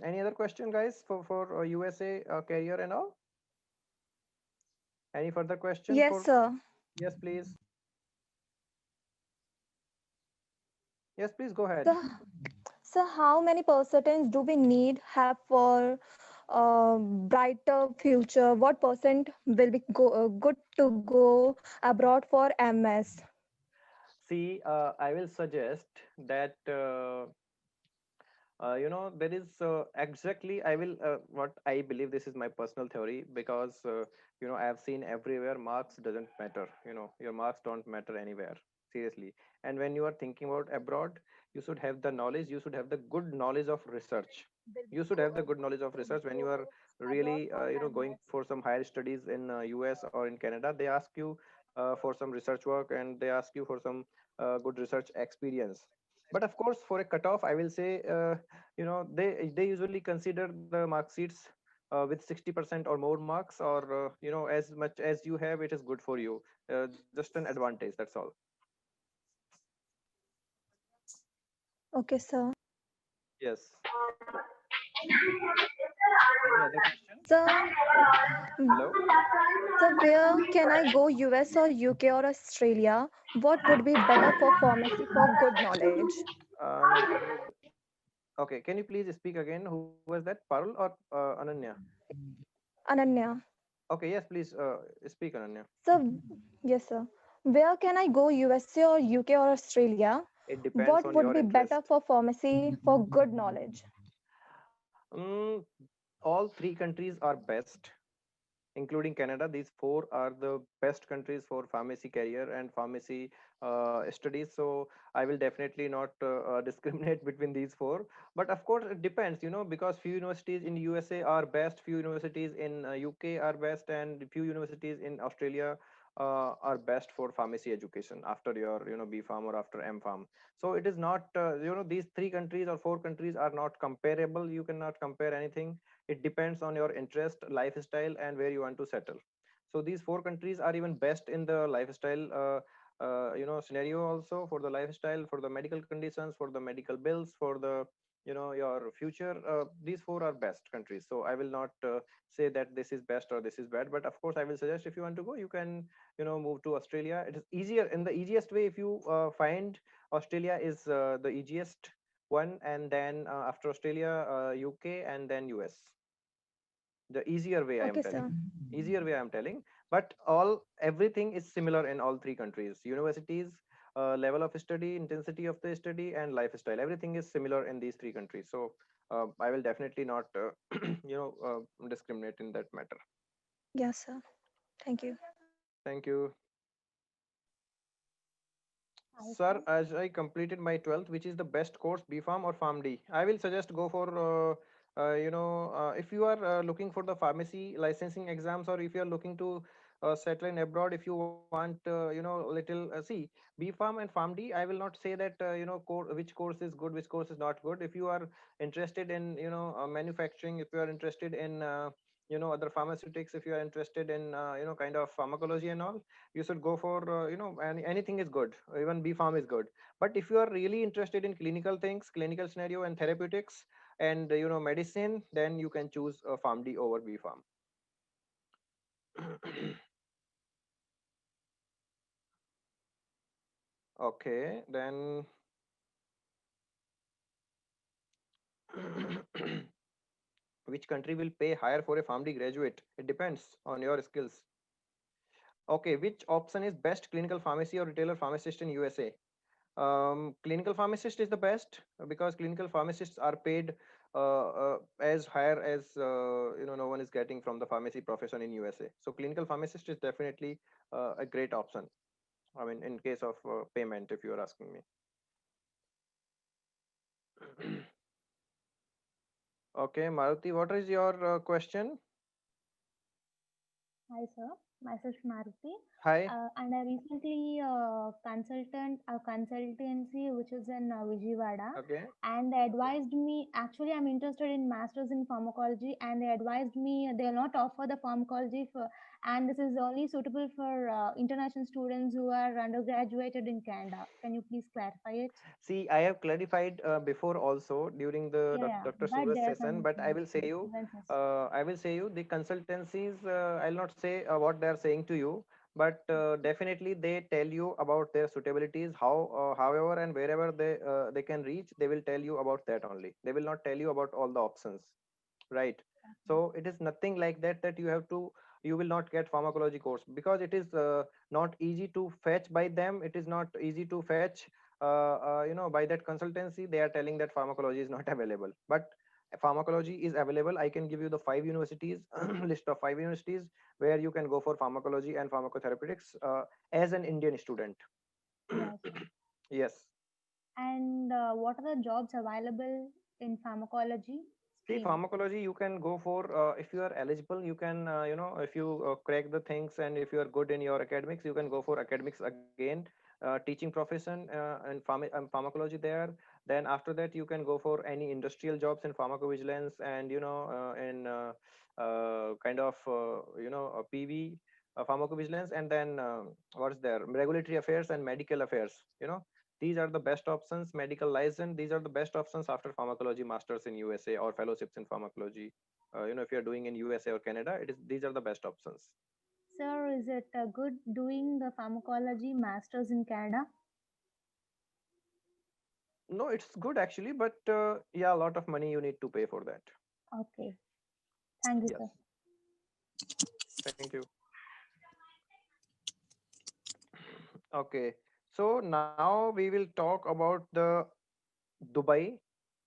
any other question, guys, for USA career and all? Any further question Yes, for? sir. Yes, please. Yes, please go ahead. So, so how many percentage do we need have for brighter future? What percent will be good to go abroad for MS? See, I will suggest that there is exactly, I will what I believe, this is my personal theory, because I have seen everywhere marks doesn't matter. Your marks don't matter anywhere, seriously. And when you are thinking about abroad, you should have the knowledge, you should have the good knowledge of research. You should have the good knowledge of research when you are really going for some higher studies in US or in Canada. They ask you for some research work, and they ask you for some good research experience. But of course, for a cutoff, I will say, they usually consider the mark sheets with 60% or more marks, or as much as you have, it is good for you. Just an advantage, that's all. Okay, sir. Yes. Any other question? So, Hello. so where can I go? US or UK or Australia? What would be better for pharmacy for good knowledge? Not good. Okay, can you please speak again? Who was that, Parul or Ananya? Ananya. Okay, yes, please speak, Ananya. So, yes, sir. Where can I go? USA or UK or Australia? It depends What on would your be better interest. for pharmacy for good knowledge? Mm, all three countries are best, including Canada. These four are the best countries for pharmacy career and pharmacy studies. So I will definitely not discriminate between these four. But of course, it depends, because few universities in USA are best, few universities in UK are best, and few universities in Australia are best for pharmacy education after your, B Pharm or after M Pharm. So it is not, these three countries or four countries are not comparable. You cannot compare anything. It depends on your interest, lifestyle, and where you want to settle. So these four countries are even best in the lifestyle scenario, also for the lifestyle, for the medical conditions, for the medical bills, for the your future. These four are best countries, so I will not say that this is best or this is bad, but of course I will suggest, if you want to go, you can move to Australia. It is easier, in the easiest way, if you find Australia is the easiest one, and then after Australia, UK, and then US. The easier way I am Okay, telling, sir. easier way I am telling. But all everything is similar in all three countries: universities, level of study, intensity of the study, and lifestyle. Everything is similar in these three countries, so I will definitely not discriminate in that matter. Yes, sir. Thank you. Thank you. Hi, Sir, sir. as I completed my 12th, which is the best course, BPharm or PharmD? I will suggest go for, if you are looking for the pharmacy licensing exams, or if you are looking to settle in abroad, if you want, little, see, BPharm and PharmD, I will not say that, which course is good, which course is not good. If you are interested in, manufacturing, if you are interested in, other pharmaceutics, if you are interested in, kind of pharmacology and all, you should go for anything is good, even B Farm is good. But if you are really interested in clinical things, clinical scenario and therapeutics, and medicine, then you can choose Farm D over B Farm. Okay, then which country will pay higher for a Farm D graduate? It depends on your skills. Okay, which option is best, clinical pharmacy or retailer pharmacist in USA? Clinical pharmacist is the best, because clinical pharmacists are paid as higher as no one is getting from the pharmacy profession in USA. So clinical pharmacist is definitely a great option. I mean, in case of payment, if you are asking me. Okay, Maruti, what is your question? Hi, sir. Myself Maruti. Hi. And I recently consultant a consultancy which is in Vijayawada, Okay. and they advised me. Actually, I'm interested in masters in pharmacology, and they advised me they will not offer the pharmacology for, and this is only suitable for international students who are undergraduated in Canada. Can you please clarify it? See, I have clarified before also during the Yeah, yeah. Dr. But Suraj there are session, some but differences. I will say you the consultancies. I'll not say what they are saying to you, but definitely they tell you about their suitabilities, however, and wherever they can reach, they will tell you about that only. They will not tell you about all the options, right? So it is nothing like that, that you will not get pharmacology course, because it is not easy to fetch by them. It is not easy to fetch by that consultancy. They are telling that pharmacology is not available, but pharmacology is available. I can give you the 5 universities, list of 5 universities where you can go for pharmacology and pharmacotherapeutics as an Indian student. Yes, sir. Yes. And what are the jobs available in pharmacology See, stream? pharmacology, you can go for, if you are eligible, you can, if you crack the things, and if you are good in your academics, you can go for academics again, teaching profession and pharmacology there. Then after that, you can go for any industrial jobs in pharmacovigilance, and, in kind of, PV, pharmacovigilance, and then what is there? Regulatory affairs and medical affairs, these are the best options. Medical license, these are the best options after pharmacology masters in USA or fellowships in pharmacology. If you're doing in USA or Canada, it is these are the best options. Sir, is it good doing the pharmacology masters in Canada? No, it's good actually, but yeah, a lot of money you need to pay for that. Okay. Thank you, Yes. sir. Thank you. Okay. So now we will talk about the Dubai.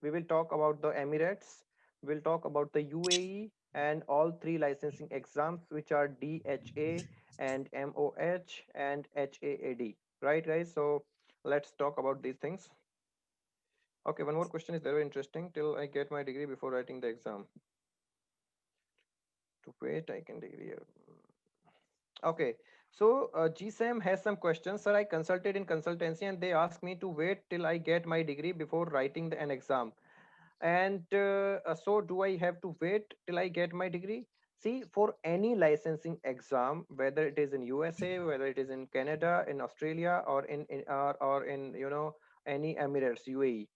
We will talk about the Emirates. We'll talk about the UAE and all three licensing exams, which are DHA and MOH and HAAD. Right, guys? So let's talk about these things. Okay, one more question is very interesting. Till I get my degree before writing the exam. To wait, I can degree. Okay, so GSAM has some questions. Sir, I consulted in consultancy and they asked me to wait till I get my degree before writing an exam. And so do I have to wait till I get my degree? See, for any licensing exam, whether it is in USA, whether it is in Canada, in Australia, or or in any Emirates, UAE,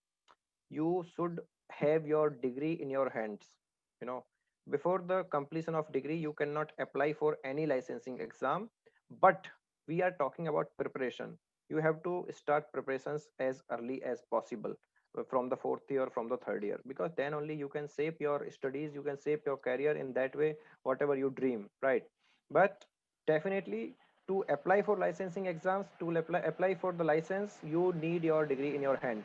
you should have your degree in your hands. You know, before the completion of degree, you cannot apply for any licensing exam. But we are talking about preparation. You have to start preparations as early as possible, from the fourth year, from the third year, because then only you can shape your studies, you can shape your career in that way, whatever you dream, right? But definitely, to apply for licensing exams, to apply for the license, you need your degree in your hand.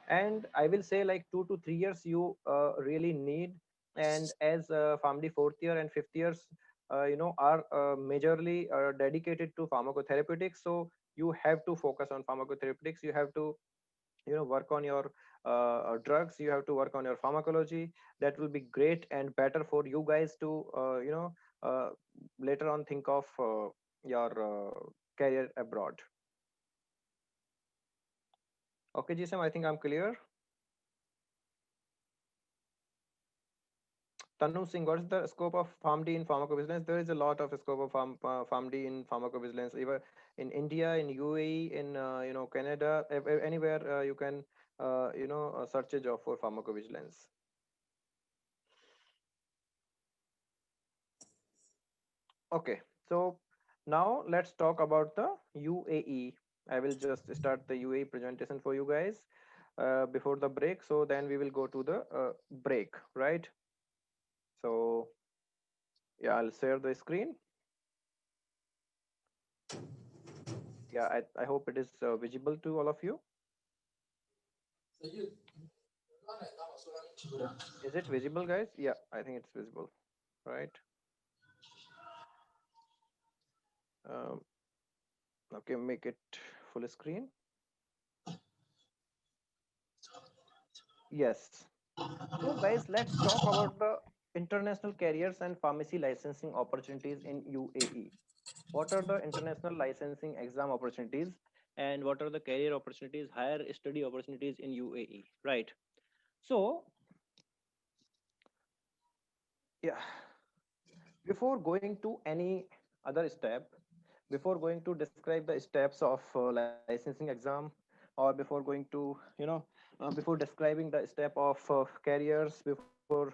And I will say like 2 to 3 years you really need. And as family fourth year and fifth years are majorly dedicated to pharmacotherapeutics, so you have to focus on pharmacotherapeutics. You have to work on your drugs, you have to work on your pharmacology. That will be great and better for you guys to uh, later on think of your career abroad. Okay, Jisam, I think I'm clear. Tanu Singh, what's the scope of PharmD in pharmacovigilance? There is a lot of scope of PharmD in pharmacovigilance, even in India, in UAE, in Canada, anywhere you can search a job for pharmacovigilance. Okay, so now let's talk about the UAE. I will just start the UAE presentation for you guys before the break. So then we will go to the break, right? So yeah, I'll share the screen. Yeah, I hope it is visible to all of you. Is it visible, guys? Yeah, I think it's visible, right? Um, okay, make it full screen. Yes. So, guys, let's talk about the international carriers and pharmacy licensing opportunities in UAE. What are the international licensing exam opportunities, and what are the career opportunities, higher study opportunities in UAE, right? So, yeah, before going to any other step, before going to describe the steps of licensing exam, or before going to before describing the step of careers, before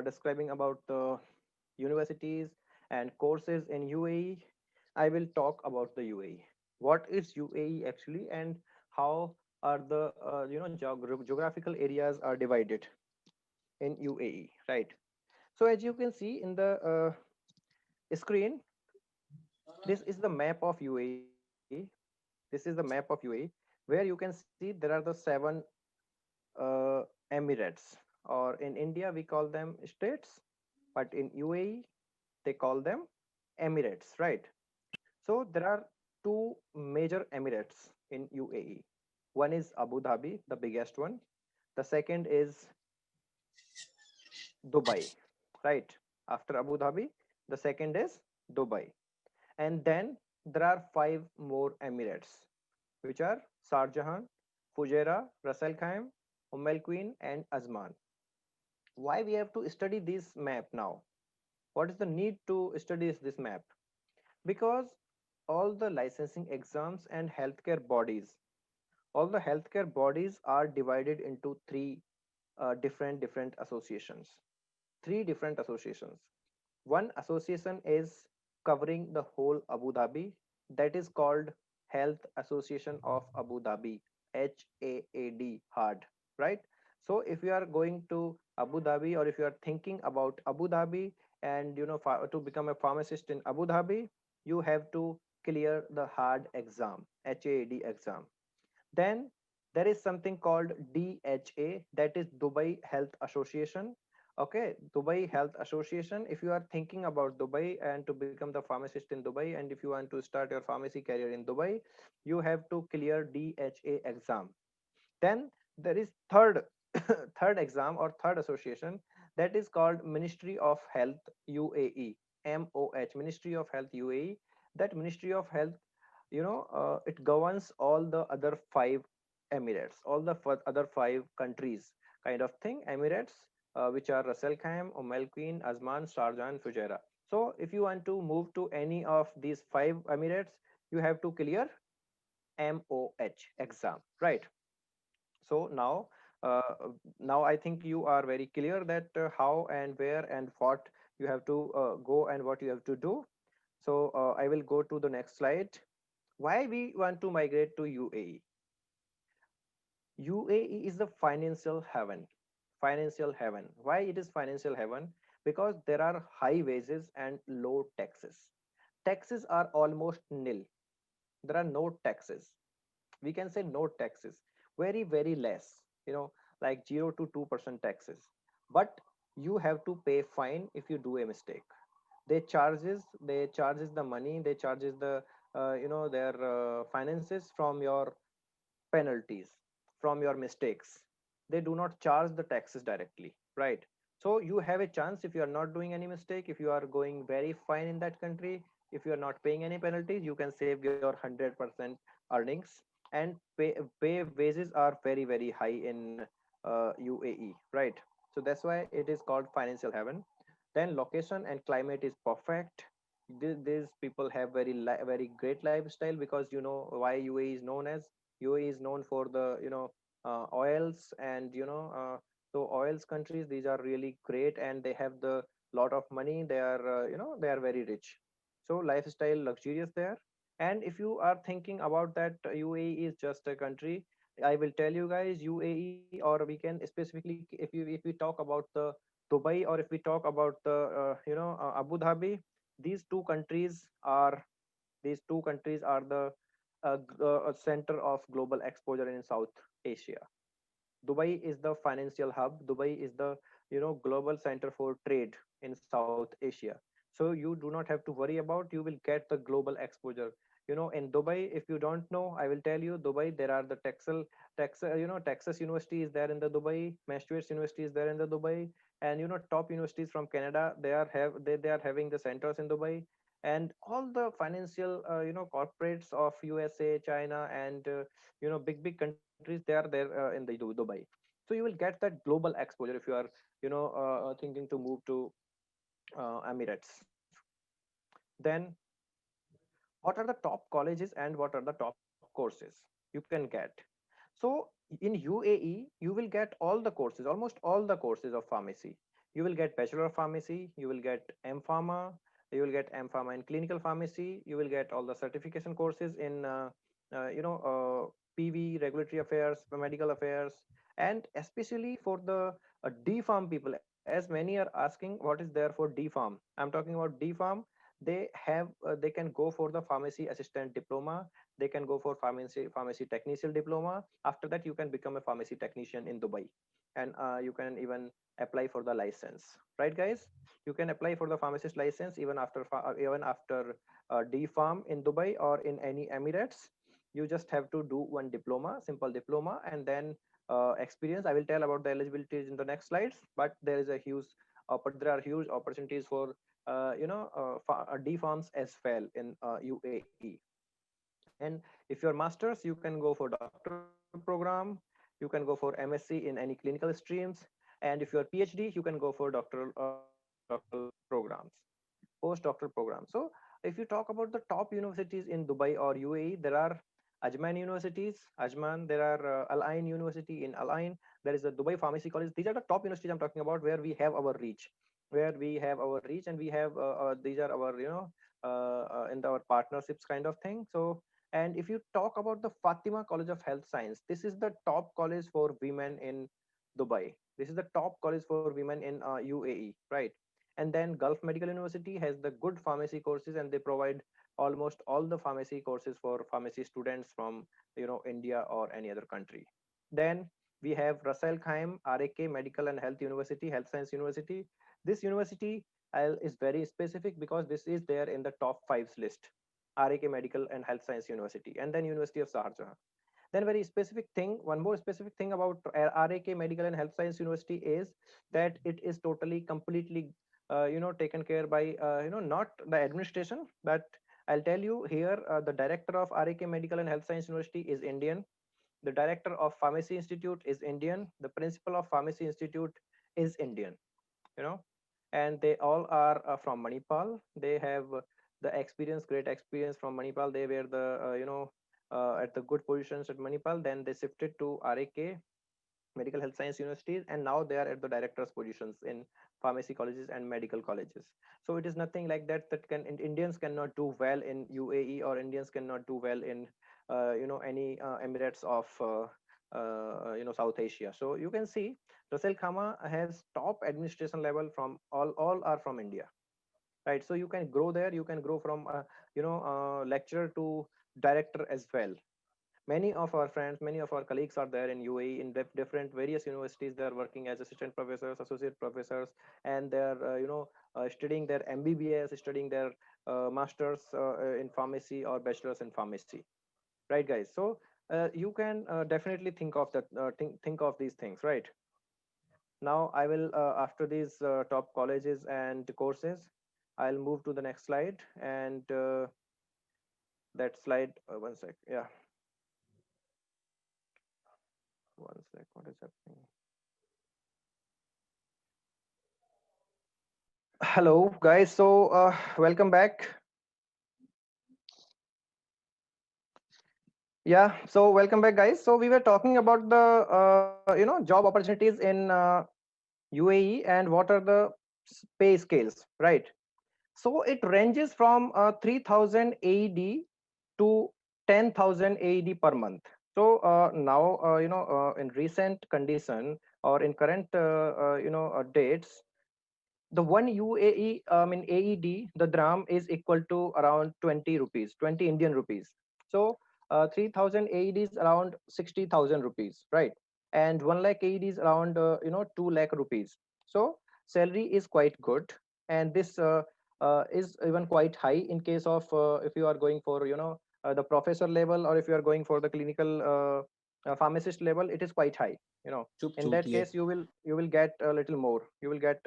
describing about the universities and courses in UAE, I will talk about the UAE. What is UAE actually, and how are the geographical areas are divided in UAE, right? So as you can see in the screen, this is the map of UAE. This is the map of UAE, where you can see there are the seven emirates, or in India we call them states, but in UAE they call them emirates, right? So there are two major emirates in UAE. One is Abu Dhabi, the biggest one. The second is Dubai, right? After Abu Dhabi, the second is Dubai. And then there are five more emirates, which are Sarjahan, Fujairah, Ras Al Khaimah, Al Queen, and Azman. Why we have to study this map now? What is the need to study this map? Because all the licensing exams and healthcare bodies, all the healthcare bodies are divided into three different associations. Three different associations. One association is covering the whole Abu Dhabi, that is called Health Association of Abu Dhabi, HAAD, hard, right? So if you are going to Abu Dhabi, or if you are thinking about Abu Dhabi, and to become a pharmacist in Abu Dhabi, you have to clear the hard exam, HAAD exam. Then there is something called DHA, that is Dubai Health Association. Okay, Dubai Health Association. If you are thinking about Dubai and to become the pharmacist in Dubai, and if you want to start your pharmacy career in Dubai, you have to clear DHA exam. Then there is third third exam or third association, that is called Ministry of Health UAE, MOH, Ministry of Health UAE. That Ministry of Health, it governs all the other five emirates, all the other five countries, kind of thing, emirates, which are Russell Khaim, Queen, Azman, Sharjah, and Fujairah. So if you want to move to any of these five Emirates, you have to clear MOH exam, right? So uh, now I think you are very clear that how and where and what you have to go and what you have to do. So I will go to the next slide. Why we want to migrate to UAE? UAE is the financial heaven. Financial heaven. Why it is financial heaven? Because there are high wages and low taxes. Taxes are almost nil. There are no taxes. We can say no taxes. Very, very less. Like 0 to 2% taxes. But you have to pay fine if you do a mistake. They charges the money. They charges the their finances from your penalties, from your mistakes. They do not charge the taxes directly, right? So you have a chance. If you are not doing any mistake, if you are going very fine in that country, if you are not paying any penalties, you can save your 100% earnings. And pay wages are very, very high in UAE, right? So that's why it is called financial heaven. Then location and climate is perfect. These people have very great lifestyle, because why UAE is known as. UAE is known for the oils, and so oils countries, these are really great, and they have the lot of money. They are they are very rich. So lifestyle luxurious there. And if you are thinking about that UAE is just a country, I will tell you guys, UAE, or we can specifically, if we talk about the Dubai, or if we talk about the Abu Dhabi, these two countries are the a center of global exposure in South Asia. Dubai is the financial hub. Dubai is the global center for trade in South Asia. So you do not have to worry about. You will get the global exposure. In Dubai, if you don't know, I will tell you. Dubai, there are the Texas University is there in the Dubai. Massachusetts University is there in the Dubai, and top universities from Canada. They are having the centers in Dubai, and all the financial corporates of USA, China, and big countries, they are there in the Dubai. So you will get that global exposure if you are thinking to move to Emirates. Then what are the top colleges and what are the top courses you can get? So in UAE, you will get all the courses, almost all the courses of pharmacy. You will get Bachelor of Pharmacy, you will get M-Pharma, you will get M-Pharma in clinical pharmacy, you will get all the certification courses in PV, regulatory affairs, medical affairs, and especially for the D-Pharm people, as many are asking what is there for D-Pharm. I'm talking about D-Pharm. They can go for the pharmacy assistant diploma. They can go for pharmacy technician diploma. After that, you can become a pharmacy technician in Dubai, and you can even apply for the license, right guys? You can apply for the pharmacist license even after D farm in Dubai or in any Emirates. You just have to do one diploma, simple diploma, and then experience. I will tell about the eligibilities in the next slides, but there are huge opportunities for D farms as well in UAE. And if you're masters, you can go for doctor program, you can go for MSc in any clinical streams, and if you're PhD, you can go for postdoctoral programs. Postdoctoral program. So if you talk about the top universities in Dubai or UAE, there are Ajman universities, Ajman, there are Al Ain University in Al Ain, there is a Dubai Pharmacy College. These are the top universities I'm talking about, where we have our reach, and we have these are our in our partnerships kind of thing. So, and if you talk about the Fatima College of Health Science, this is the top college for women in Dubai. This is the top college for women in UAE, right? And then Gulf Medical University has the good pharmacy courses, and they provide almost all the pharmacy courses for pharmacy students from India or any other country. Then we have Russell Khaim RAK Medical and Health University, Health Science University. This university is very specific because this is there in the top five list. RAK Medical and Health Science University, and then University of Sharjah. Then very specific thing, one more specific thing about RAK Medical and Health Science University is that it is totally completely taken care by not the administration, but I'll tell you here, the director of RAK Medical and Health Science University is Indian. The director of Pharmacy Institute is Indian. The principal of Pharmacy Institute is Indian, you know, and they all are from Manipal. They have the experience, great experience from Manipal. They were the at the good positions at Manipal. Then they shifted to RAK, medical health science universities, and now they are at the directors positions in pharmacy colleges and medical colleges. So it is nothing like that that Indians cannot do well in UAE, or Indians cannot do well in any emirates of South Asia. So you can see Russell Khama has top administration level from all are from India, right? So you can grow there, you can grow from lecturer to director as well. Many of our friends, many of our colleagues are there in UAE in different various universities. They are working as assistant professors, associate professors, and they're studying their MBBS, studying their masters in pharmacy or bachelors in pharmacy, right, guys? So you can definitely think of that, think of these things, right? Now I will after these top colleges and courses, I'll move to the next slide. And that slide, one sec, yeah, one sec, what is happening? Hello guys, so welcome back. Yeah, so welcome back guys. So we were talking about the job opportunities in UAE and what are the pay scales, right? So it ranges from 3000 AED to 10,000 AED per month. So now in recent condition, or in current dates, the one UAE, in AED, the dram is equal to around 20 rupees, 20 Indian rupees. So 3000 AED is around 60,000 rupees, right? And 1 lakh AED is around 2 lakh rupees. So salary is quite good, and this is even quite high in case of if you are going for the professor level, or if you are going for the clinical pharmacist level, it is quite high. In that case, you will get a little more. You will get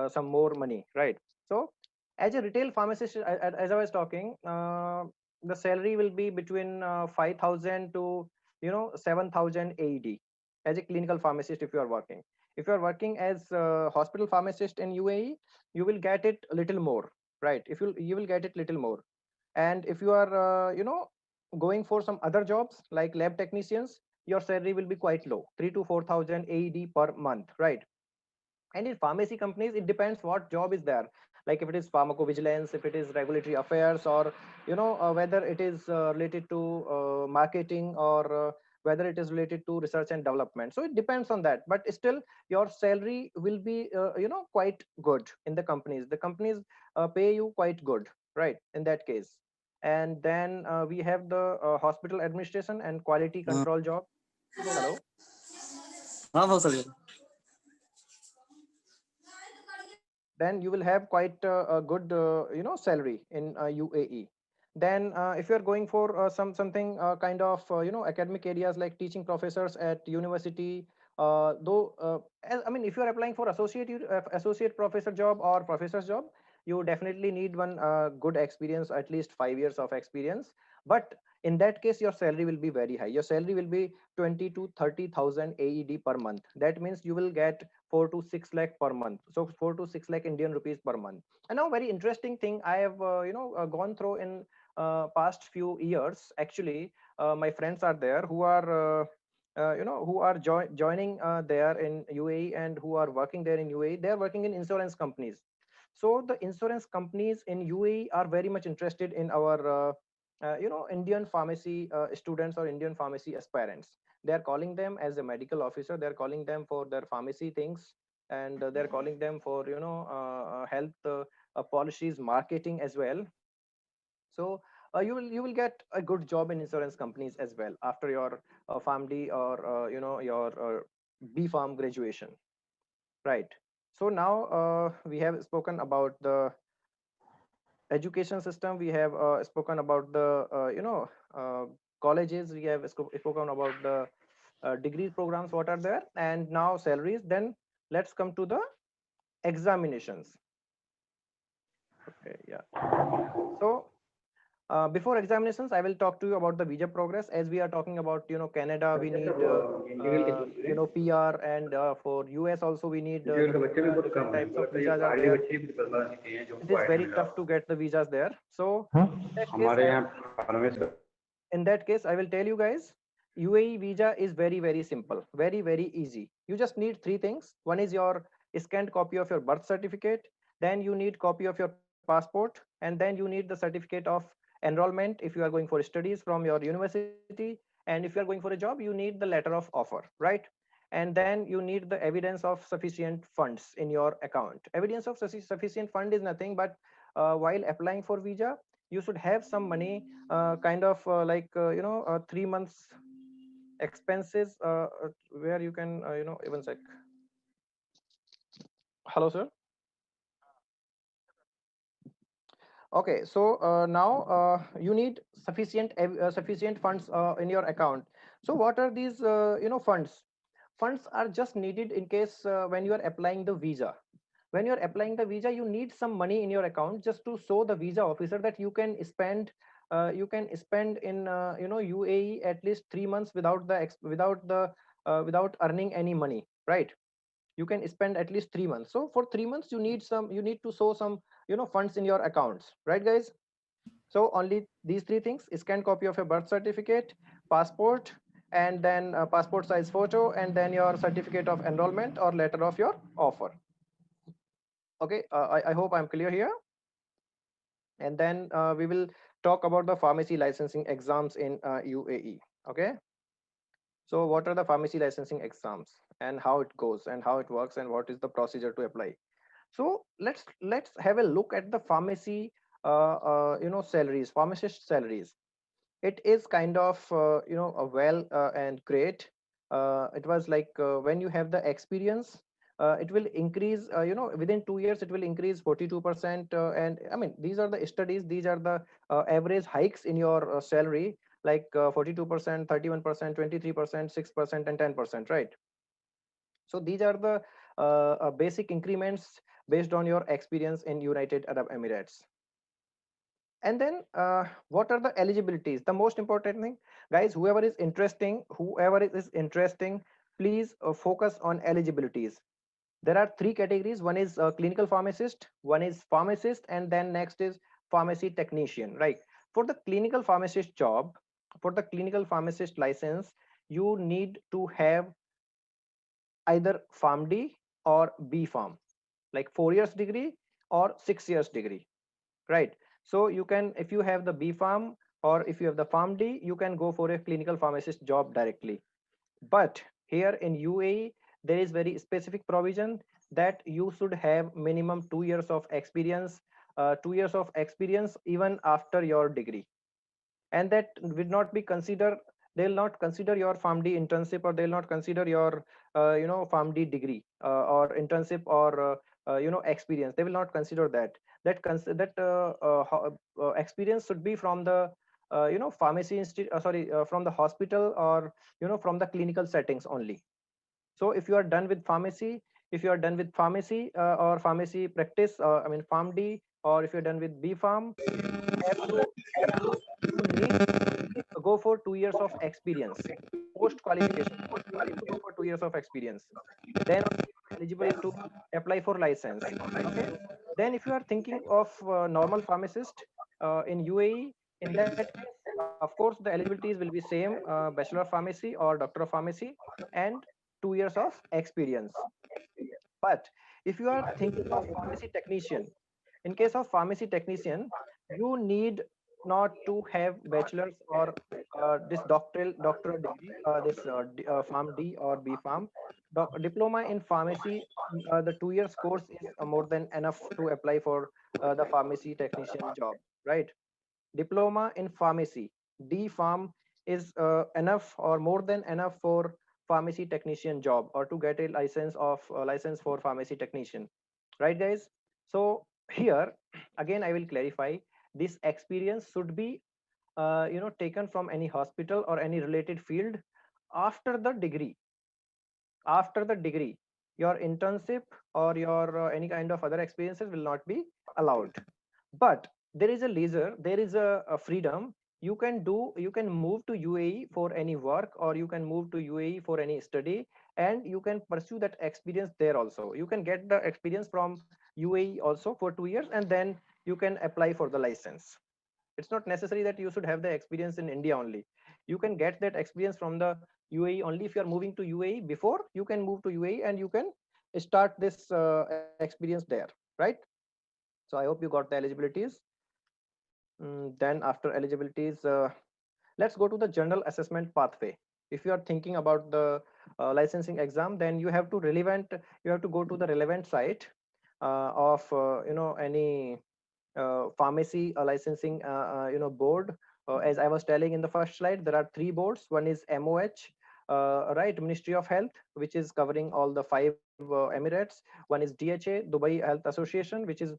some more money, right? So as a retail pharmacist, as I was talking, the salary will be between 5,000 to 7,000 AED as a clinical pharmacist. If you are working, if you are working as a hospital pharmacist in UAE, you will get it a little more, right? If you will get it little more. And if you are going for some other jobs like lab technicians, your salary will be quite low, 3 to 4,000 AED per month, right? And in pharmacy companies, it depends what job is there, like if it is pharmacovigilance, if it is regulatory affairs, or whether it is related to marketing, or whether it is related to research and development. So it depends on that, but still your salary will be quite good in the companies. The companies pay you quite good, right, in that case. And then we have the hospital administration and quality control job. Hello. Then you will have quite a good salary in UAE. Then if you are going for something kind of academic areas like teaching professors at university, though I mean, if you are applying for associate professor job or professor's job, you definitely need one good experience, at least 5 years of experience. But in that case, your salary will be very high. Your salary will be 20 to 30,000 AED per month. That means you will get 4 to 6 lakh per month. So 4 to 6 lakh Indian rupees per month. And now, very interesting thing I have gone through in past few years. Actually, my friends are there who are who are joining there in UAE, and who are working there in UAE. They are working in insurance companies. So the insurance companies in UAE are very much interested in our Indian pharmacy students or Indian pharmacy aspirants. They are calling them as a medical officer. They are calling them for their pharmacy things, and they're calling them for health policies, marketing as well. So you will get a good job in insurance companies as well after your family, or your B Farm graduation, right? So now we have spoken about the education system. We have spoken about the colleges. We have spoken about the degree programs what are there, and now salaries. Then let's come to the examinations. Okay, yeah. So Before examinations, I will talk to you about the visa progress. As we are talking about, Canada, we need PR, and for US also we need the visa. Different types of visas are there. It is very tough to get the visas there. So in that case, I will tell you guys, UAE visa is very, very simple, very, very easy. You just need three things. One is your scanned copy of your birth certificate. Then you need copy of your passport, and then you need the certificate of enrollment if you are going for studies from your university. And if you are going for a job, you need the letter of offer, right? And then you need the evidence of sufficient funds in your account. Evidence of sufficient fund is nothing but while applying for visa, you should have some money, kind of 3 months expenses, where you can, even sec. Hello, sir. Okay, so now you need sufficient funds in your account. So what are these funds? Funds are just needed in case when you are applying the visa. When you are applying the visa, you need some money in your account just to show the visa officer that you can spend in UAE at least 3 months without earning any money, right? You can spend at least 3 months. So for 3 months you need to show some funds in your accounts, right guys? So only these three things: scanned copy of your birth certificate, passport, and then passport size photo, and then your certificate of enrollment or letter of your offer. Okay, I hope I'm clear here. And then we will talk about the pharmacy licensing exams in UAE. Okay, so what are the pharmacy licensing exams and how it goes and how it works and what is the procedure to apply? So let's have a look at the pharmacy salaries, pharmacist salaries. It is kind of a well and great. It was like when you have the experience, it will increase, within 2 years it will increase 42%. And I mean, these are the studies, these are the average hikes in your salary, like 42%, 31%, 23%, 6%, and 10%, right? So these are the basic increments based on your experience in United Arab Emirates. And then what are the eligibilities? The most important thing, guys, whoever is interesting, please focus on eligibilities. There are three categories. One is clinical pharmacist, one is pharmacist, and then next is pharmacy technician, right? For the clinical pharmacist job, for the clinical pharmacist license, you need to have either PharmD or B Pharm, like 4 years degree or 6 years degree, right? So you can, if you have the B Pharm or if you have the PharmD, you can go for a clinical pharmacist job directly. But here in UAE, there is very specific provision that you should have minimum 2 years of experience, 2 years of experience even after your degree. And that will not be considered, they'll not consider your PharmD internship, or they'll not consider your PharmD degree or internship or experience. They will not consider that. Experience should be from the pharmacy institute, from the hospital, or from the clinical settings only. So if you are done with pharmacy, or pharmacy practice, I mean PharmD, or if you're done with B Pharm, have to you need to go for 2 years of experience post qualification. You need to go for 2 years of experience. Then only you are eligible to apply for license. Okay. Then if you are thinking of normal pharmacist in UAE, in that case, of course, the eligibilities will be same: bachelor of pharmacy or doctor of pharmacy, and 2 years of experience. But if you are thinking of pharmacy technician, in case of pharmacy technician, you need not to have bachelor's or this doctoral degree, Pharm D or B Pharm. Diploma in pharmacy, the 2 years course is more than enough to apply for the pharmacy technician job, right? Diploma in pharmacy, D Pharm, is enough or more than enough for pharmacy technician job, or to get a license for pharmacy technician, right guys? So here again I will clarify, this experience should be taken from any hospital or any related field after the degree. After the degree, your internship or your any kind of other experiences will not be allowed. But there is a leisure, there is a freedom. You can move to UAE for any work, or you can move to UAE for any study, and you can pursue that experience there also. You can get the experience from UAE also for 2 years, and then you can apply for the license. It's not necessary that you should have the experience in India only. You can get that experience from the UAE only. If you are moving to UAE before, you can move to UAE and you can start this experience there, right? So I hope you got the eligibilities. Then after eligibilities, let's go to the general assessment pathway. If you are thinking about the licensing exam, then you have to go to the relevant site of any pharmacy licensing board. As I was telling in the first slide, there are three boards. One is MOH, right, Ministry of Health, which is covering all the five Emirates. One is DHA, Dubai Health Association, which is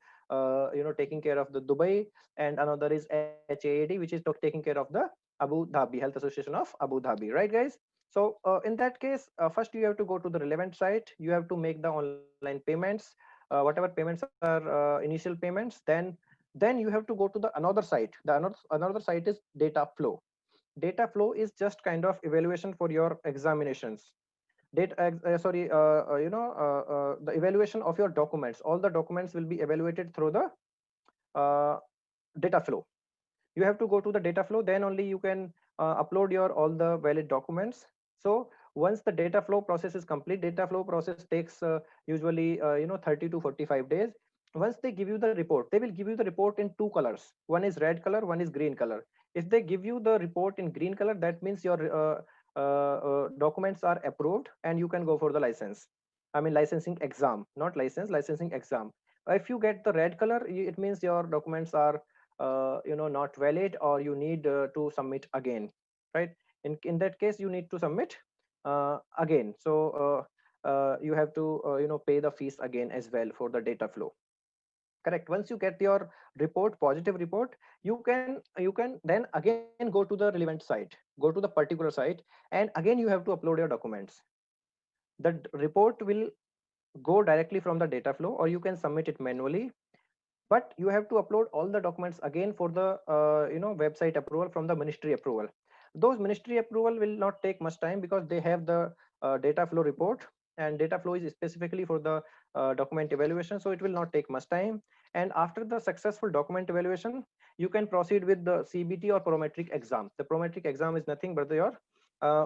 taking care of the Dubai, and another is HAAD, which is taking care of the Abu Dhabi, Health Association of Abu Dhabi, right, guys? So in that case, first you have to go to the relevant site. You have to make the online payments, whatever payments are initial payments. Then you have to go to the another site. The another site is data flow. Data flow is just kind of evaluation for your examinations. The evaluation of your documents. All the documents will be evaluated through the uh, data flow. You have to go to the data flow, then only you can upload your all the valid documents. So once the data flow process is complete, data flow process takes usually 30 to 45 days. Once they give you the report, they will give you the report in two colors. One is red color, one is green color. If they give you the report in green color, that means your documents are approved and you can go for the license. I mean licensing exam, not license, licensing exam. If you get the red color, it means your documents are not valid, or you need to submit again, right? In that case, you need to submit again. So you have to pay the fees again as well for the data flow. Correct. Once you get your report, positive report, you can then again go to the relevant site, go to the particular site, and again you have to upload your documents. The report will go directly from the data flow, or you can submit it manually, but you have to upload all the documents again for the website approval from the ministry approval. Those ministry approval will not take much time because they have the data flow report, and data flow is specifically for the document evaluation, so it will not take much time. And after the successful document evaluation, you can proceed with the CBT or prometric exam. The prometric exam is nothing but your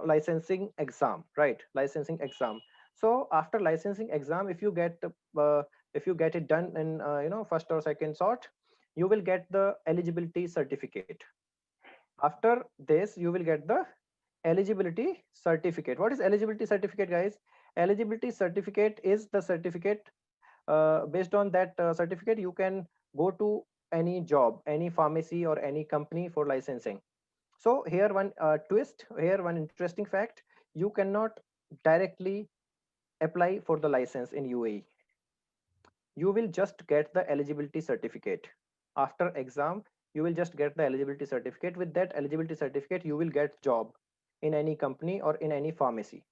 licensing exam, right? Licensing exam. So after licensing exam, if you get it done in first or second sort, you will get the eligibility certificate. After this, you will get the eligibility certificate. What is eligibility certificate, guys? Eligibility certificate is the certificate. Based on that certificate, you can go to any job, any pharmacy, or any company for licensing. So here one twist, here one interesting fact: you cannot directly apply for the license in UAE. You will just get the eligibility certificate. After exam, you will just get the eligibility certificate. With that eligibility certificate, you will get job in any company or in any pharmacy.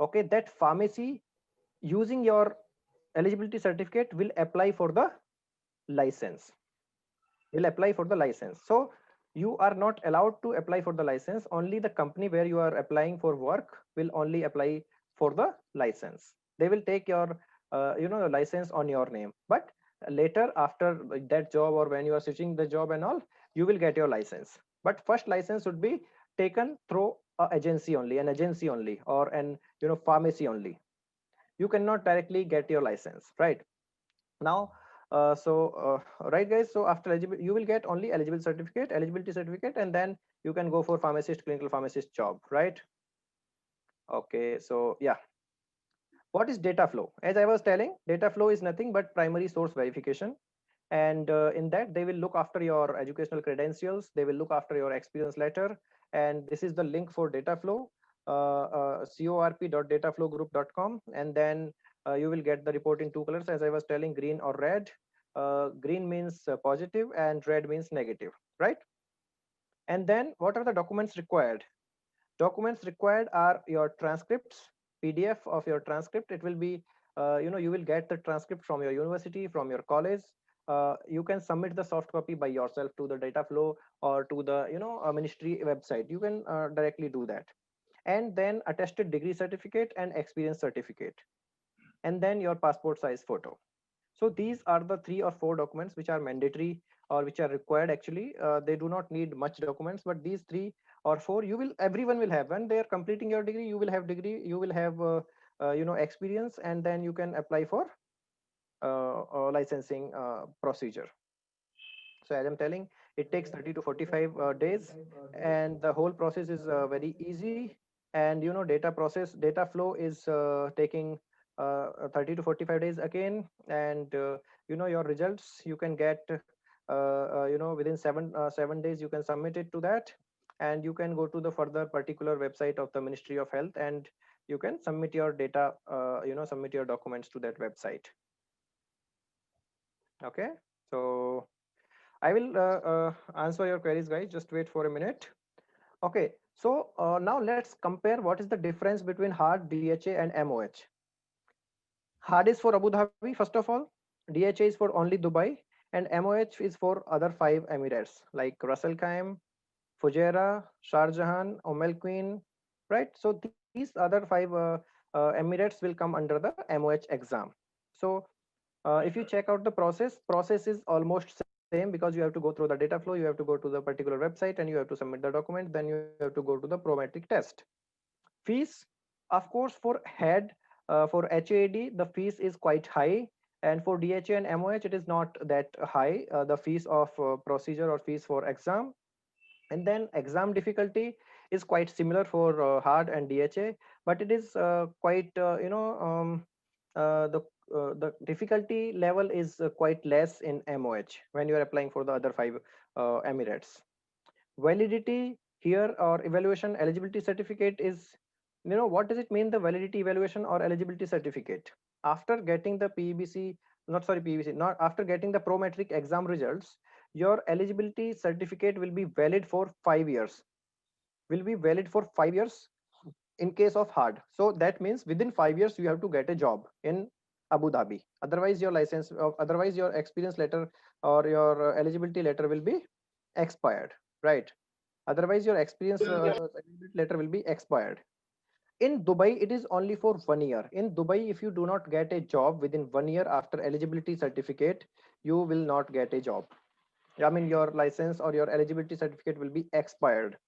Okay, that pharmacy, using your eligibility certificate, will apply for the license. Will apply for the license. So you are not allowed to apply for the license. Only the company where you are applying for work will only apply for the license. They will take your the license on your name, but later, after that job, or when you are switching the job and all, you will get your license. But first license should be taken through an agency only, or an pharmacy only. You cannot directly get your license, right? Now right, guys, so after eligibility, you will get only eligibility certificate, and then you can go for pharmacist, clinical pharmacist job, right? Okay, so yeah, what is data flow? As I was telling, data flow is nothing but primary source verification. And in that, they will look after your educational credentials, they will look after your experience letter, and this is the link for data flow, corp.dataflowgroup.com. And then you will get the report in two colors, as I was telling, green or red. Green means positive and red means negative, right? And then what are the documents required? Documents required are your transcripts, PDF of your transcript. It will be you will get the transcript from your university, from your college. you can submit the soft copy by yourself to the data flow or to the ministry website. You can directly do that. And then attested degree certificate and experience certificate, and then your passport size photo. So these are the 3 or 4 documents which are mandatory or which are required. Actually, they do not need much documents, but these 3 or 4 everyone will have. When they are completing your degree, you will have degree, you will have experience, and then you can apply for licensing procedure. So as I'm telling, it takes 30 to 45 days, and the whole process is very easy. And data flow is taking 30 to 45 days again. And your results you can get within 7 days. You can submit it to that, and you can go to the further particular website of the Ministry of Health, and you can submit your data, submit your documents to that website. Okay, so I will answer your queries, guys. Just wait for a minute. Okay, so now let's compare what is the difference between hard, DHA, and MOH. Hard is for Abu Dhabi, first of all. DHA is for only Dubai, and MOH is for other 5 Emirates like Ras Al Khaimah, Fujairah, Shah Jahan, Al Queen, right? So these other 5 Emirates will come under the MOH exam. So if you check out the process is almost same, because you have to go through the data flow, you have to go to the particular website, and you have to submit the document, then you have to go to the prometric test. Fees, of course, for head, for HAD, the fees is quite high, and for DHA and MOH, it is not that high, the fees of procedure or fees for exam. And then exam difficulty is quite similar for hard and DHA, but it is quite the difficulty level is quite less in MOH when you are applying for the other 5 Emirates. Validity here or evaluation eligibility certificate is, what does it mean, the validity evaluation or eligibility certificate? After getting the not after getting the prometric exam results, your eligibility certificate will be valid for 5 years, in case of hard. So that means within 5 years you have to get a job in Abu Dhabi. Otherwise your otherwise your experience letter or your eligibility letter will be expired, right? Otherwise your experience letter will be expired. In Dubai, it is only for 1 year. In Dubai, if you do not get a job within 1 year after eligibility certificate, you will not get a job. I mean, your license or your eligibility certificate will be expired,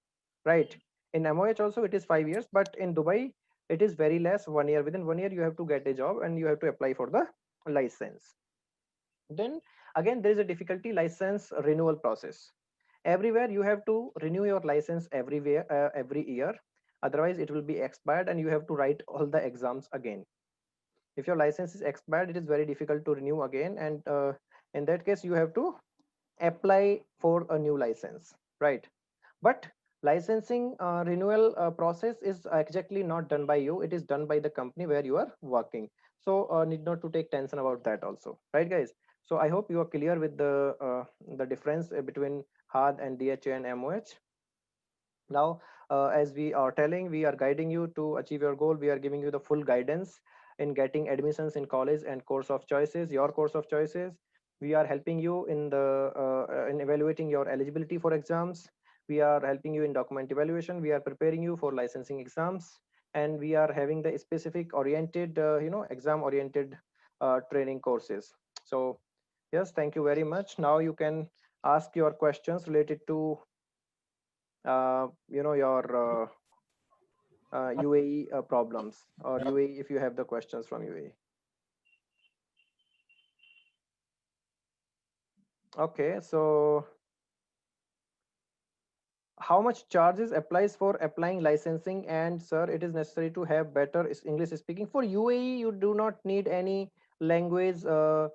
right? In MOH also it is 5 years, but in Dubai it is very less, 1 year. Within 1 year you have to get a job and you have to apply for the license. Then again there is a difficulty, license renewal process. Everywhere you have to renew your license every year, otherwise it will be expired and you have to write all the exams again. If your license is expired, it is very difficult to renew again, and in that case you have to apply for a new license, right? But licensing renewal process is exactly not done by you, it is done by the company where you are working. So need not to take tension about that also, right guys? So I hope you are clear with the difference between hard and DHA and MOH. Now as we are telling, we are guiding you to achieve your goal. We are giving you the full guidance in getting admissions in college and course of choices, your course of choices. We are helping you in the in evaluating your eligibility for exams. We are helping you in document evaluation. We are preparing you for licensing exams, and we are having the specific oriented exam oriented training courses. So yes, thank you very much. Now you can ask your questions related to your UAE problems, or UAE if you have the questions from UAE. Okay, so how much charges applies for applying licensing? And sir, it is necessary to have better English speaking. For UAE, you do not need any language a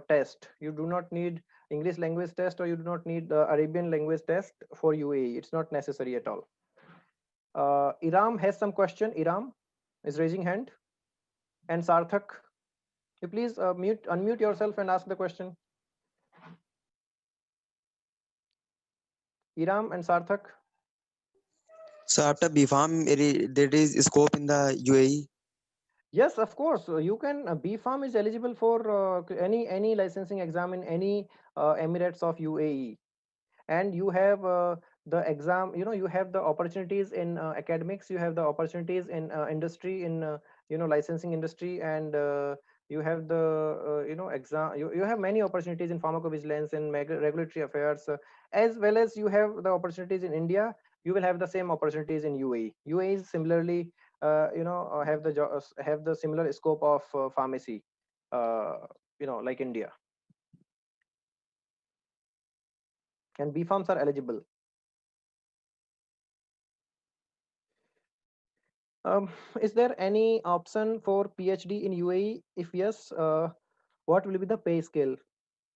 test. You do not need English language test, or you do not need Arabian language test for UAE. It's not necessary at all. Iram has some question. Iram is raising hand. And Sarthak, you please unmute yourself and ask the question. Iram and Sarthak. So after BFAM, there is scope in the UAE. Yes, of course. You can. B Farm is eligible for any licensing exam in any Emirates of UAE, and you have the exam. You know, you have the opportunities in academics. You have the opportunities in industry, in licensing industry, and you have the exam. You have many opportunities in pharmacovigilance and regulatory affairs, as well as you have the opportunities in India. You will have the same opportunities in UAE. UAE is similarly have the similar scope of pharmacy, uh, like India, and B farms are eligible. Is there any option for PhD in UAE? If yes, what will be the pay scale?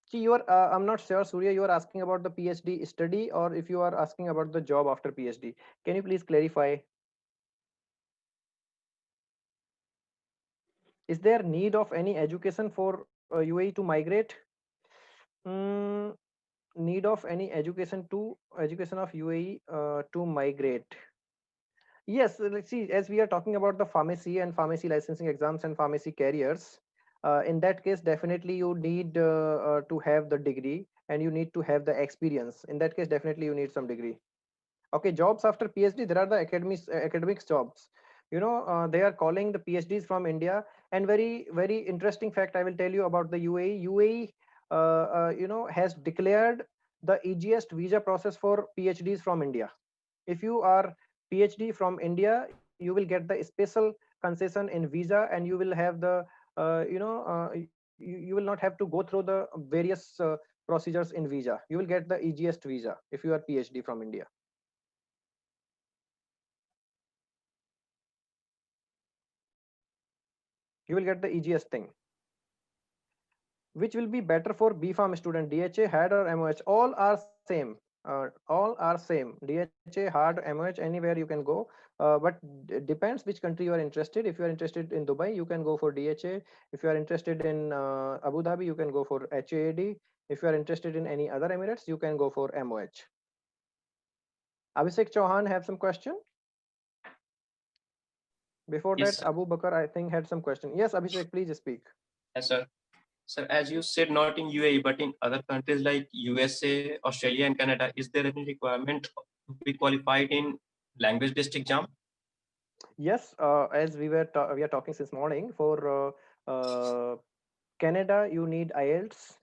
See, you are. I'm not sure, Surya. You are asking about the PhD study, or if you are asking about the job after PhD. Can you please clarify? Is there need of any education for UAE to migrate? Mm, Need of any education of UAE to migrate? Yes, let's see. As we are talking about the pharmacy and pharmacy licensing exams and pharmacy careers, in that case, definitely you need to have the degree and you need to have the experience. In that case, definitely you need some degree. Okay, jobs after PhD, there are the academics jobs. They are calling the PhDs from India. And very very interesting fact I will tell you about the UAE. UAE, has declared the easiest visa process for PhDs from India. If you are PhD from India, you will get the special concession in visa, and you will have the you will not have to go through the various procedures in visa. You will get the easiest visa if you are PhD from India. You will get the easiest thing. Which will be better for B Farm student, DHA, hard or MOH? All are same. All are same. DHA, hard, MOH, anywhere you can go. But depends which country you are interested. If you are interested in Dubai, you can go for DHA. If you are interested in Abu Dhabi, you can go for HAAD. If you are interested in any other Emirates, you can go for MOH. Abhishek Chauhan have some question. Before Yes, that, sir. Abu Bakar, I think, had some question. Yes, Abhishek, please speak. Yes, sir. Sir, as you said, not in UAE, but in other countries like USA, Australia, and Canada, is there any requirement to be qualified in language-based exam? Yes, as we are talking since morning, for Canada you need IELTS,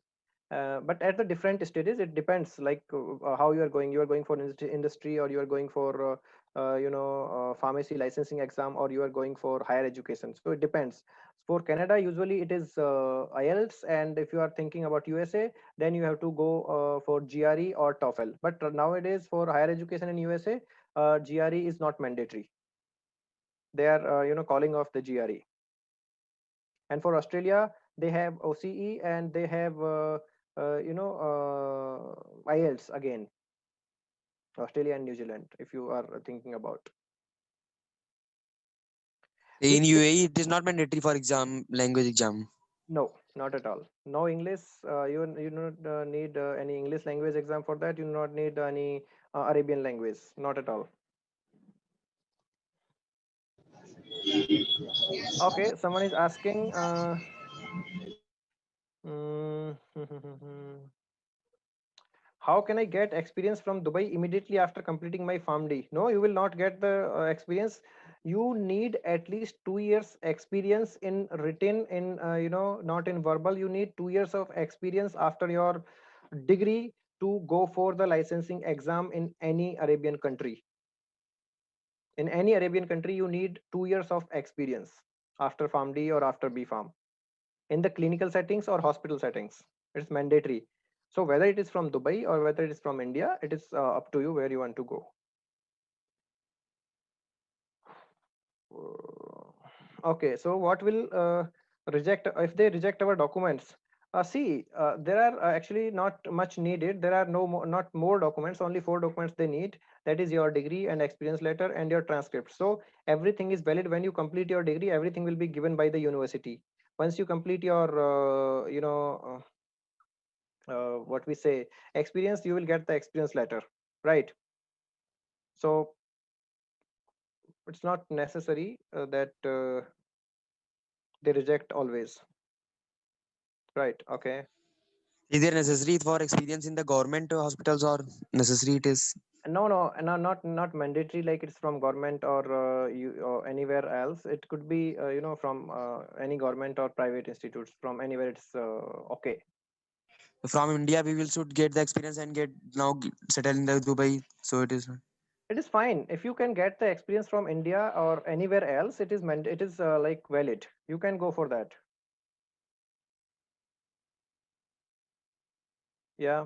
but at the different stages it depends, like how you are going. You are going for industry, or you are going for pharmacy licensing exam, or you are going for higher education. So it depends. For Canada, usually it is IELTS, and if you are thinking about USA, then you have to go for GRE or TOEFL. But nowadays for higher education in USA, GRE is not mandatory. They are calling off the GRE. And for Australia, they have OCE, and they have IELTS again. Australia and New Zealand, if you are thinking about. In Which UAE, it is not mandatory for exam, language exam. No, not at all. No English. You don't need any English language exam for that. You do not need any Arabian language. Not at all. Okay, someone is asking. Mm, How can I get experience from Dubai immediately after completing my PharmD? No, you will not get the experience. You need at least 2 years experience in written, in not in verbal. You need 2 years of experience after your degree to go for the licensing exam in any Arabian country. In any Arabian country, you need 2 years of experience after PharmD or after B Farm, in the clinical settings or hospital settings. It's mandatory. So whether it is from Dubai or whether it is from India, it is up to you where you want to go. Okay, so what will reject if they reject our documents? See, there are actually not much needed. There are not more documents, only 4 documents they need. That is your degree and experience letter and your transcript. So everything is valid. When you complete your degree, everything will be given by the university. Once you complete your what we say experience, you will get the experience letter, right? So it's not necessary that They reject always. Right. Okay. Is there necessary for experience in the government hospitals or necessary it is? No, not mandatory like it's from government or you or anywhere else. It could be from any government or private institutes from anywhere. It's okay. From India, we will should get the experience and get now settle in the Dubai. So it is. It is fine if you can get the experience from India or anywhere else. It is like valid. You can go for that. Yeah,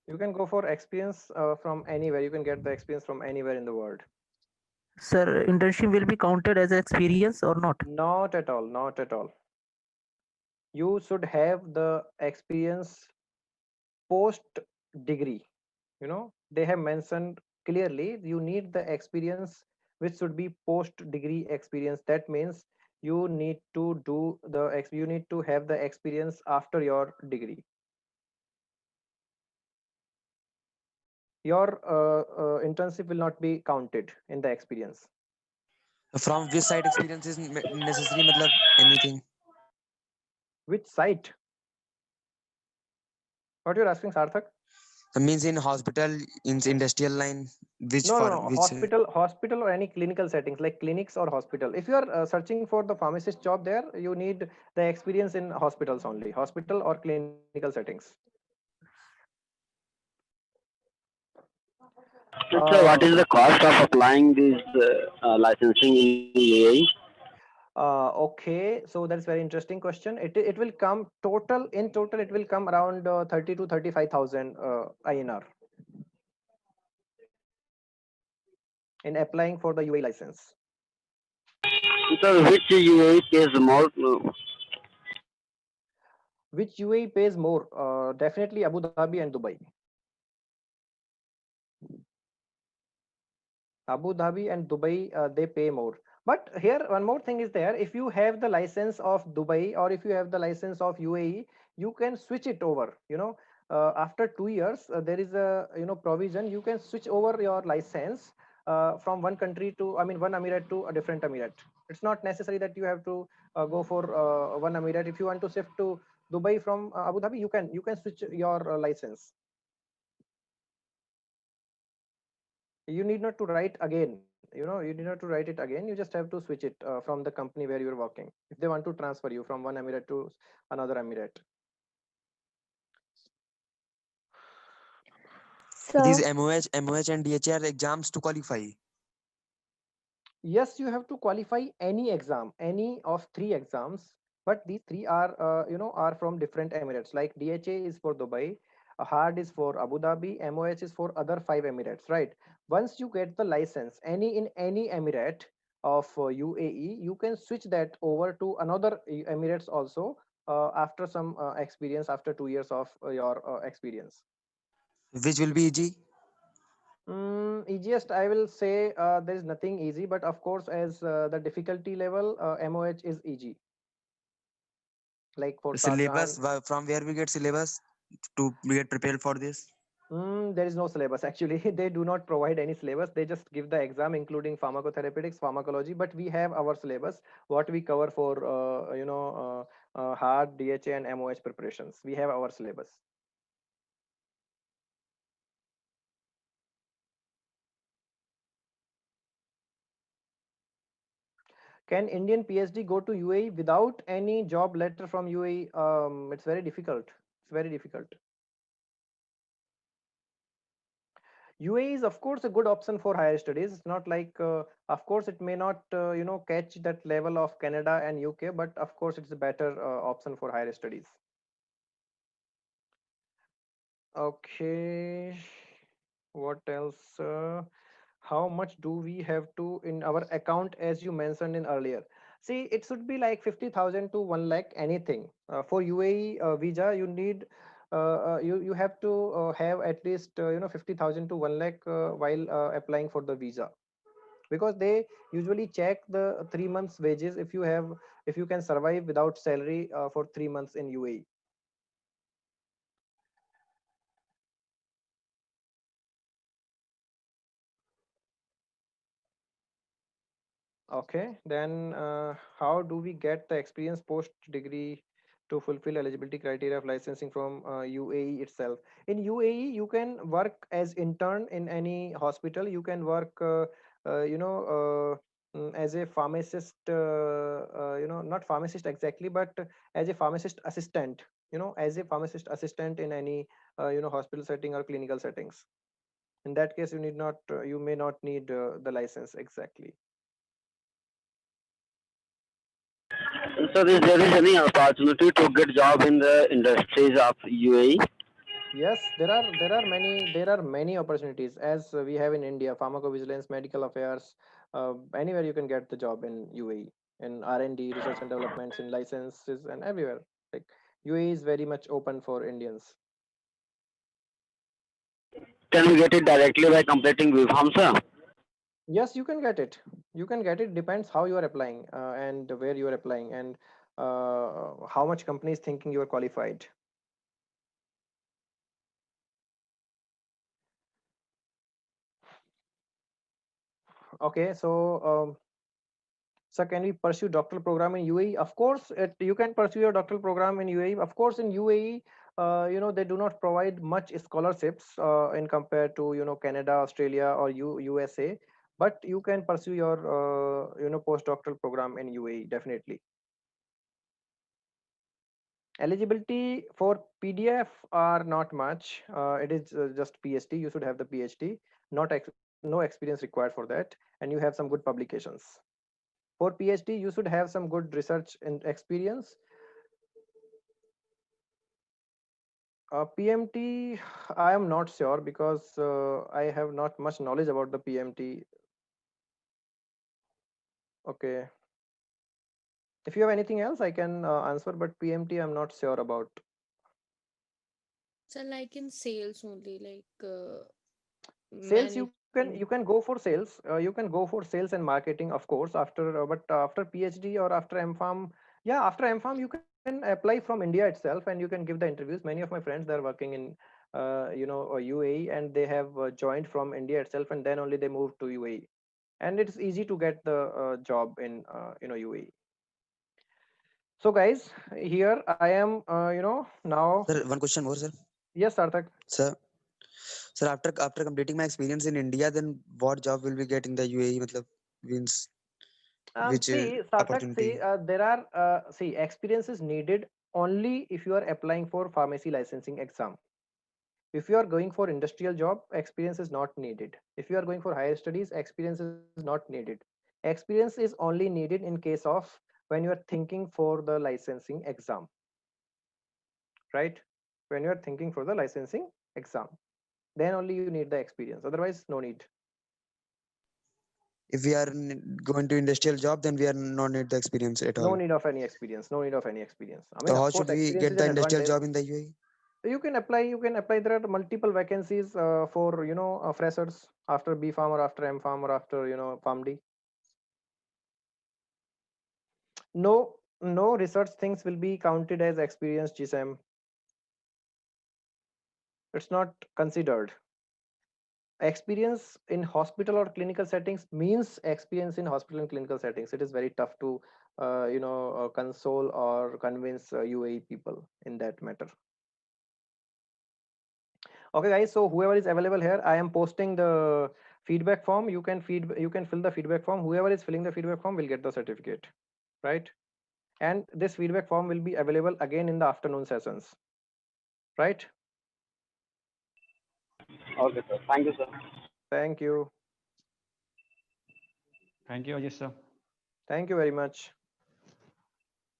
you can go for experience from anywhere. You can get the experience from anywhere in the world. Sir, internship will be counted as experience or not? Not at all. Not at all. You should have the experience post degree. They have mentioned clearly you need the experience which should be post degree experience. That means you need to do you need to have the experience after your degree. Your internship will not be counted in the experience. From which side experience is necessary? Matlab anything. Which site? What you're asking, Sarthak? Means in hospital, in industrial line, which No, no, for no. which Hospital or any clinical settings like clinics or hospital. If you are searching for the pharmacist job there, you need the experience in hospitals only, hospital or clinical settings. So, what is the cost of applying this licensing in UAE? Okay, so that's very interesting question. It will come total in total. It will come around 30 to 35,000 INR in applying for the UAE license. So, which UAE pays more? Which UAE pays more? Definitely Abu Dhabi and Dubai. Abu Dhabi and Dubai, they pay more. But here, one more thing is there. If you have the license of Dubai or if you have the license of UAE, you can switch it over. After 2 years, there is a provision. You can switch over your license from one country to, I mean, one emirate to a different emirate. It's not necessary that you have to go for one emirate. If you want to shift to Dubai from Abu Dhabi, you can switch your license. You need not to write again. You need not to write it again. You just have to switch it from the company where you're working if they want to transfer you from one emirate to another emirate. these So, MOH and DHR exams to qualify. Yes, you have to qualify any exam, any of three exams, but these three are are from different emirates. Like DHA is for Dubai, hard is for Abu Dhabi, MOH is for other five emirates, right? Once you get the license any emirate of UAE, you can switch that over to another emirates also after some experience, after 2 years of your experience. Which will be easy? Easiest, I will say there is nothing easy, but of course, as the difficulty level, MOH is easy. Like for Syllabus, Shahjahan, from where we get syllabus to get prepared for this? there is no syllabus actually. They do not provide any syllabus. They just give the exam, including pharmacotherapeutics, pharmacology. But we have our syllabus, what we cover for hard DHA and MOH preparations. We have our syllabus. Can Indian PhD go to UAE without any job letter from UAE? It's very difficult. It's very difficult. UAE is of course a good option for higher studies. It's not like, of course, it may not catch that level of Canada and UK, but of course it's a better option for higher studies. Okay, what else? How much do we have to in our account, as you mentioned in earlier? See, it should be like 50,000 to 1 lakh anything. For UAE visa, you need you have to have at least 50,000 to 1 lakh while applying for the visa, because they usually check the 3 months wages if you can survive without salary for 3 months in UAE. Okay, then how do we get the experience post degree to fulfill eligibility criteria of licensing from UAE itself? In UAE, you can work as intern in any hospital. You can work, as a pharmacist. Not pharmacist exactly, but as a pharmacist assistant. As a pharmacist assistant in any hospital setting or clinical settings. In that case, you may not need the license exactly. So there is any opportunity to get job in the industries of UAE? Yes, there are many opportunities as we have in India, pharmacovigilance, medical affairs, anywhere you can get the job in UAE, in R&D, research and developments, in licenses, and everywhere. Like UAE is very much open for Indians. Can we get it directly by completing BPharm, sir? Yes, you can get it. You can get it. Depends how you are applying and where you are applying and how much company is thinking you are qualified. Okay, so so can we pursue doctoral program in UAE? Of course, you can pursue your doctoral program in UAE. Of course, in UAE, they do not provide much scholarships in compared to Canada, Australia, or USA. But you can pursue your postdoctoral program in UAE definitely. Eligibility for PDF are not much. It is just PhD. You should have the PhD. No experience required for that, and you have some good publications. For PhD, you should have some good research and experience. PMT, I am not sure because I have not much knowledge about the PMT. Okay. If you have anything else, I can answer, but PMT, I'm not sure about. So like in sales only, like Sales, you managing. can go for sales. You can go for sales and marketing, of course. But after PhD or after MPharm, yeah, after MPharm, you can apply from India itself and you can give the interviews. Many of my friends, they're working in UAE, and they have joined from India itself, and then only they moved to UAE, and it's easy to get the job in UAE. So guys, here I am, now. Sir, one question more, sir. Yes, Sarthak. Sir, after completing my experience in India, then what job will we get in the UAE? Matlab, means which See, Sarthak, opportunity? there are experience is needed only if you are applying for pharmacy licensing exam. If you are going for industrial job, experience is not needed. If you are going for higher studies, experience is not needed. Experience is only needed in case of when you are thinking for the licensing exam, right? When you are thinking for the licensing exam, then only you need the experience. Otherwise, no need. If we are going to industrial job, then we are not need the experience at No all. need of any experience. No need of any experience. I mean, So of how course, should we experience get is the an industrial advantage. job in the UAE? You can apply. There are multiple vacancies for freshers after B Farm or after M Farm or after PharmD. No research things will be counted as experience, GSM. It's not considered. Experience in hospital or clinical settings means experience in hospital and clinical settings. It is very tough to console or convince UAE people in that matter. Okay guys, so whoever is available here, I am posting the feedback form. You can fill the feedback form. Whoever is filling the feedback form will get the certificate, right? And this feedback form will be available again in the afternoon sessions, right? Okay, sir. Thank you, sir. Thank you. Thank you, Ajit sir. Thank you very much.